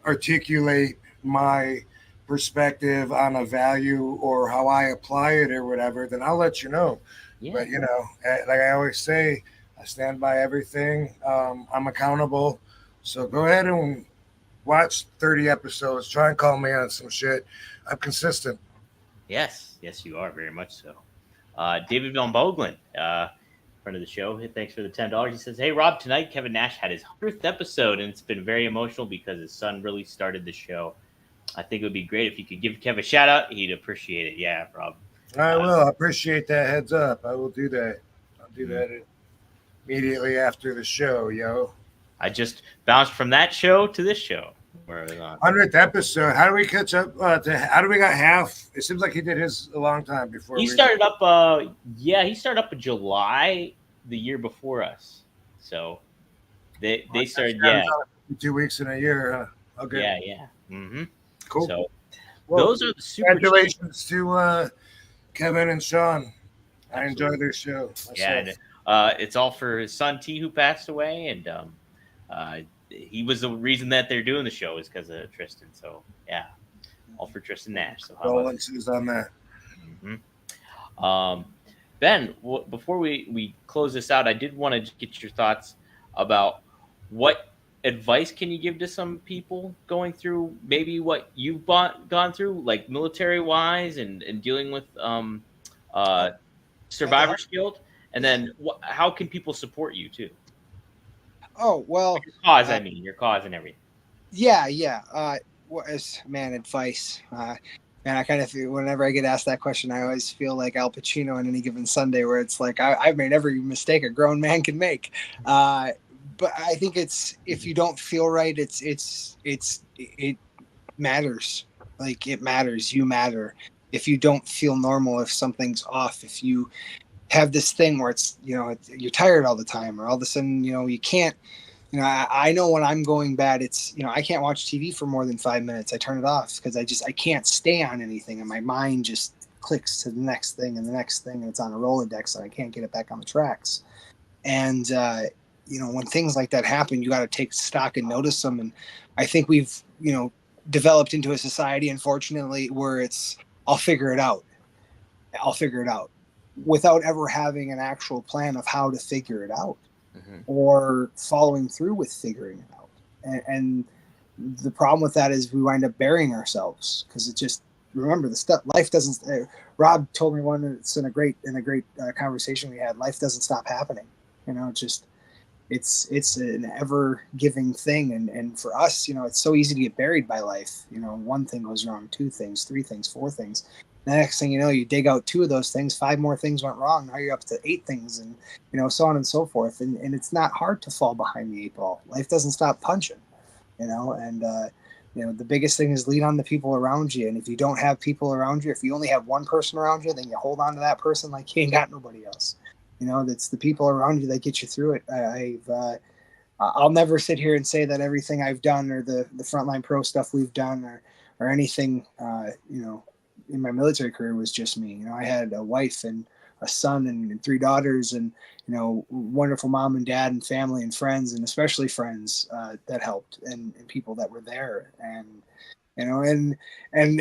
articulate my perspective on a value or how I apply it or whatever, then I'll let you know. Yeah. But, you know, like I always say, I stand by everything. I'm accountable. So go ahead and watch 30 episodes. Try and call me on some shit. I'm consistent. Yes, you are, very much so. David Van Boglin, friend of the show, thanks for the $10. He says, hey, Rob, tonight Kevin Nash had his 100th episode, and it's been very emotional because his son really started the show. I think it would be great if you could give Kev a shout out. He'd appreciate it. Yeah, Rob. I will. I appreciate that heads up. I will do that. I'll do that immediately after the show, yo. I just bounced from that show to this show. 100th episode. How do we catch up? How do we got half? It seems like he did his a long time before. He started up. He started up in July the year before us. So they started. 2 weeks in a year. Huh? Okay. Yeah. Mm-hmm. Cool. So those are the super. Congratulations to Kevin and Sean. I enjoy their show. Myself. Yeah. It's all for his son T, who passed away, and he was the reason that they're doing the show is because of Tristan. So yeah, all for Tristan Nash. So condolences on that. Mm-hmm. Ben, before we close this out, I did want to get your thoughts about what advice can you give to some people going through maybe what you've gone through, like military wise and dealing with survivor's guilt, and then how can people support you too? Oh, well, your cause and everything. Yeah. Advice. And I kind of feel, whenever I get asked that question, I always feel like Al Pacino on Any Given Sunday, where it's like, I've made every mistake a grown man can make. But I think it's, if you don't feel right, it matters. Like, it matters. You matter. If you don't feel normal, if something's off, if you have this thing where it's, you're tired all the time, or all of a sudden, you can't, I know when I'm going bad, it's, I can't watch TV for more than 5 minutes. I turn it off because I can't stay on anything. And my mind just clicks to the next thing and the next thing. And it's on a Rolodex and I can't get it back on the tracks. And, when things like that happen, you got to take stock and notice them. And I think we've, developed into a society, unfortunately, where it's, I'll figure it out without ever having an actual plan of how to figure it out. Mm-hmm. Or following through with figuring it out. And the problem with that is we wind up burying ourselves because it just, remember, the stuff, life doesn't, Rob told me one, it's in a great conversation we had, life doesn't stop happening. It's an ever giving thing. And for us, it's so easy to get buried by life. One thing goes wrong, 2 things, 3 things, 4 things. The next thing you know, you dig out 2 of those things, 5 more things went wrong. Now you're up to 8 things, and so on and so forth. And it's not hard to fall behind the 8 ball. Life doesn't stop punching, And the biggest thing is lean on the people around you. And if you don't have people around you, if you only have one person around you, then you hold on to that person like you ain't got nobody else. That's the people around you that get you through it. I'll never sit here and say that everything I've done or the Frontline Pro stuff we've done or anything, in my military career was just me. I had a wife and a son and 3 daughters, and wonderful mom and dad and family and friends, and especially friends that helped, and people that were there. And and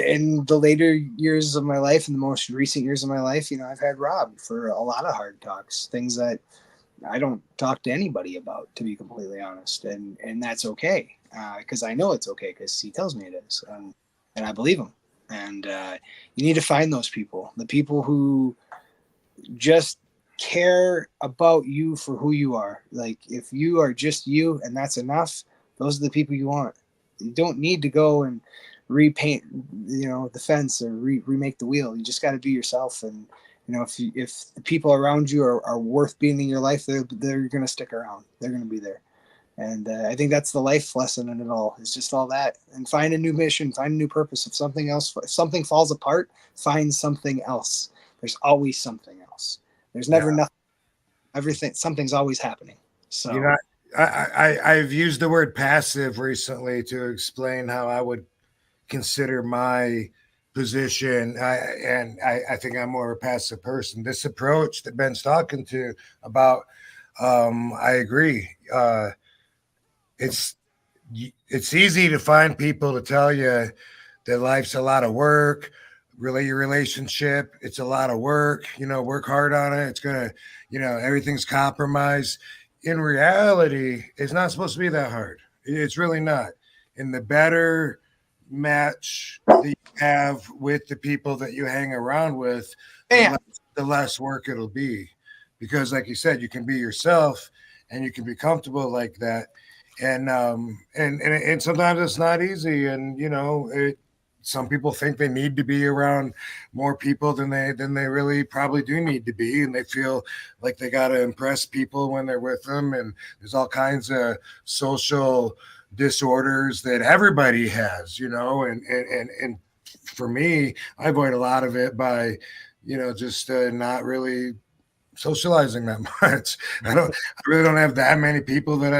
in the later years of my life, and the most recent years of my life, I've had Rob for a lot of hard talks, things that I don't talk to anybody about, to be completely honest, and that's okay, because I know it's okay, because he tells me it is, and I believe him. And you need to find those people, the people who just care about you for who you are. Like, if you are just you and that's enough, those are the people you want. You don't need to go and repaint, the fence, or remake the wheel. You just got to be yourself. And if the people around you are worth being in your life, they're going to stick around. They're going to be there. And I think that's the life lesson in it all. It's just all that, and find a new mission, find a new purpose. If something falls apart, find something else. There's always something else. There's never nothing. Everything, something's always happening. So I've used the word passive recently to explain how I would consider my position. I think I'm more of a passive person. This approach that Ben's talking to about, I agree. It's easy to find people to tell you that life's a lot of work. Really, your relationship, it's a lot of work. Work hard on it. It's gonna, everything's compromised. In reality, it's not supposed to be that hard. It's really not. And the better match that you have with the people that you hang around with, the less work it'll be. Because, like you said, you can be yourself and you can be comfortable like that. And sometimes it's not easy. And some people think they need to be around more people than they really probably do need to be, and they feel like they got to impress people when they're with them. And there's all kinds of social disorders that everybody has, and for me, I avoid a lot of it by, just not really socializing that much. I really don't have that many people that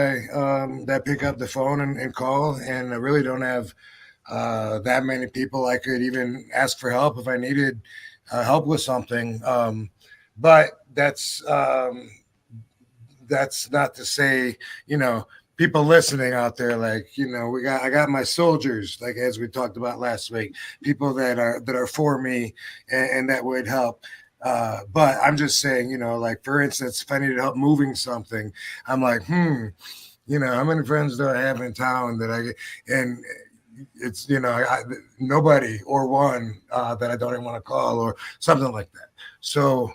that pick up the phone and call, and I really don't have that many people I could even ask for help if I needed help with something. But that's not to say, people listening out there, like, I got my soldiers, like, as we talked about last week, people that are for me and that would help. But I'm just saying, like, for instance, if I needed help moving something, I'm like, how many friends do I have in town that and it's, nobody or one that I don't even want to call or something like that. So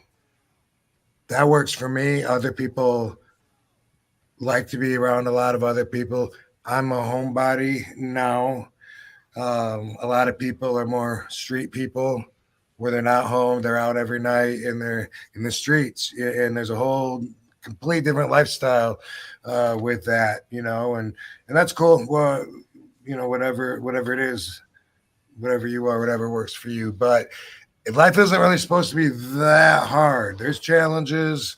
that works for me. Other people like to be around a lot of other people. I'm a homebody now. A lot of people are more street people, where they're not home, they're out every night, and they're in the streets. And there's a whole complete different lifestyle with that, and that's cool. Well, whatever it is, whatever you are, whatever works for you. But if life isn't really supposed to be that hard, there's challenges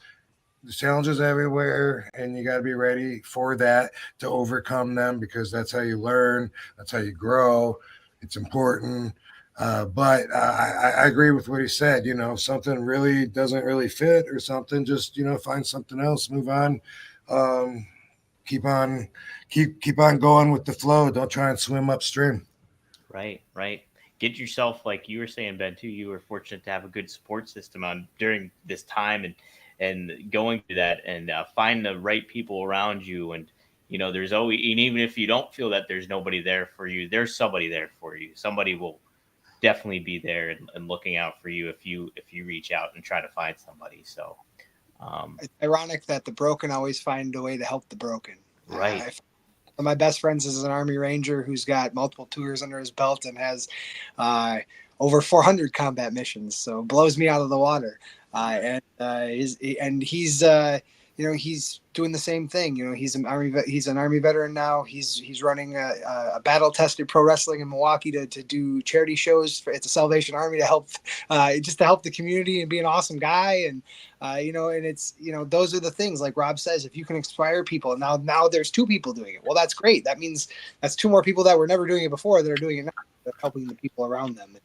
everywhere, and you got to be ready for that, to overcome them, because that's how you learn, that's how you grow. It's important. But I agree with what he said. If something really doesn't really fit or something, just, find something else, move on. Keep on going with the flow. Don't try and swim upstream. Right. Get yourself, like you were saying, Ben, too. You were fortunate to have a good support system during this time and going through that, and find the right people around you. And there's always, and even if you don't feel that there's nobody there for you, there's somebody there for you. Somebody will definitely be there and looking out for you if you reach out and try to find somebody. So it's ironic that the broken always find a way to help the broken. Right. One of my best friends is an Army Ranger who's got multiple tours under his belt and has over 400 combat missions. So it blows me out of the water. He's doing the same thing. He's an Army veteran now. He's running a battle-tested pro wrestling in Milwaukee to do charity shows at the Salvation Army to help the community and be an awesome guy. And and it's those are the things, like Rob says, if you can inspire people. Now there's 2 people doing it. Well, that's great. That means that's 2 more people that were never doing it before that are doing it now. They're helping the people around them.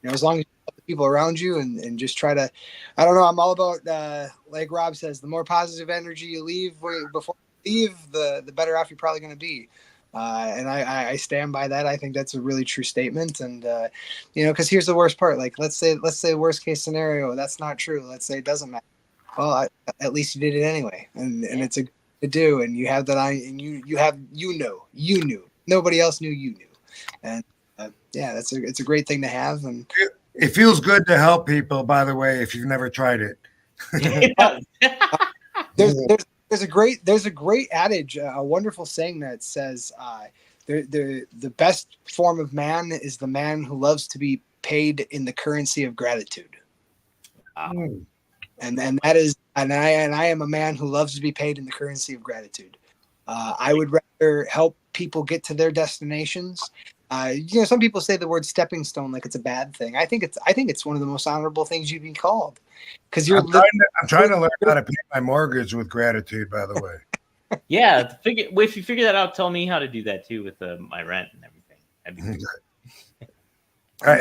As long as you help the people around you and just try to, I don't know. I'm all about, like Rob says, the more positive energy you leave before you leave, the better off you're probably going to be. And I stand by that. I think that's a really true statement. And, because here's the worst part. Like, let's say worst case scenario, that's not true. Let's say it doesn't matter. Well, at least you did it anyway. And it's a good to do. And you have that and you knew. Nobody else knew you knew. And it's a great thing to have. And it feels good to help people, by the way, if you've never tried it. There's a great adage, a wonderful saying that says, the best form of man is the man who loves to be paid in the currency of gratitude. And that is, and I am a man who loves to be paid in the currency of gratitude. I would rather help people get to their destinations. Some people say the word stepping stone like it's a bad thing. I think it's one of the most honorable things you can be called, because I'm trying to learn how to pay my mortgage with gratitude. By the way, yeah. If you figure that out, tell me how to do that too with my rent and everything. All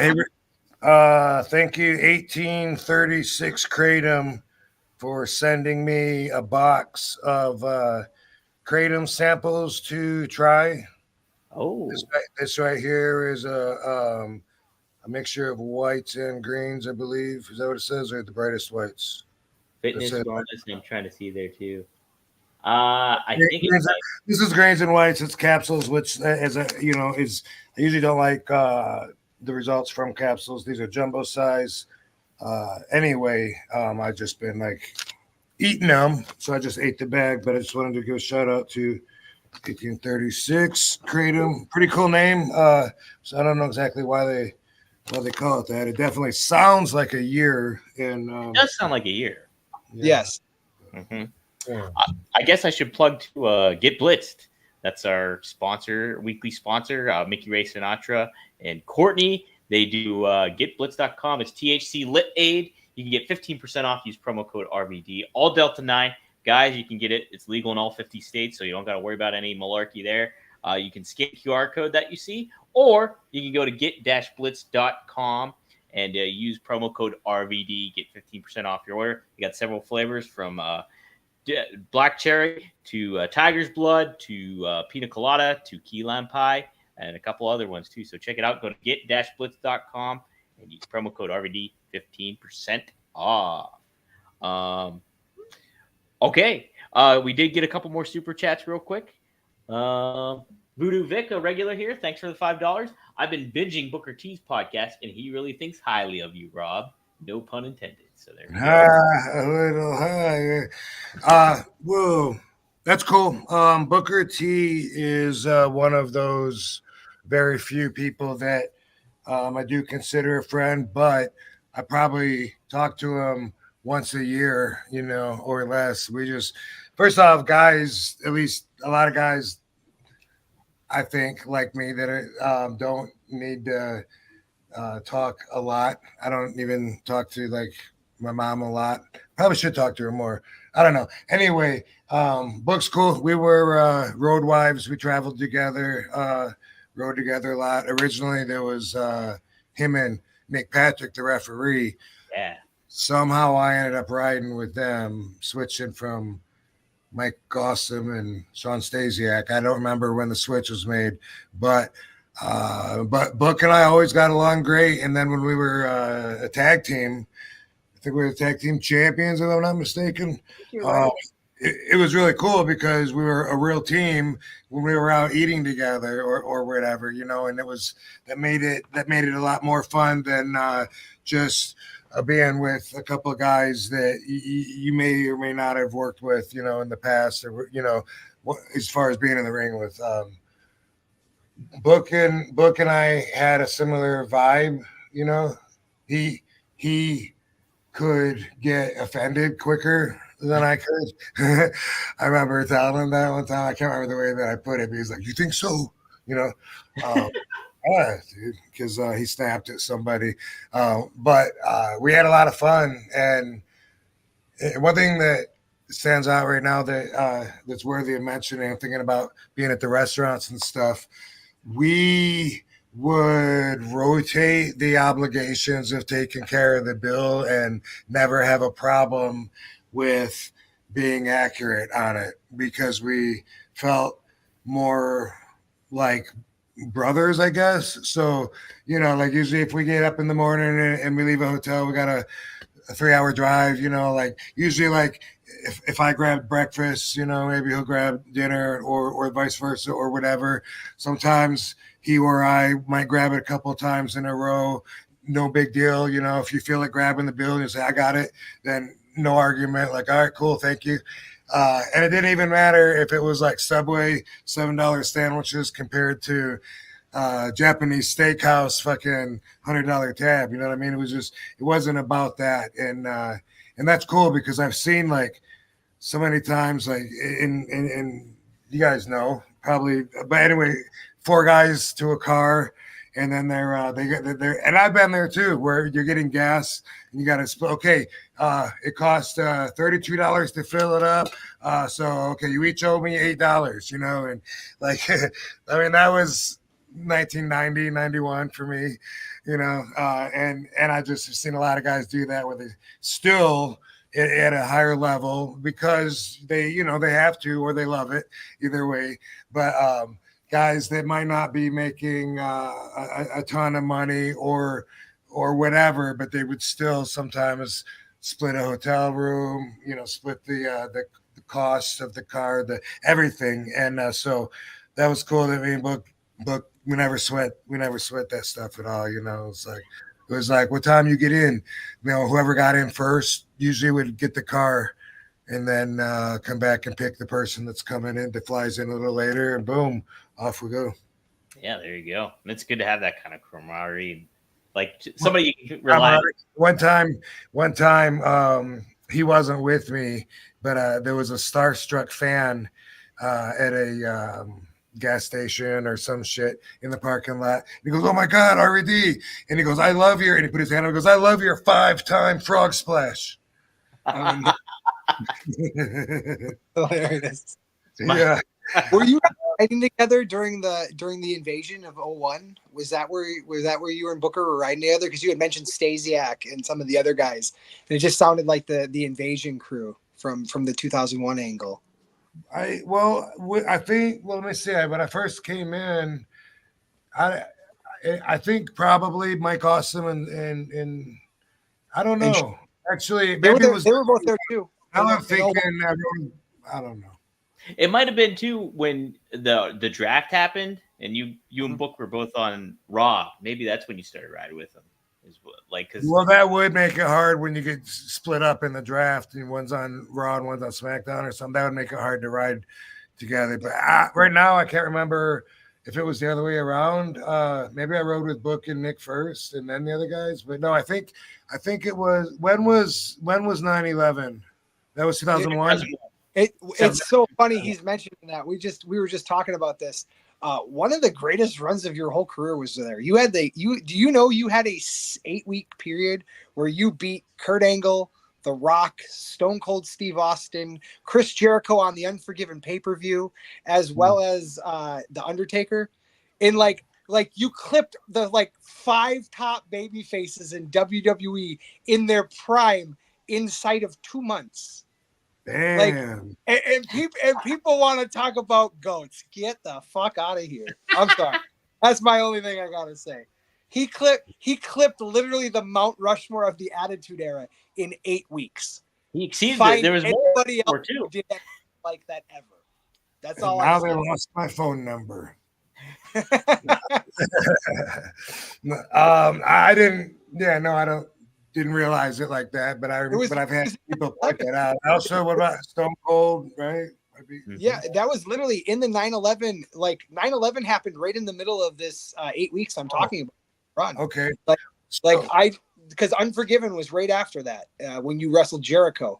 right, thank you, 1836 Kratom, for sending me a box of Kratom samples to try. Oh, this right here is a mixture of whites and greens, I believe. Is that what it says, or the brightest whites? Fitness, wellness, I'm trying to see there too. I think this is grains and whites. It's capsules, which I usually don't like the results from capsules. These are jumbo size. Anyway, I've just been like eating them, so I just ate the bag. But I just wanted to give a shout out to 1836 Kratom. Pretty cool name. So I don't know exactly why they call it that. It definitely sounds like a year. And it does sound like a year. Yeah. Yes. Mm-hmm. Yeah. I guess I should plug to Get Blitzed. That's our weekly sponsor, Mickey Ray Sinatra and Courtney. They do getblitz.com. It's THC Lit Aid. You can get 15% off. Use promo code RVD. All Delta 9. Guys, you can get it. It's legal in all 50 states, so you don't got to worry about any malarkey there. You can scan the QR code that you see, or you can go to get-blitz.com and use promo code RVD. Get 15% off your order. You got several flavors from black cherry to tiger's blood to pina colada to key lime pie and a couple other ones too. So check it out. Go to get-blitz.com and use promo code RVD, 15% off. Okay. We did get a couple more super chats real quick. Voodoo Vic, a regular here. Thanks for the $5. I've been binging Booker T's podcast, and he really thinks highly of you, Rob. No pun intended. So there we go. A little higher. Whoa. That's cool. Booker T is one of those very few people that I do consider a friend, but I probably talk to him once a year, or less. We just, first off, guys, at least a lot of guys, I think, like me, that don't need to talk a lot. I don't even talk to like my mom a lot. Probably should talk to her more. I don't know. Anyway, Book's cool. We were road wives. We traveled together, rode together a lot. Originally, there was him and Nick Patrick, the referee. Yeah. Somehow I ended up riding with them, switching from Mike Gossam and Sean Stasiak. I don't remember when the switch was made, but Book and I always got along great. And then when we were a tag team, I think we were the tag team champions, if I'm not mistaken. Right. It was really cool because we were a real team when we were out eating together or whatever, and that made it a lot more fun than just being with a couple of guys that you may or may not have worked with, in the past, or, as far as being in the ring with. Book and I had a similar vibe, he could get offended quicker than I could. I remember telling him that one time. I can't remember the way that I put it, but he's like, "You think so?" Yeah, dude, because he snapped at somebody. But we had a lot of fun, and one thing that stands out right now that's worthy of mentioning, I'm thinking about being at the restaurants and stuff. We would rotate the obligations of taking care of the bill and never have a problem with being accurate on it because we felt more like brothers, I guess. So, like usually if we get up in the morning and we leave a hotel, we got a 3-hour drive, like usually like if I grab breakfast, maybe he'll grab dinner or vice versa or whatever. Sometimes he or I might grab it a couple of times in a row. No big deal. If you feel like grabbing the bill and you say, I got it, then no argument. Like, all right, cool. Thank you. And it didn't even matter if it was like Subway $7 sandwiches compared to Japanese steakhouse fucking $100 tab. You know what I mean? It wasn't about that. And that's cool because I've seen like so many times, like in you guys know probably, but anyway, 4 guys to a car, and then they're and I've been there too, where you're getting gas and you got to split. Okay, it costs $32 to fill it up. So okay, you each owe me $8, and like I mean that was 1990, 91 for me, and I just have seen a lot of guys do that where they still at a higher level because they have to or they love it either way. But guys that might not be making a ton of money or whatever, but they would still sometimes split a hotel room, split the cost of the car, the everything. And so that was cool that me and Book we never sweat that stuff at all. It was like what time you get in, whoever got in first usually would get the car and then come back and pick the person that's coming in that flies in a little later, and boom, off we go. Yeah, there you go. And it's good to have that kind of camaraderie, like somebody you can rely on. One time, he wasn't with me, but there was a starstruck fan at a gas station or some shit in the parking lot. He goes, "Oh my God, RVD!" And he goes, "I love your," and he put his hand up. He goes, "I love your 5-time frog splash." Hilarious. Yeah. Were you riding together during the invasion of 01? Was that where you and Booker were riding together? Because you had mentioned Stasiak and some of the other guys, and it just sounded like the invasion crew from the 2001 angle. I think. Well, let me see. When I first came in, I think probably Mike Awesome and I don't know. Actually, maybe they were both there too. I'm thinking. I don't know. It might have been too when the draft happened, and you and Book were both on Raw. Maybe that's when you started riding with them. Well, that would make it hard when you get split up in the draft and one's on Raw and one's on SmackDown or something. That would make it hard to ride together. But right now, I can't remember if it was the other way around. Maybe I rode with Book and Nick first, and then the other guys. But no, I think it was when was 9/11? That was 2001. It's so funny he's mentioning that. We were just talking about this. One of the greatest runs of your whole career was there. You had you had a 8-week period where you beat Kurt Angle, The Rock, Stone Cold Steve Austin, Chris Jericho on the Unforgiven pay-per-view, as well as The Undertaker. In like you clipped the 5 top baby faces in WWE in their prime inside of 2 months. Damn. And people want to talk about goats. Get the fuck out of here. I'm sorry. That's my only thing I gotta say. He clipped literally the Mount Rushmore of the Attitude Era in 8 weeks. He exceeded it. There was anybody more else too. Who did that like that ever. That's And all. Now they lost my phone number. I didn't. Yeah, no, I don't. Didn't realize it like that, but I've had people point that out. Also, what about Stone Cold, right? Yeah, that was literally in the 9/11. 9/11 happened right in the middle of this 8 weeks I'm talking about. Run. Okay. Because Unforgiven was right after that when you wrestled Jericho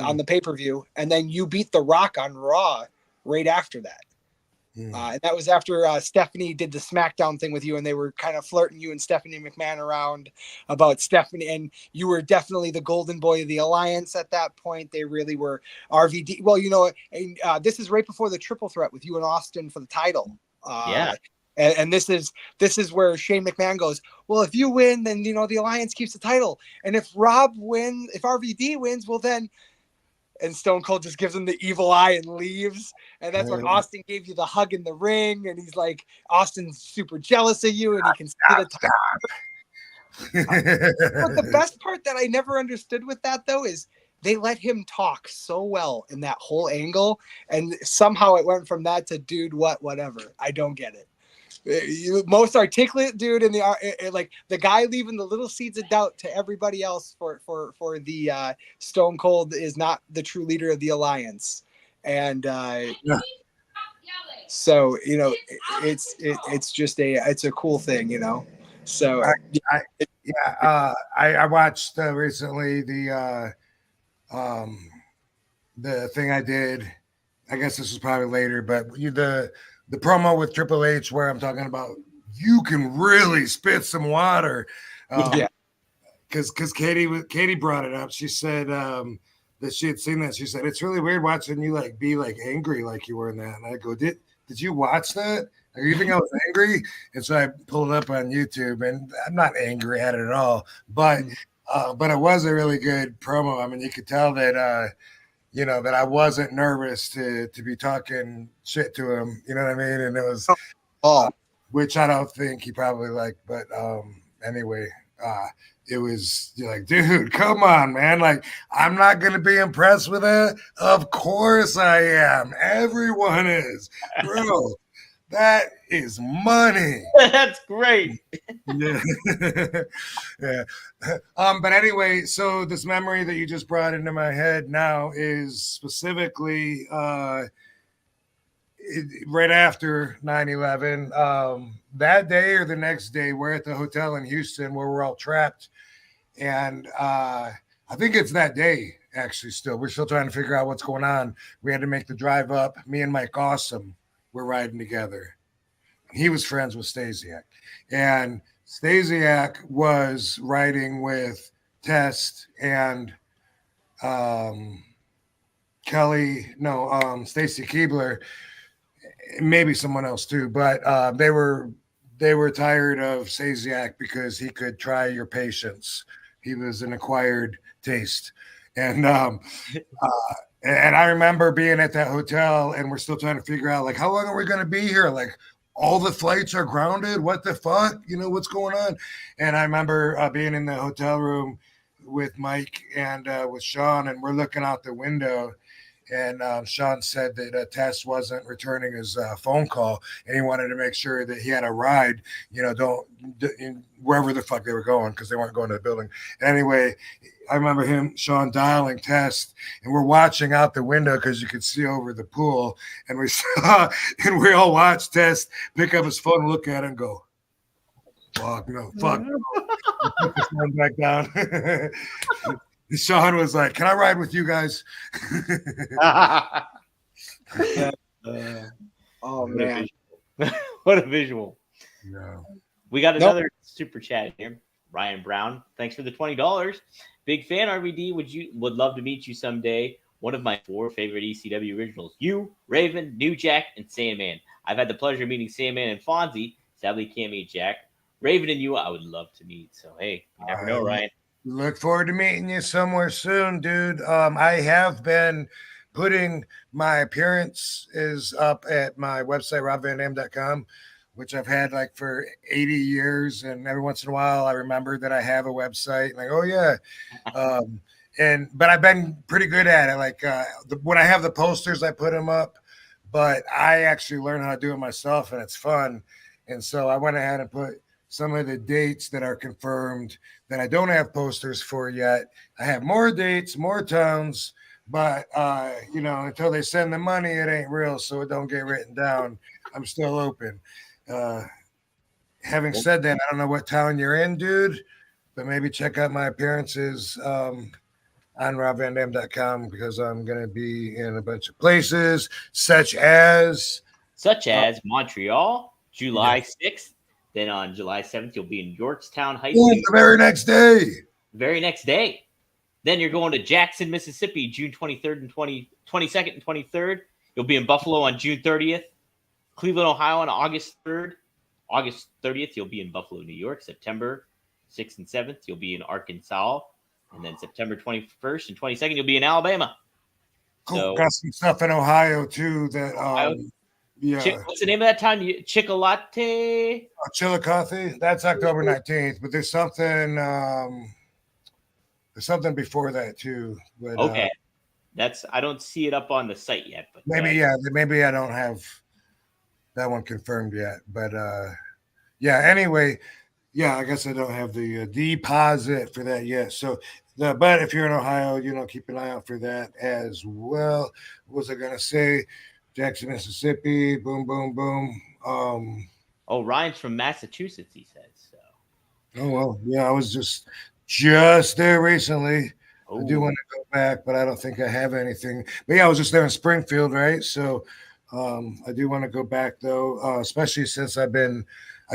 on the pay-per-view, and then you beat The Rock on Raw right after that. And that was after Stephanie did the SmackDown thing with you, and they were kind of flirting you and Stephanie McMahon around about Stephanie, and you were definitely the golden boy of the alliance at that point. They really were RVD. Well, and this is right before the triple threat with you and Austin for the title. And this is where Shane McMahon goes, well, if you win, then the Alliance keeps the title, and if RVD wins, well then. And Stone Cold just gives him the evil eye and leaves. And that's when Austin gave you the hug in the ring. And he's like, Austin's super jealous of you, and he can see the time. But the best part that I never understood with that, though, is they let him talk so well in that whole angle. And somehow it went from that to dude, whatever. I don't get it. Most articulate dude in the like the guy leaving the little seeds of doubt to everybody else for the Stone Cold is not the true leader of the Alliance, and so it's just it's a cool thing, So I watched recently the thing I did. I guess this was probably later, but the promo with Triple H where I'm talking about you can really spit some water. Because Katie brought it up. She said that she had seen that. She said it's really weird watching you be angry like you were in that. And I go, did you watch that? Or you think I was angry? And so I pulled it up on YouTube, and I'm not angry at it at all. But it was a really good promo. I mean, you could tell that that I wasn't nervous to be talking shit to him. You know what I mean? And it was, which I don't think he probably liked. But anyway, it was like, dude, come on, man. Like, I'm not going to be impressed with it. Of course I am. Everyone is. Bro, that is money. That's great. Yeah. Yeah. But anyway, so this memory that you just brought into my head now is specifically right after 9/11. That day or the next day, we're at the hotel in Houston where we're all trapped. And I think it's that day, actually, still. We're still trying to figure out what's going on. We had to make the drive up. Me and Mike Awesome were riding together. He was friends with Stasiak. And Stasiak was riding with Test and Stacy Keibler, maybe someone else too, but they were tired of Stasiak because he could try your patience. He was an acquired taste. And I remember being at that hotel, and we're still trying to figure out, how long are we going to be here? All the flights are grounded. What the fuck? What's going on? And I remember being in the hotel room with Mike and with Sean, and we're looking out the window. And Sean said that Tess wasn't returning his phone call, and he wanted to make sure that he had a ride, wherever the fuck they were going, because they weren't going to the building. Anyway, I remember Sean dialing Tess, and we're watching out the window because you could see over the pool, and we all watched Tess pick up his phone and look at it and go, fuck no. Put the phone back down. Sean was like, can I ride with you guys? Oh, man. What a visual. No. We got another super chat here. Ryan Brown, thanks for the $20. Big fan, RVD. Would love to meet you someday. One of my 4 favorite ECW originals. You, Raven, New Jack, and Sandman. I've had the pleasure of meeting Sandman and Fonzie. Sadly, can't meet Jack. Raven and you, I would love to meet. So, hey, you never know, Ryan. Look forward to meeting you somewhere soon, dude. I have been putting my appearances up at my website, robvandam.com, which I've had for 80 years. And every once in a while, I remember that I have a website. Oh, yeah. But I've been pretty good at it. When I have the posters, I put them up. But I actually learned how to do it myself, and it's fun. And so I went ahead and put some of the dates that are confirmed that I don't have posters for yet. I have more dates, more towns, but until they send the money, it ain't real, so it don't get written down. I'm still open. Having said that, I don't know what town you're in, dude, but maybe check out my appearances on robvandam.com, because I'm going to be in a bunch of places, such as Montreal, July 6th. Then on July 7th, you'll be in Yorktown Heights. The very next day. Very next day. Then you're going to Jackson, Mississippi, June 23rd and 22nd and 23rd. You'll be in Buffalo on June 30th. Cleveland, Ohio on August 3rd. August 30th, you'll be in Buffalo, New York. September 6th and 7th, you'll be in Arkansas. And then September 21st and 22nd, you'll be in Alabama. Cool. So, got some stuff in Ohio too. That what's the name of that town? Chickalate? Chillicothe. That's October 19th. But there's something. There's something before that too. But, okay, I don't see it up on the site yet. But maybe I don't have that one confirmed yet. But anyway, I guess I don't have the deposit for that yet. So. But if you're in Ohio, keep an eye out for that as well. What was I going to say? Jackson, Mississippi, boom, boom, boom. Ryan's from Massachusetts, he said. So. Oh, well, yeah, I was just there recently. I do want to go back, but I don't think I have anything. But yeah, I was just there in Springfield, right? So I do want to go back, though, especially since I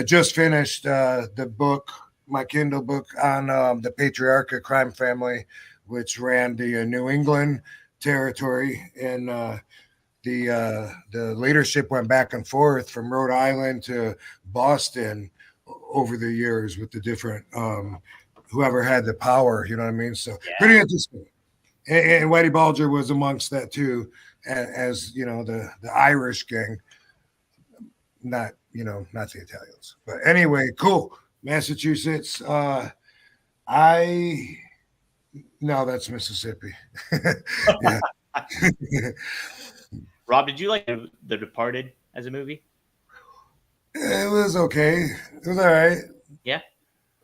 just finished the book, my Kindle book on the Patriarcha crime family, which ran the New England territory, and the leadership went back and forth from Rhode Island to Boston over the years with the different whoever had the power. You know what I mean? So pretty interesting. And Whitey Bulger was amongst that too, as the Irish gang, not the Italians. But anyway, cool. Massachusetts. No, that's Mississippi. Yeah. Rob, did you like The Departed as a movie? It was okay. It was all right. Yeah.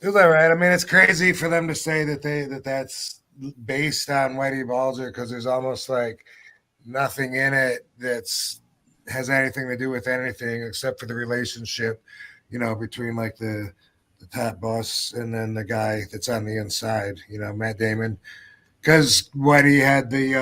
It was all right. I mean, it's crazy for them to say that's based on Whitey Bulger, because there's almost like nothing in it has anything to do with anything except for the relationship, between like the top boss and then the guy that's on the inside, Matt Damon, because Whitey had the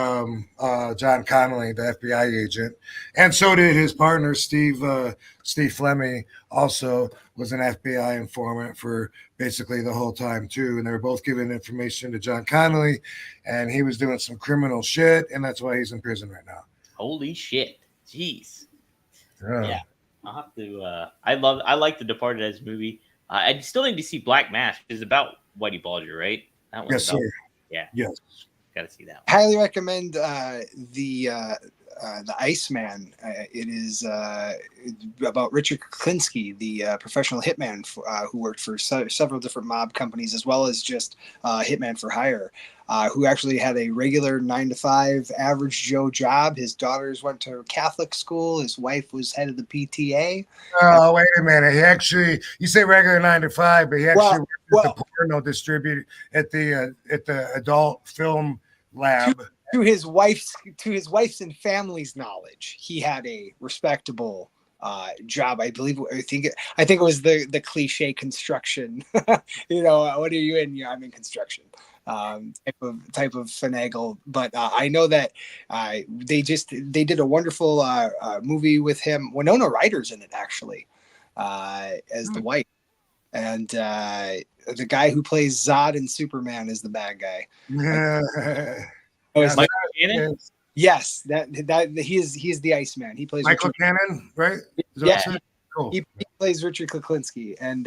John Connolly, the FBI agent, and so did his partner Steve Flemmi, also was an FBI informant for basically the whole time too, and they were both giving information to John Connolly, and he was doing some criminal shit, and that's why he's in prison right now. Holy shit. Jeez. Yeah. I'll have to I like The Departed as a movie. I still need to see Black Mask. It's about Whitey Bulger, right? That one's Yes, sir. Yeah. Yes. Got to see that one. Highly recommend the Iceman. It is about Richard Kuklinski, the professional hitman who worked for several different mob companies, as well as just hitman for hire, who actually had a regular 9-to-5 average Joe job. His daughters went to Catholic school. His wife was head of the PTA. Oh, wait a minute. You say regular 9-to-5, but he actually worked at the porno distributor at the adult film lab. To his wife's and family's knowledge, he had a respectable job. I think it was the cliche construction. What are you in? Yeah, I'm in construction. Type of finagle. But I know that they did a wonderful movie with him. Winona Ryder's in it actually, as the wife, and the guy who plays Zod in Superman is the bad guy. Michael Cannon? Yes, that he is the Iceman. He plays Michael Cannon, right? Yeah, cool. He plays Richard Kuklinski, and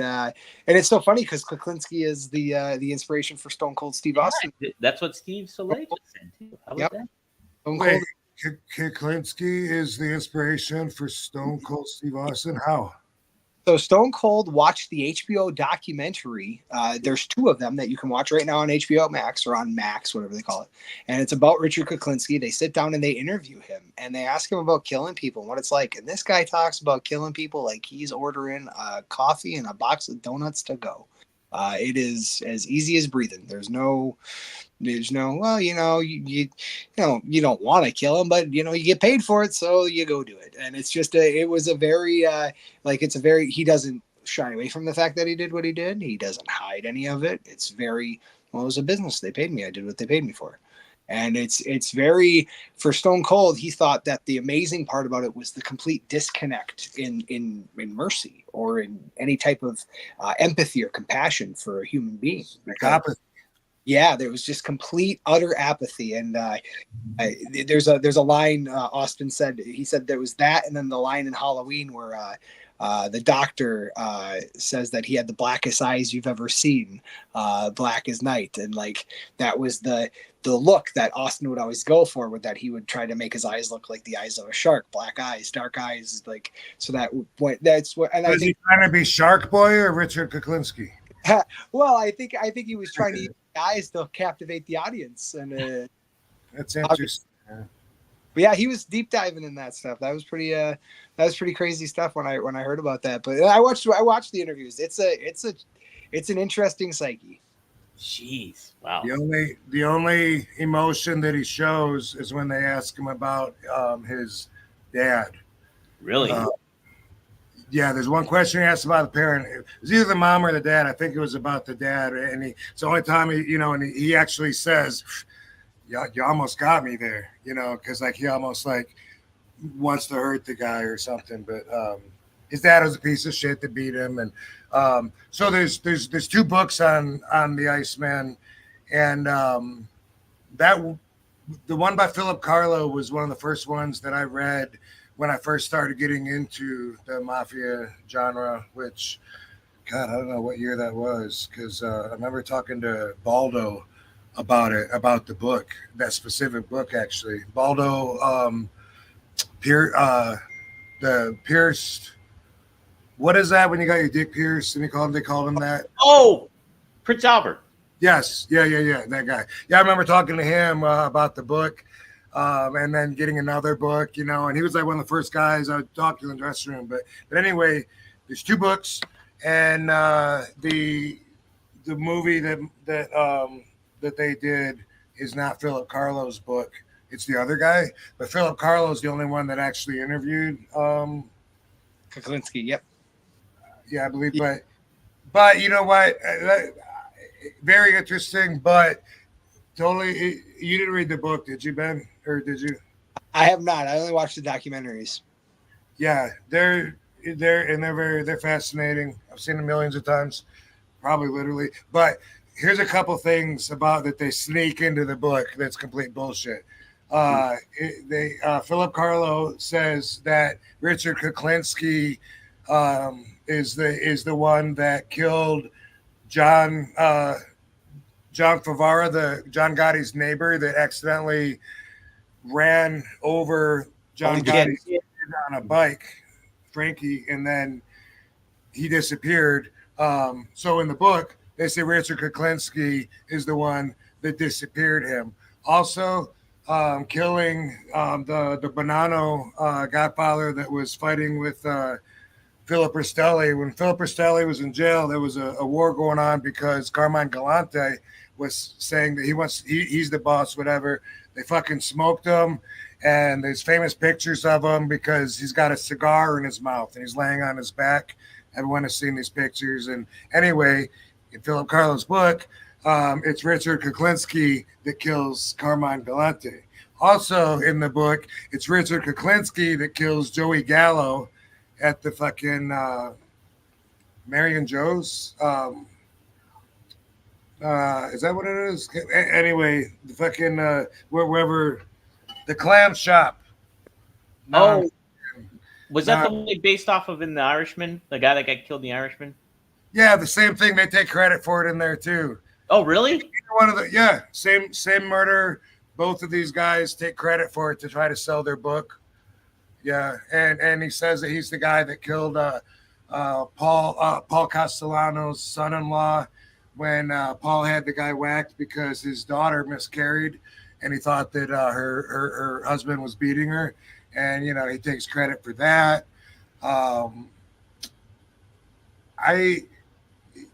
it's so funny because Kuklinski is the inspiration for Stone Cold Steve Austin. That's what Steve Soleil said too. How about that? Stone Cold. Kuklinski is the inspiration for Stone Cold Steve Austin. How? So Stone Cold watched the HBO documentary. There's 2 of them that you can watch right now on HBO Max or on Max, whatever they call it. And it's about Richard Kuklinski. They sit down and they interview him and they ask him about killing people and what it's like. And this guy talks about killing people like he's ordering a coffee and a box of donuts to go. It is as easy as breathing. There's no, well, you don't want to kill him, but you get paid for it. So you go do it. And it's just he doesn't shy away from the fact that he did what he did. He doesn't hide any of it. It's very, well, it was a business. They paid me. I did what they paid me for. And it's very, for Stone Cold, he thought that the amazing part about it was the complete disconnect in mercy or in any type of empathy or compassion for a human being. Yeah, there was just complete, utter apathy. And there's a line Austin said. He said there was that, and then the line in Halloween where the doctor says that he had the blackest eyes you've ever seen, black as night, and like that was the look that Austin would always go for, with that he would try to make his eyes look like the eyes of a shark, black eyes, dark eyes, like so that's what. And I think he trying to be Shark Boy or Richard Kuklinski? well, I think he was trying to use the eyes to captivate the audience, and That's interesting. but yeah, he was deep diving in that stuff. That was pretty crazy stuff when I heard about that. But I watched the interviews. It's an interesting psyche. Jeez, wow. The only emotion that he shows is when they ask him about his dad. Really? Yeah, there's one question he asked about the parent. It was either the mom or the dad. I think it was about the dad, and it's the only time he actually says, you almost got me there, because like he almost like wants to hurt the guy or something. But his dad was a piece of shit that beat him, and so there's 2 books on the Iceman, and that the one by Philip Carlo was one of the first ones that I read when I first started getting into the Mafia genre, which, God, I don't know what year that was, because I remember talking to Baldo about the book, that specific book, actually. Baldo, the pierced, what is that when you got your dick pierced and they called him that? Oh, Prince Albert. Yes. Yeah. That guy. Yeah. I remember talking to him about the book. And then getting another book, and he was like one of the first guys I talked to in the dressing room. But anyway, there's 2 books, and the movie that they did is not Philip Carlo's book; it's the other guy. But Philip Carlo's the only one that actually interviewed Kuklinski. Yep. Yeah, I believe. But you know what? Very interesting, but. Totally, you didn't read the book, did you, Ben? Or did you? I have not. I only watched the documentaries. Yeah, they're fascinating. I've seen them millions of times, probably literally. But here's a couple things about that they sneak into the book that's complete bullshit. Philip Carlo says that Richard Kuklinski is the one that killed John Favara, John Gotti's neighbor, that accidentally ran over John Gotti's kid on a bike, Frankie, and then he disappeared. So in the book, they say Richard Kuklinski is the one that disappeared him. Also, killing the Bonanno godfather that was fighting with Philip Rastelli. When Philip Rastelli was in jail, there was a war going on because Carmine Galante was saying that he's the boss, whatever. They fucking smoked him, and there's famous pictures of him because he's got a cigar in his mouth and he's laying on his back. Everyone has seen these pictures. And anyway, in Philip Carlo's book, it's Richard Kuklinski that kills Carmine Galante. Also in the book, it's Richard Kuklinski that kills Joey Gallo at the fucking Marion Joe's. Is that what it is? Anyway, the fucking wherever the clam shop. Oh, was that the one based off of in The Irishman? The guy that got killed in The Irishman? Yeah, the same thing. They take credit for it in there too. Oh, really? Same murder. Both of these guys take credit for it to try to sell their book. Yeah, and he says that he's the guy that killed Paul Castellano's son-in-law when Paul had the guy whacked because his daughter miscarried, and he thought that her husband was beating her, and he takes credit for that.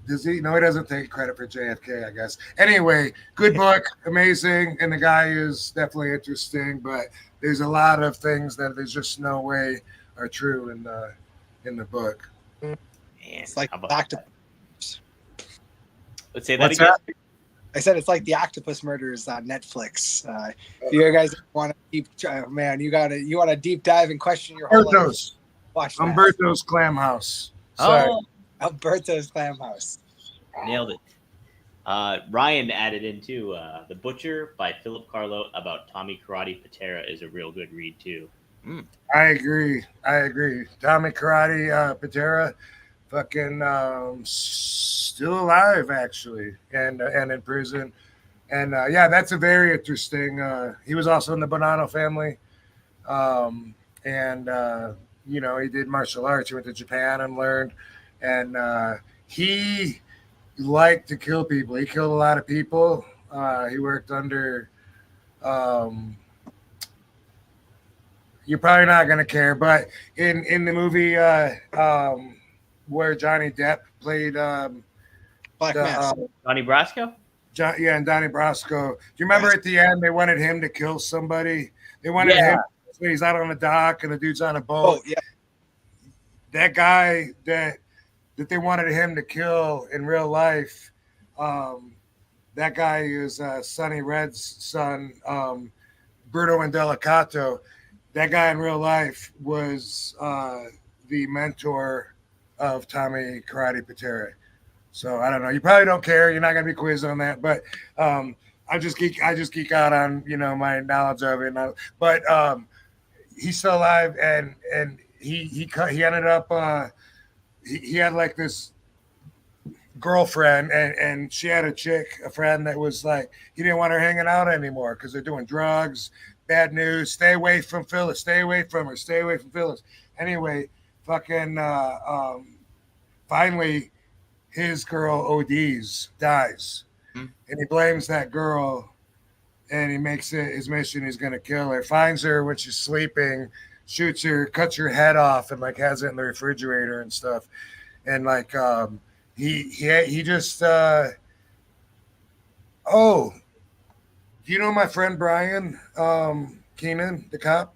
Does he? No, he doesn't take credit for JFK, I guess. Anyway, good book, amazing, and the guy is definitely interesting, but there's a lot of things that there's just no way are true in the book. Man, it's like octopus. Let's say that What's again. that? I said it's like the octopus murders on Netflix. If you guys want to deep, man, you want to deep dive and question your whole life. Watch that. Umberto's Clam House. Sorry. Oh, Alberto's Clam House. nailed it. Ryan added in too. The Butcher by Philip Carlo about Tommy Karate Patera is a real good read too. I agree. Tommy Karate Patera, fucking still alive actually, and in prison. And yeah, that's a very interesting. He was also in the Bonanno family, and he did martial arts. He went to Japan and learned, and he liked to kill people. He killed a lot of people. He worked under. You're probably not gonna care, but in the movie where Johnny Depp played Black Mass. Donnie Brasco. And Donnie Brasco. Do you remember at the end they wanted him to kill somebody? They wanted him. He's out on the dock and the dude's on a boat. Oh yeah. That guy that they wanted him to kill in real life. That guy is Sonny Red's son, Bruno Indelicato. That guy in real life was the mentor of Tommy Karate Patera. So I don't know. You probably don't care. You're not gonna be quizzed on that, but I just geek out on my knowledge of it. But he's still alive, and he ended up he had like this girlfriend, and she had a friend that was like he didn't want her hanging out anymore because they're doing drugs. Bad news. Stay away from Phyllis. Stay away from her. Stay away from Phyllis. Anyway, fucking finally his girl dies. And he blames that girl, and he makes it his mission. He's going to kill her. Finds her when she's sleeping, shoots her, cuts her head off, and like has it in the refrigerator and stuff. And like he just do you know my friend Brian Keenan, the cop?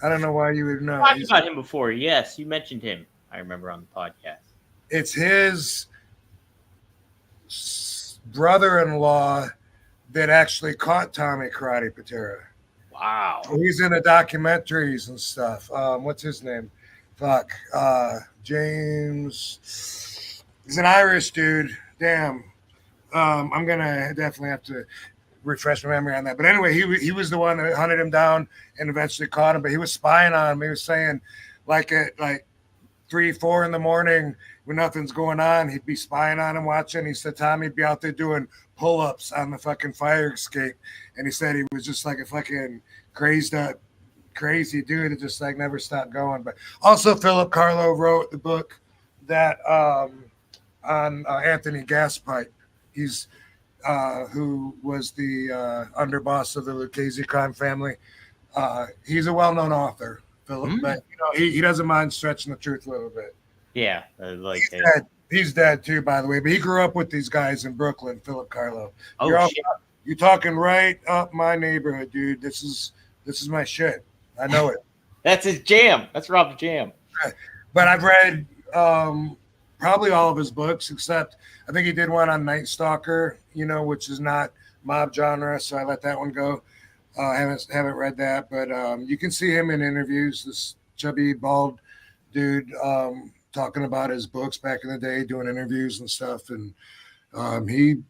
I don't know why you would know. Talked about him before. Yes, you mentioned him. I remember on the podcast. It's his brother-in-law that actually caught Tommy Karate Patera. Wow. He's in the documentaries and stuff. What's his name? James. He's an Irish dude. Damn. I'm gonna definitely have to refresh my memory on that. But anyway, he was the one that hunted him down and eventually caught him. But he was spying on him. He was saying at 3-4 in the morning when nothing's going on, he'd be spying on him, watching. He said Tommy'd be out there doing pull-ups on the fucking fire escape. And he said he was just like a fucking crazy dude that just like never stopped going. But also Philip Carlo wrote the book that on Anthony Gaspipe. He's who was the underboss of the Lucchese crime family. He's a well-known author, Philip, but he doesn't mind stretching the truth a little bit. Yeah, he's dead too, by the way. But he grew up with these guys in Brooklyn, Philip Carlo. Oh, you're talking right up my neighborhood, dude. This is my shit. I know it. That's his jam. That's Rob's jam. But I've read probably all of his books, except I think he did one on Night Stalker, which is not mob genre, so I let that one go. Haven't read that, but you can see him in interviews. This chubby, bald dude talking about his books back in the day, doing interviews and stuff, and he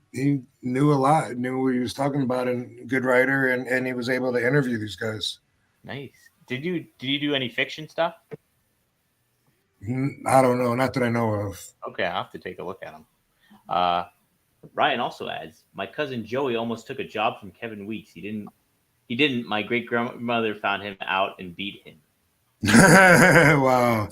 knew a lot, knew what he was talking about, and good writer, and he was able to interview these guys. Nice. Did you do any fiction stuff? I don't know, not that I know of. Okay, I'll have to take a look at them. Ryan also adds, my cousin Joey almost took a job from Kevin Weeks. He didn't. My great grandmother found him out and beat him. Wow.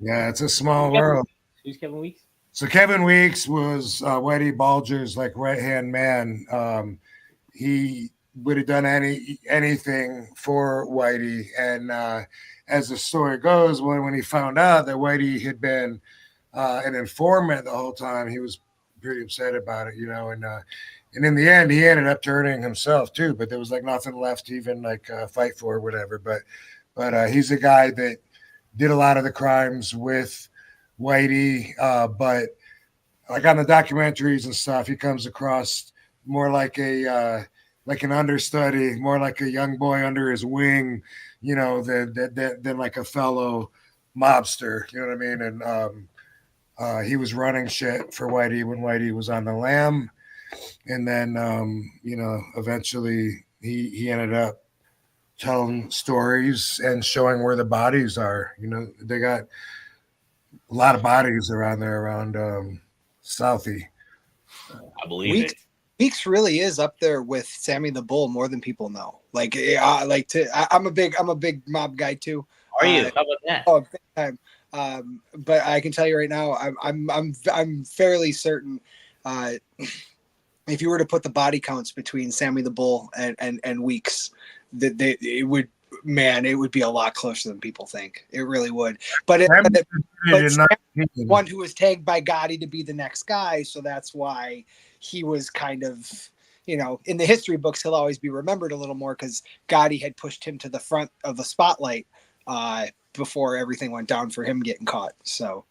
Yeah, it's a small world. Who's Kevin Weeks? So Kevin Weeks was Whitey Bulger's like right-hand man. He would have done anything for Whitey. And as the story goes, when he found out that Whitey had been an informant the whole time, he was pretty upset about it, and in the end, he ended up turning himself too. But there was like nothing left to even like fight for or whatever. But he's a guy that did a lot of the crimes with Whitey. But like on the documentaries and stuff, he comes across more like an understudy, more like a young boy under his wing, than like a fellow mobster. You know what I mean? And he was running shit for Whitey when Whitey was on the lam. And then, eventually he ended up telling stories and showing where the bodies are. They got a lot of bodies around there around Southie. I believe it. Weeks really is up there with Sammy the Bull more than people know. I'm a big mob guy too. Are you? How about that? Oh, big time. But I can tell you right now, I'm fairly certain. If you were to put the body counts between Sammy the Bull and Weeks, it would be a lot closer than people think. It really would. But one who was tagged by Gotti to be the next guy, so that's why he was kind of, in the history books, he'll always be remembered a little more because Gotti had pushed him to the front of the spotlight before everything went down for him getting caught. So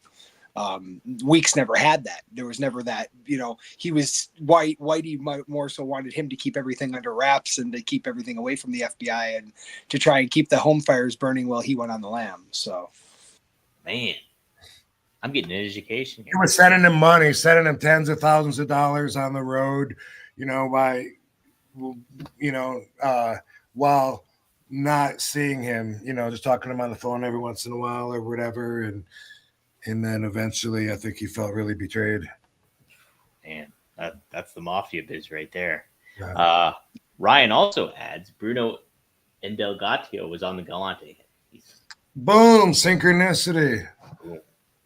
Weeks never had that. There was never that, he was Whitey more so wanted him to keep everything under wraps and to keep everything away from the FBI and to try and keep the home fires burning while he went on the lam. So, man, I'm getting an education here. He was sending him money, sending him tens of thousands of dollars on the road, while not seeing him, just talking to him on the phone every once in a while or whatever. And then eventually I think he felt really betrayed. Man, that's the Mafia biz right there. Yeah. Ryan also adds Bruno Indelgatio was on the Galante hit. Boom, synchronicity.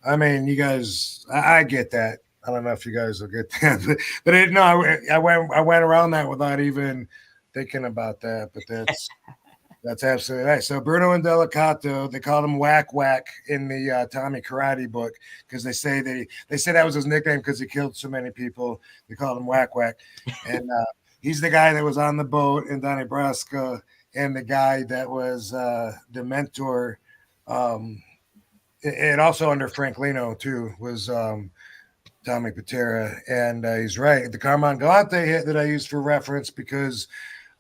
I mean, you guys, I get that. I don't know if you guys will get that, but I went around that without even thinking about that. But that's absolutely right. So Bruno Indelgatio, they called him Whack Whack in the Tommy Karate book because they say that was his nickname because he killed so many people. They called him Whack Whack, and he's the guy that was on the boat in Donnybroska, and the guy that was the mentor. And also under Frank Lino too was Tommy Patera, and he's right. The Carmine Galante hit that I used for reference because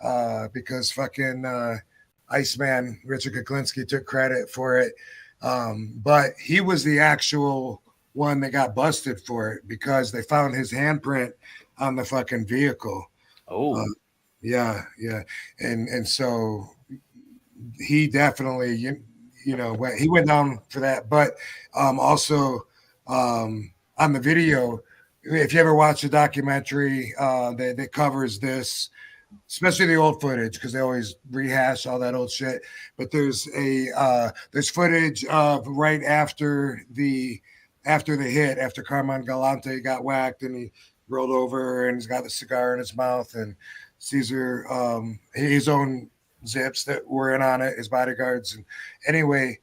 fucking Iceman Richard Kuklinski took credit for it, but he was the actual one that got busted for it because they found his handprint on the fucking vehicle. Oh, yeah, and so he definitely. He went down for that, but also on the video, if you ever watch a documentary that covers this, especially the old footage, because they always rehash all that old shit. But there's footage of right after the hit, after Carmine Galante got whacked and he rolled over and he's got the cigar in his mouth and Caesar, his own zips that were in on it, his bodyguards. And anyway,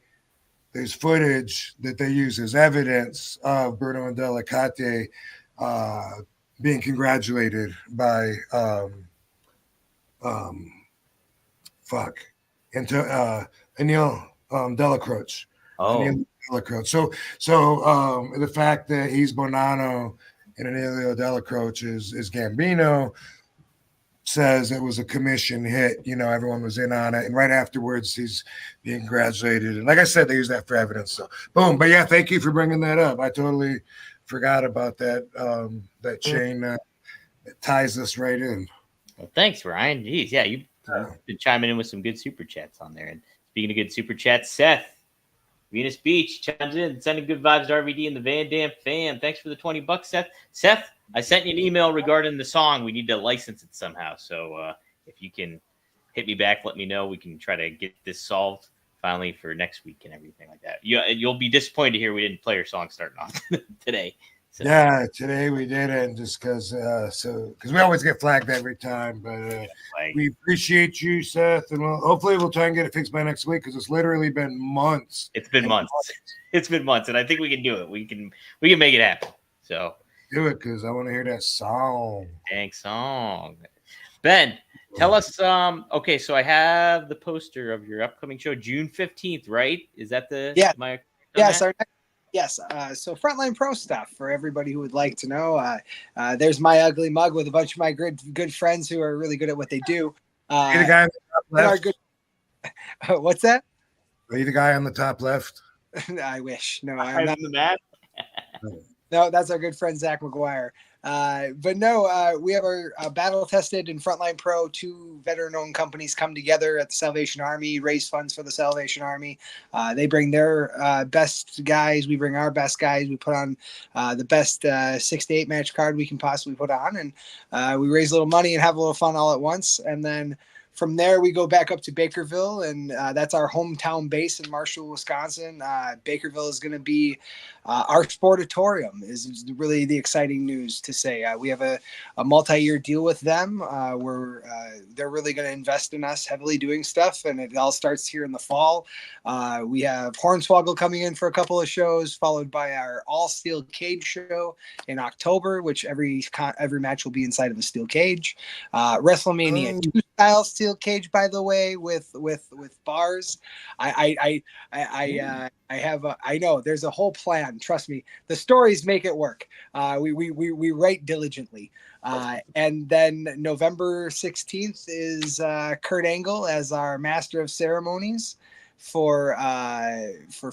there's footage that they use as evidence of Bruno Indelgatio being congratulated by Anil Delacroce. Oh. Anil Delacroce. So the fact that he's Bonanno and Anilio Delacroce is Gambino says it was a commission hit. Everyone was in on it. And right afterwards, he's being congratulated. And like I said, they use that for evidence. So boom. But yeah, thank you for bringing that up. I totally forgot about that, that chain that ties us right in. Well, thanks, Ryan. Jeez, yeah, you've been chiming in with some good super chats on there. And speaking of good super chats, Seth, Venus Beach chimes in, sending good vibes to RVD and the Van Dam fam. Thanks for the $20, Seth. Seth, I sent you an email regarding the song. We need to license it somehow. So if you can hit me back, let me know. We can try to get this solved finally for next week and everything like that. You'll be disappointed to hear we didn't play your song starting off today. So. Yeah, today we didn't just because we always get flagged every time. But we appreciate you, Seth, and hopefully we'll try and get it fixed by next week because it's literally been months. It's been months. It's been months, and I think we can do it. We can make it happen. So do it because I want to hear that song. Thanks, song. Ben, tell us. Okay, so I have the poster of your upcoming show, June 15th, right? Is that the Yes. So Frontline Pro stuff for everybody who would like to know. There's my ugly mug with a bunch of my good friends who are really good at what they do. Are you the guy on the top left? What's that? Are you the guy on the top left? I wish. No, I'm not the map. No, that's our good friend Zach McGuire. But no, we have our Battle Tested and Frontline Pro, 2 veteran-owned companies come together at the Salvation Army, raise funds for the Salvation Army. They bring their best guys. We bring our best guys. We put on the best 6 to 8 match card we can possibly put on. And we raise a little money and have a little fun all at once. And then from there, we go back up to Bakerville, and that's our hometown base in Marshall, Wisconsin. Bakerville is going to be our sportatorium is really the exciting news to say. We have a multi-year deal with them where they're really going to invest in us heavily doing stuff, and it all starts here in the fall. We have Hornswoggle coming in for a couple of shows, followed by our all-steel cage show in October, which every match will be inside of a steel cage. WrestleMania 2 style steel cage, by the way, with bars. I know there's a whole plan. Trust me, the stories make it work. We write diligently. And then November 16th is Kurt Angle as our master of ceremonies for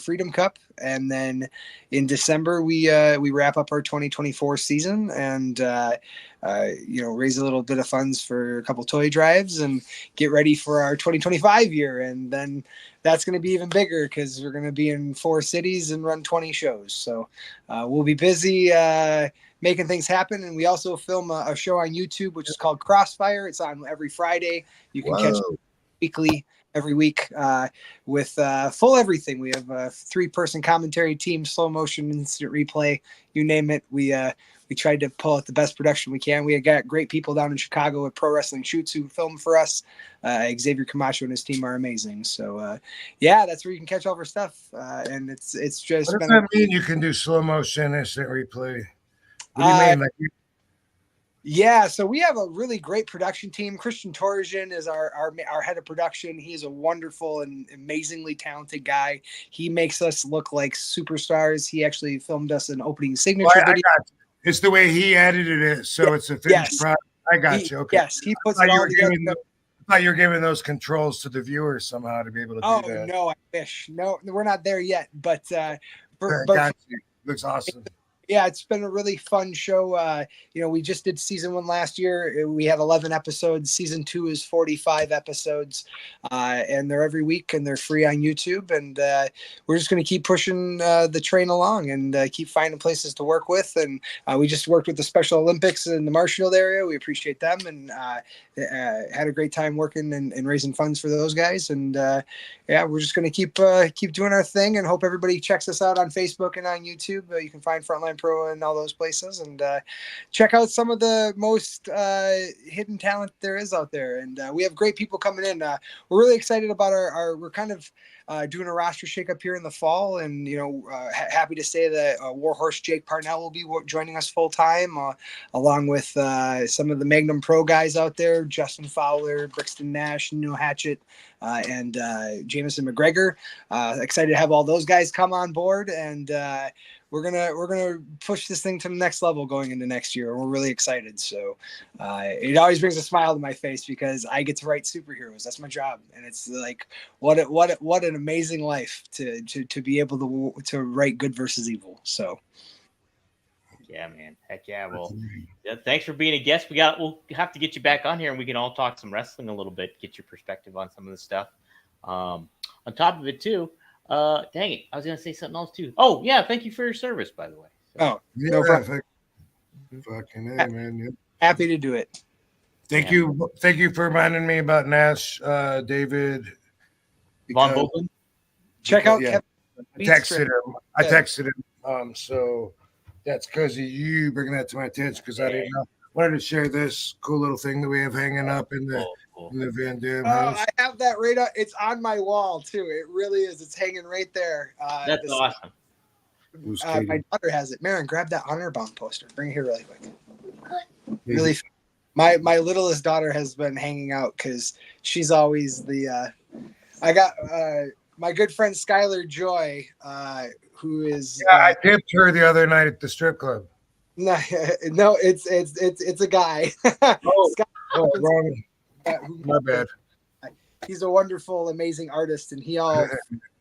Freedom Cup, and then in December we wrap up our 2024 season and raise a little bit of funds for a couple toy drives and get ready for our 2025 year, and then that's going to be even bigger because we're going to be in 4 cities and run 20 shows. So we'll be busy making things happen, and we also film a show on YouTube which is called Crossfire. It's on every Friday. You can catch it weekly. Every week with full everything. We have a 3-person commentary team, slow motion, instant replay, you name it. We tried to pull out the best production we can. We got great people down in Chicago at Pro Wrestling Shoots who film for us. Xavier Camacho and his team are amazing. So that's where you can catch all of our stuff. And it's just. What does that mean? You can do slow motion, instant replay. What do you mean? Yeah, so we have a really great production team. Christian Torsian is our head of production. He is a wonderful and amazingly talented guy. He makes us look like superstars. He actually filmed us an opening signature video. I got you. It's the way he edited it, so it's a finished product. I got you. Okay. Yes, he puts it all together. I thought you were giving those controls to the viewers somehow to be able to do that. Oh, no, I wish. No, we're not there yet, but got you. Looks awesome. Yeah, it's been a really fun show. We just did season 1 last year. We had 11 episodes. Season 2 is 45 episodes, and they're every week, and they're free on YouTube. And we're just going to keep pushing the train along and keep finding places to work with. And we just worked with the Special Olympics in the Marshfield area. We appreciate them, and had a great time working and raising funds for those guys. And we're just going to keep doing our thing, and hope everybody checks us out on Facebook and on YouTube. You can find Frontline Pro and all those places, and check out some of the most hidden talent there is out there. And we have great people coming in. We're really excited about we're kind of doing a roster shakeup here in the fall, and happy to say that Warhorse Jake Parnell will be joining us full time, along with some of the Magnum Pro guys out there, Justin Fowler, Brixton Nash, Neil Hatchett, and Jameson McGregor. Excited to have all those guys come on board, and we're gonna push this thing to the next level going into next year. We're really excited. So it always brings a smile to my face because I get to write superheroes. That's my job, and it's like what an amazing life to be able to write good versus evil. So. Yeah, man. Heck yeah. Well, thanks for being a guest. We'll have to get you back on here and we can all talk some wrestling a little bit, get your perspective on some of the stuff. On top of it too, dang it, I was gonna say something else too. Oh yeah, thank you for your service, by the way. So, no problem. Fucking A, man. Yeah. Happy to do it. Thank you for reminding me about Nash, David Von Vogel. Check out Kevin. I texted him. So that's because of you bringing that to my attention, because I didn't know. Wanted to share this cool little thing that we have hanging up in the Van Dam house. I have that right up. It's on my wall too. It really is. It's hanging right there. That's awesome. My daughter has it. Marin, grab that Honor Bound poster. Bring it here really quick. Really, my littlest daughter has been hanging out because she's always the. I got my good friend Skylar Joy, who is. Yeah, I tipped her the other night at the strip club. No, it's a guy. Wrong. My bad. He's a wonderful, amazing artist, and he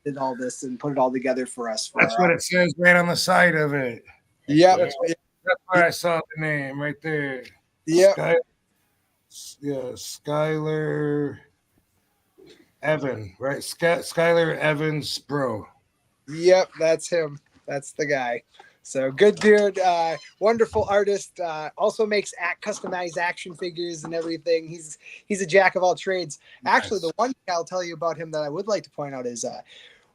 did all this and put it all together for us. That's what it says right on the side of it. Yeah, that's where I saw the name right there. Yeah. Skylar Evan, right? Skylar Evans, bro. Yep, that's him. That's the guy. So good dude, wonderful artist. Also makes customized action figures and everything. He's a jack of all trades. Actually, the one thing I'll tell you about him that I would like to point out is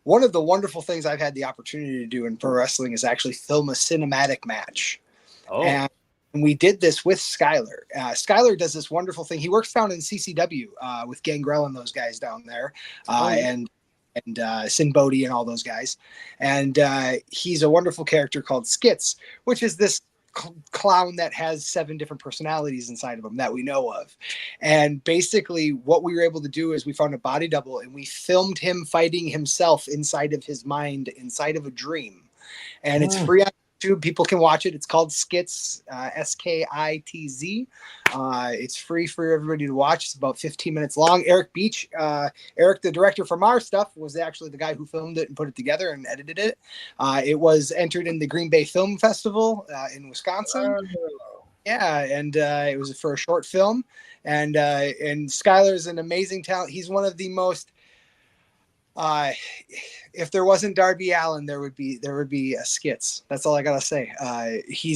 one of the wonderful things I've had the opportunity to do in pro wrestling is actually film a cinematic match. Oh. And we did this with Skylar. Skylar does this wonderful thing. He works down in CCW with Gangrel and those guys down there, and Sin Bodhi and all those guys. And he's a wonderful character called Skits, which is this clown that has 7 different personalities inside of him that we know of. And basically what we were able to do is we found a body double and we filmed him fighting himself inside of his mind, inside of a dream. And it's free on YouTube. People can watch it. It's called Skits, Skitz. It's free for everybody to watch. It's about 15 minutes long. Eric Beach, Eric, the director from our stuff, was actually the guy who filmed it and put it together and edited it. It was entered in the Green Bay Film Festival in Wisconsin. Yeah, and it was for a short film. And Skylar's an amazing talent. He's one of the most if there wasn't Darby Allin, there would be a Skits. That's all I gotta say. He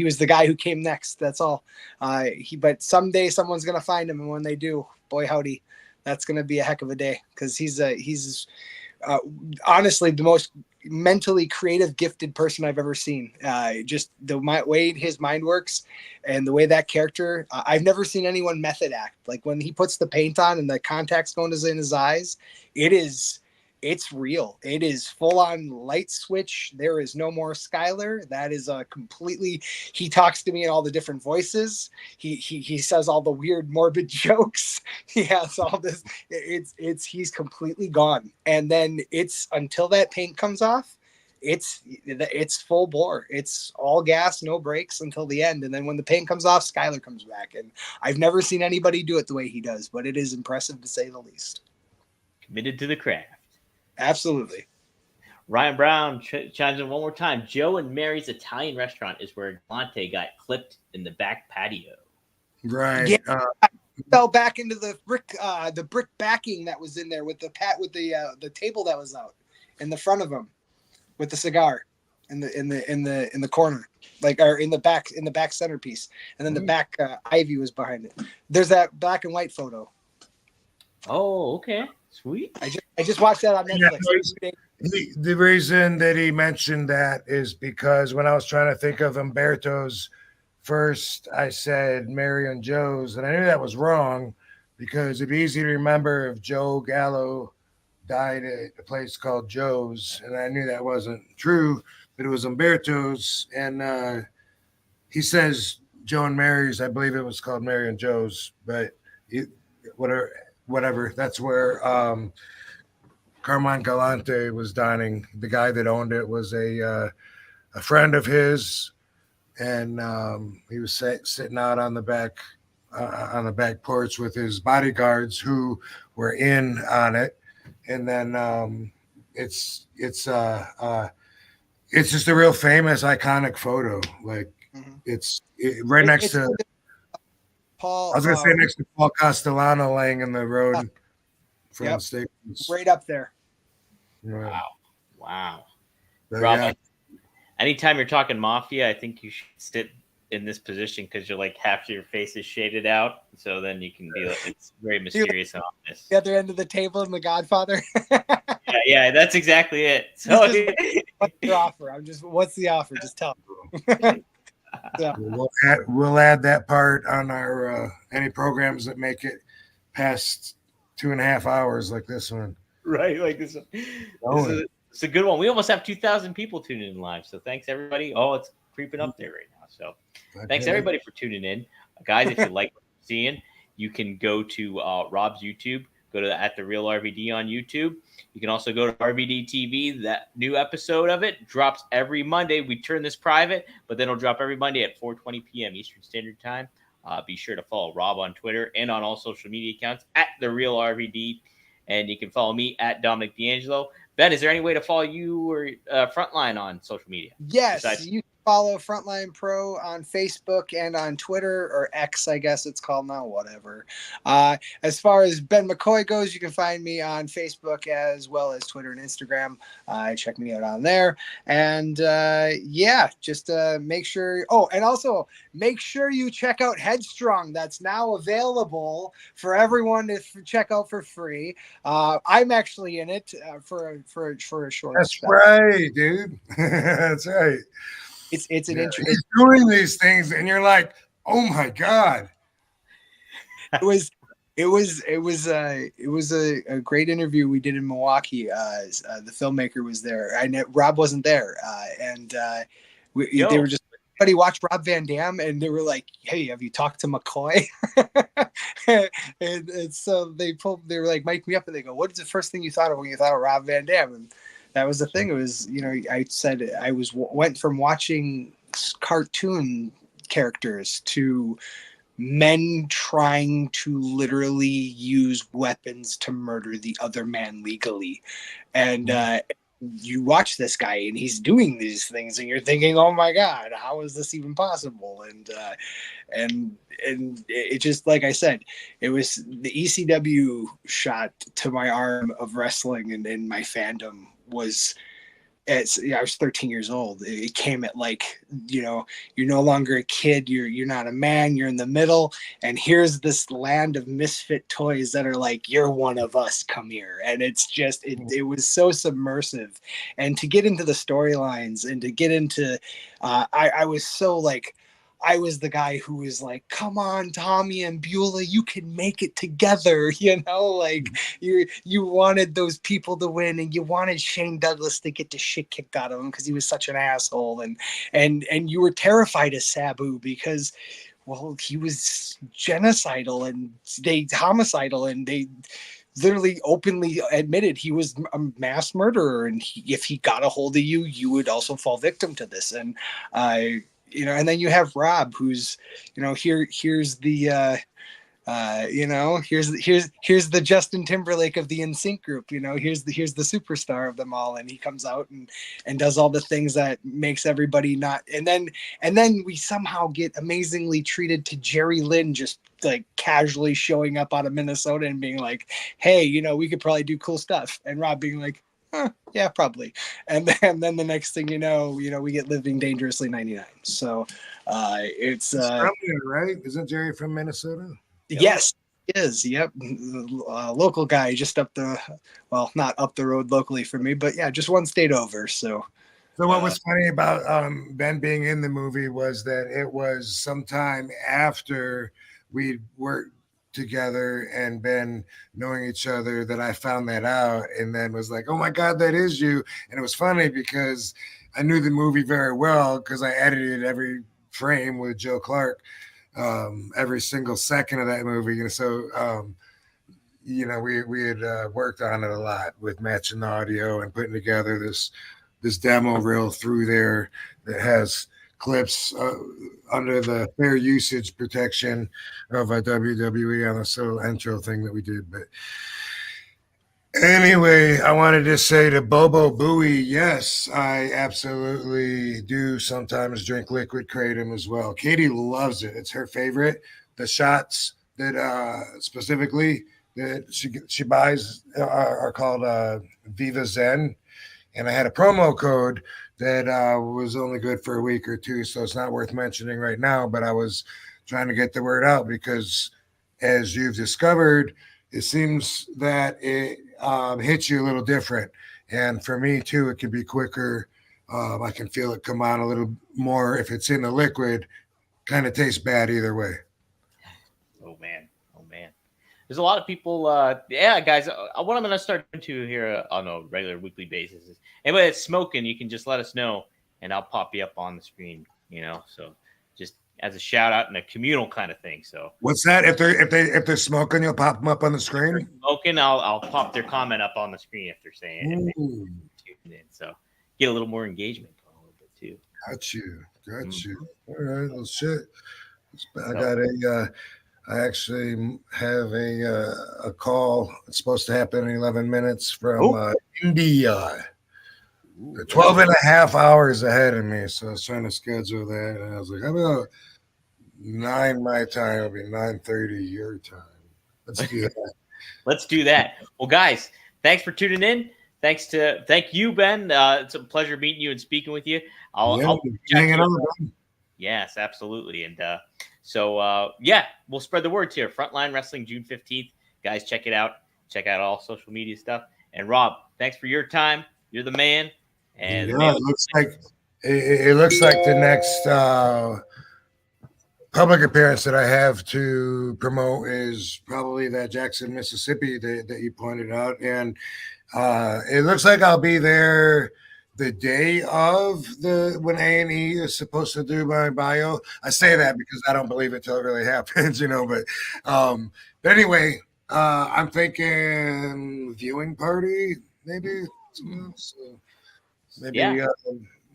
was the guy who came next. That's all. But someday someone's gonna find him, and when they do, boy howdy, that's gonna be a heck of a day, because he's honestly the most mentally creative, gifted person I've ever seen. Just the way his mind works and the way that character, I've never seen anyone method act. Like when he puts the paint on and the contacts going in his eyes, it's real. It is full on light switch. There is no more Skylar. That is completely, he talks to me in all the different voices. He says all the weird morbid jokes. He has all this, he's completely gone. And then it's until that paint comes off, it's full bore. It's all gas, no brakes until the end. And then when the paint comes off, Skylar comes back. And I've never seen anybody do it the way he does, but it is impressive to say the least. Committed to the craft. Absolutely. Ryan Brown chimes in one more time. Joe and Mary's Italian restaurant is where Galante got clipped in the back patio. Right. Yeah, fell back into the brick backing that was in there with the table that was out in the front of him with the cigar in the corner, like, or in the back centerpiece, and then the back ivy was behind it. There's that black and white photo. Oh, okay. Sweet. I just watched that on Netflix. Yeah, the reason that he mentioned that is because when I was trying to think of Umberto's first, I said Mary and Joe's, and I knew that was wrong because it'd be easy to remember if Joe Gallo died at a place called Joe's, and I knew that wasn't true, but it was Umberto's, and he says Joe and Mary's. I believe it was called Mary and Joe's, but whatever. That's where Carmine Galante was dining. The guy that owned it was a friend of his, and he was sitting out on the back porch with his bodyguards who were in on it. And then it's just a real famous, iconic photo. Like it's right next to Paul. I was going to say next to Paul Castellano laying in the road from the stations. Right up there. Right. Wow. Rob, yeah. Anytime you're talking Mafia, I think you should sit in this position because you're like half your face is shaded out. So then you can be like, it's very mysterious and ominous. The other end of the table in The Godfather. yeah, that's exactly it. So what's your offer? What's the offer? Just tell me. Yeah. We'll add that part on our any programs that make it past 2.5 hours like this one. Right, like this one. It's a good one. We almost have 2,000 people tuning in live. So thanks everybody. Oh, it's creeping up there right now. So thanks everybody for tuning in, guys. If you like what you're seeing, you can go to Rob's YouTube. Go to at the Real RVD on YouTube. You can also go to RVD TV. That new episode of it drops every Monday. We turn this private, but then it'll drop every Monday at 4:20 p.m. Eastern Standard Time. Be sure to follow Rob on Twitter and on all social media accounts at the Real RVD, and you can follow me at Dominic D'Angelo. Ben, is there any way to follow you or Frontline on social media? Yes, you follow Frontline Pro on Facebook and on Twitter, or X, I guess it's called now, whatever. As far as Ben McCoy goes, you can find me on Facebook as well as Twitter and Instagram. Check me out on there. And just make sure. Oh, and also make sure you check out Headstrong. That's now available for everyone to check out for free. I'm actually in it for a short. That's right, dude. That's right. It's an interesting. He's doing these things, and you're like, oh my god. It was a great interview we did in Milwaukee. The filmmaker was there. I know Rob wasn't there, and they were just. Everybody watched Rob Van Dam, and they were like, "Hey, have you talked to McCoy?" and so they were like, "Mic me up," and they go, "What is the first thing you thought of when you thought of Rob Van Dam?" And that was the thing. It was, I said went from watching cartoon characters to men trying to literally use weapons to murder the other man legally, and you watch this guy and he's doing these things and you're thinking, oh my god, how is this even possible? And it just, like I said, it was the ECW shot to my arm of wrestling and my fandom was I was 13 years old. It came at like, you're no longer a kid. You're not a man. You're in the middle. And here's this land of misfit toys that are like, you're one of us. Come here. And it's just, it was so submersive. And to get into the storylines and to get into, I was so like, I was the guy who was like, come on, Tommy and Beulah, you can make it together. Like you wanted those people to win, and you wanted Shane Douglas to get the shit kicked out of him because he was such an asshole. And you were terrified of Sabu because, well, he was genocidal and homicidal, and they literally openly admitted he was a mass murderer. And if he got a hold of you, you would also fall victim to this. And and then you have Rob, who's, here's the, here's the Justin Timberlake of the NSYNC group. Here's the superstar of them all, and he comes out and does all the things that makes everybody not. And then we somehow get amazingly treated to Jerry Lynn just like casually showing up out of Minnesota and being like, hey, we could probably do cool stuff, and Rob being like, yeah, probably. And then the next thing we get Living Dangerously 99. So it's from there, right? Isn't Jerry from Minnesota? Yes, he is. Yep. Local guy, just not up the road locally for me, but yeah, just one state over. So what was funny about Ben being in the movie was that it was sometime after we'd worked together and Ben knowing each other that I found that out, and then was like, oh my god, that is you. And it was funny because I knew the movie very well because I edited every frame with Joe Clark, every single second of that movie. And so we had worked on it a lot with matching the audio and putting together this demo reel through there that has clips under the fair usage protection of a WWE on this little intro thing that we did. But anyway, I wanted to say to Bobo Booey, yes, I absolutely do sometimes drink liquid kratom as well. Katie loves it. It's her favorite. The shots that specifically that she buys are called Viva Zen. And I had a promo code that was only good for a week or two, so it's not worth mentioning right now, but I was trying to get the word out because, as you've discovered, it seems that it hits you a little different. And for me, too, it can be quicker. I can feel it come on a little more. If it's in the liquid, kind of tastes bad either way. Oh, man. There's a lot of people. Guys, what I'm going to start into here on a regular weekly basis is anybody that's smoking, you can just let us know, and I'll pop you up on the screen. So just as a shout out and a communal kind of thing. So what's that? If they're smoking, you'll pop them up on the screen. If they're smoking, I'll pop their comment up on the screen if they're saying it. So get a little more engagement a little bit too. Got you. All right, well, shit. I actually have a call. It's supposed to happen in 11 minutes from India. They're 12 and a half hours ahead of me. So I was trying to schedule that. And I was like, how about 9 my time? It'll be 9:30 your time. Let's do that. Let's do that. Well, guys, thanks for tuning in. Thank you, Ben. It's a pleasure meeting you and speaking with you. I'll hanging on. Yes, absolutely. And we'll spread the word here. Frontline Wrestling, June 15th. Guys, check it out. Check out all social media stuff. And Rob, thanks for your time. You're the man. And it looks like the next public appearance that I have to promote is probably that Jackson, Mississippi that you pointed out. And it looks like I'll be there the day of when A&E is supposed to do my bio. I say that because I don't believe it till it really happens, but anyway, I'm thinking viewing party, maybe. So maybe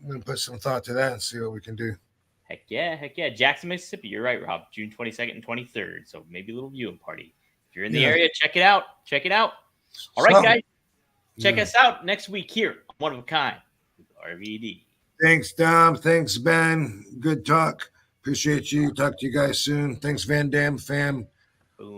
we'll put some thought to that and see what we can do. Heck yeah. Jackson, Mississippi. You're right, Rob. June 22nd and 23rd. So maybe a little viewing party. If you're in the area, check it out. All right, guys. Check us out next week here on One of a Kind with RVD. Thanks, Dom. Thanks, Ben. Good talk. Appreciate you. Talk to you guys soon. Thanks, Van Dam fam.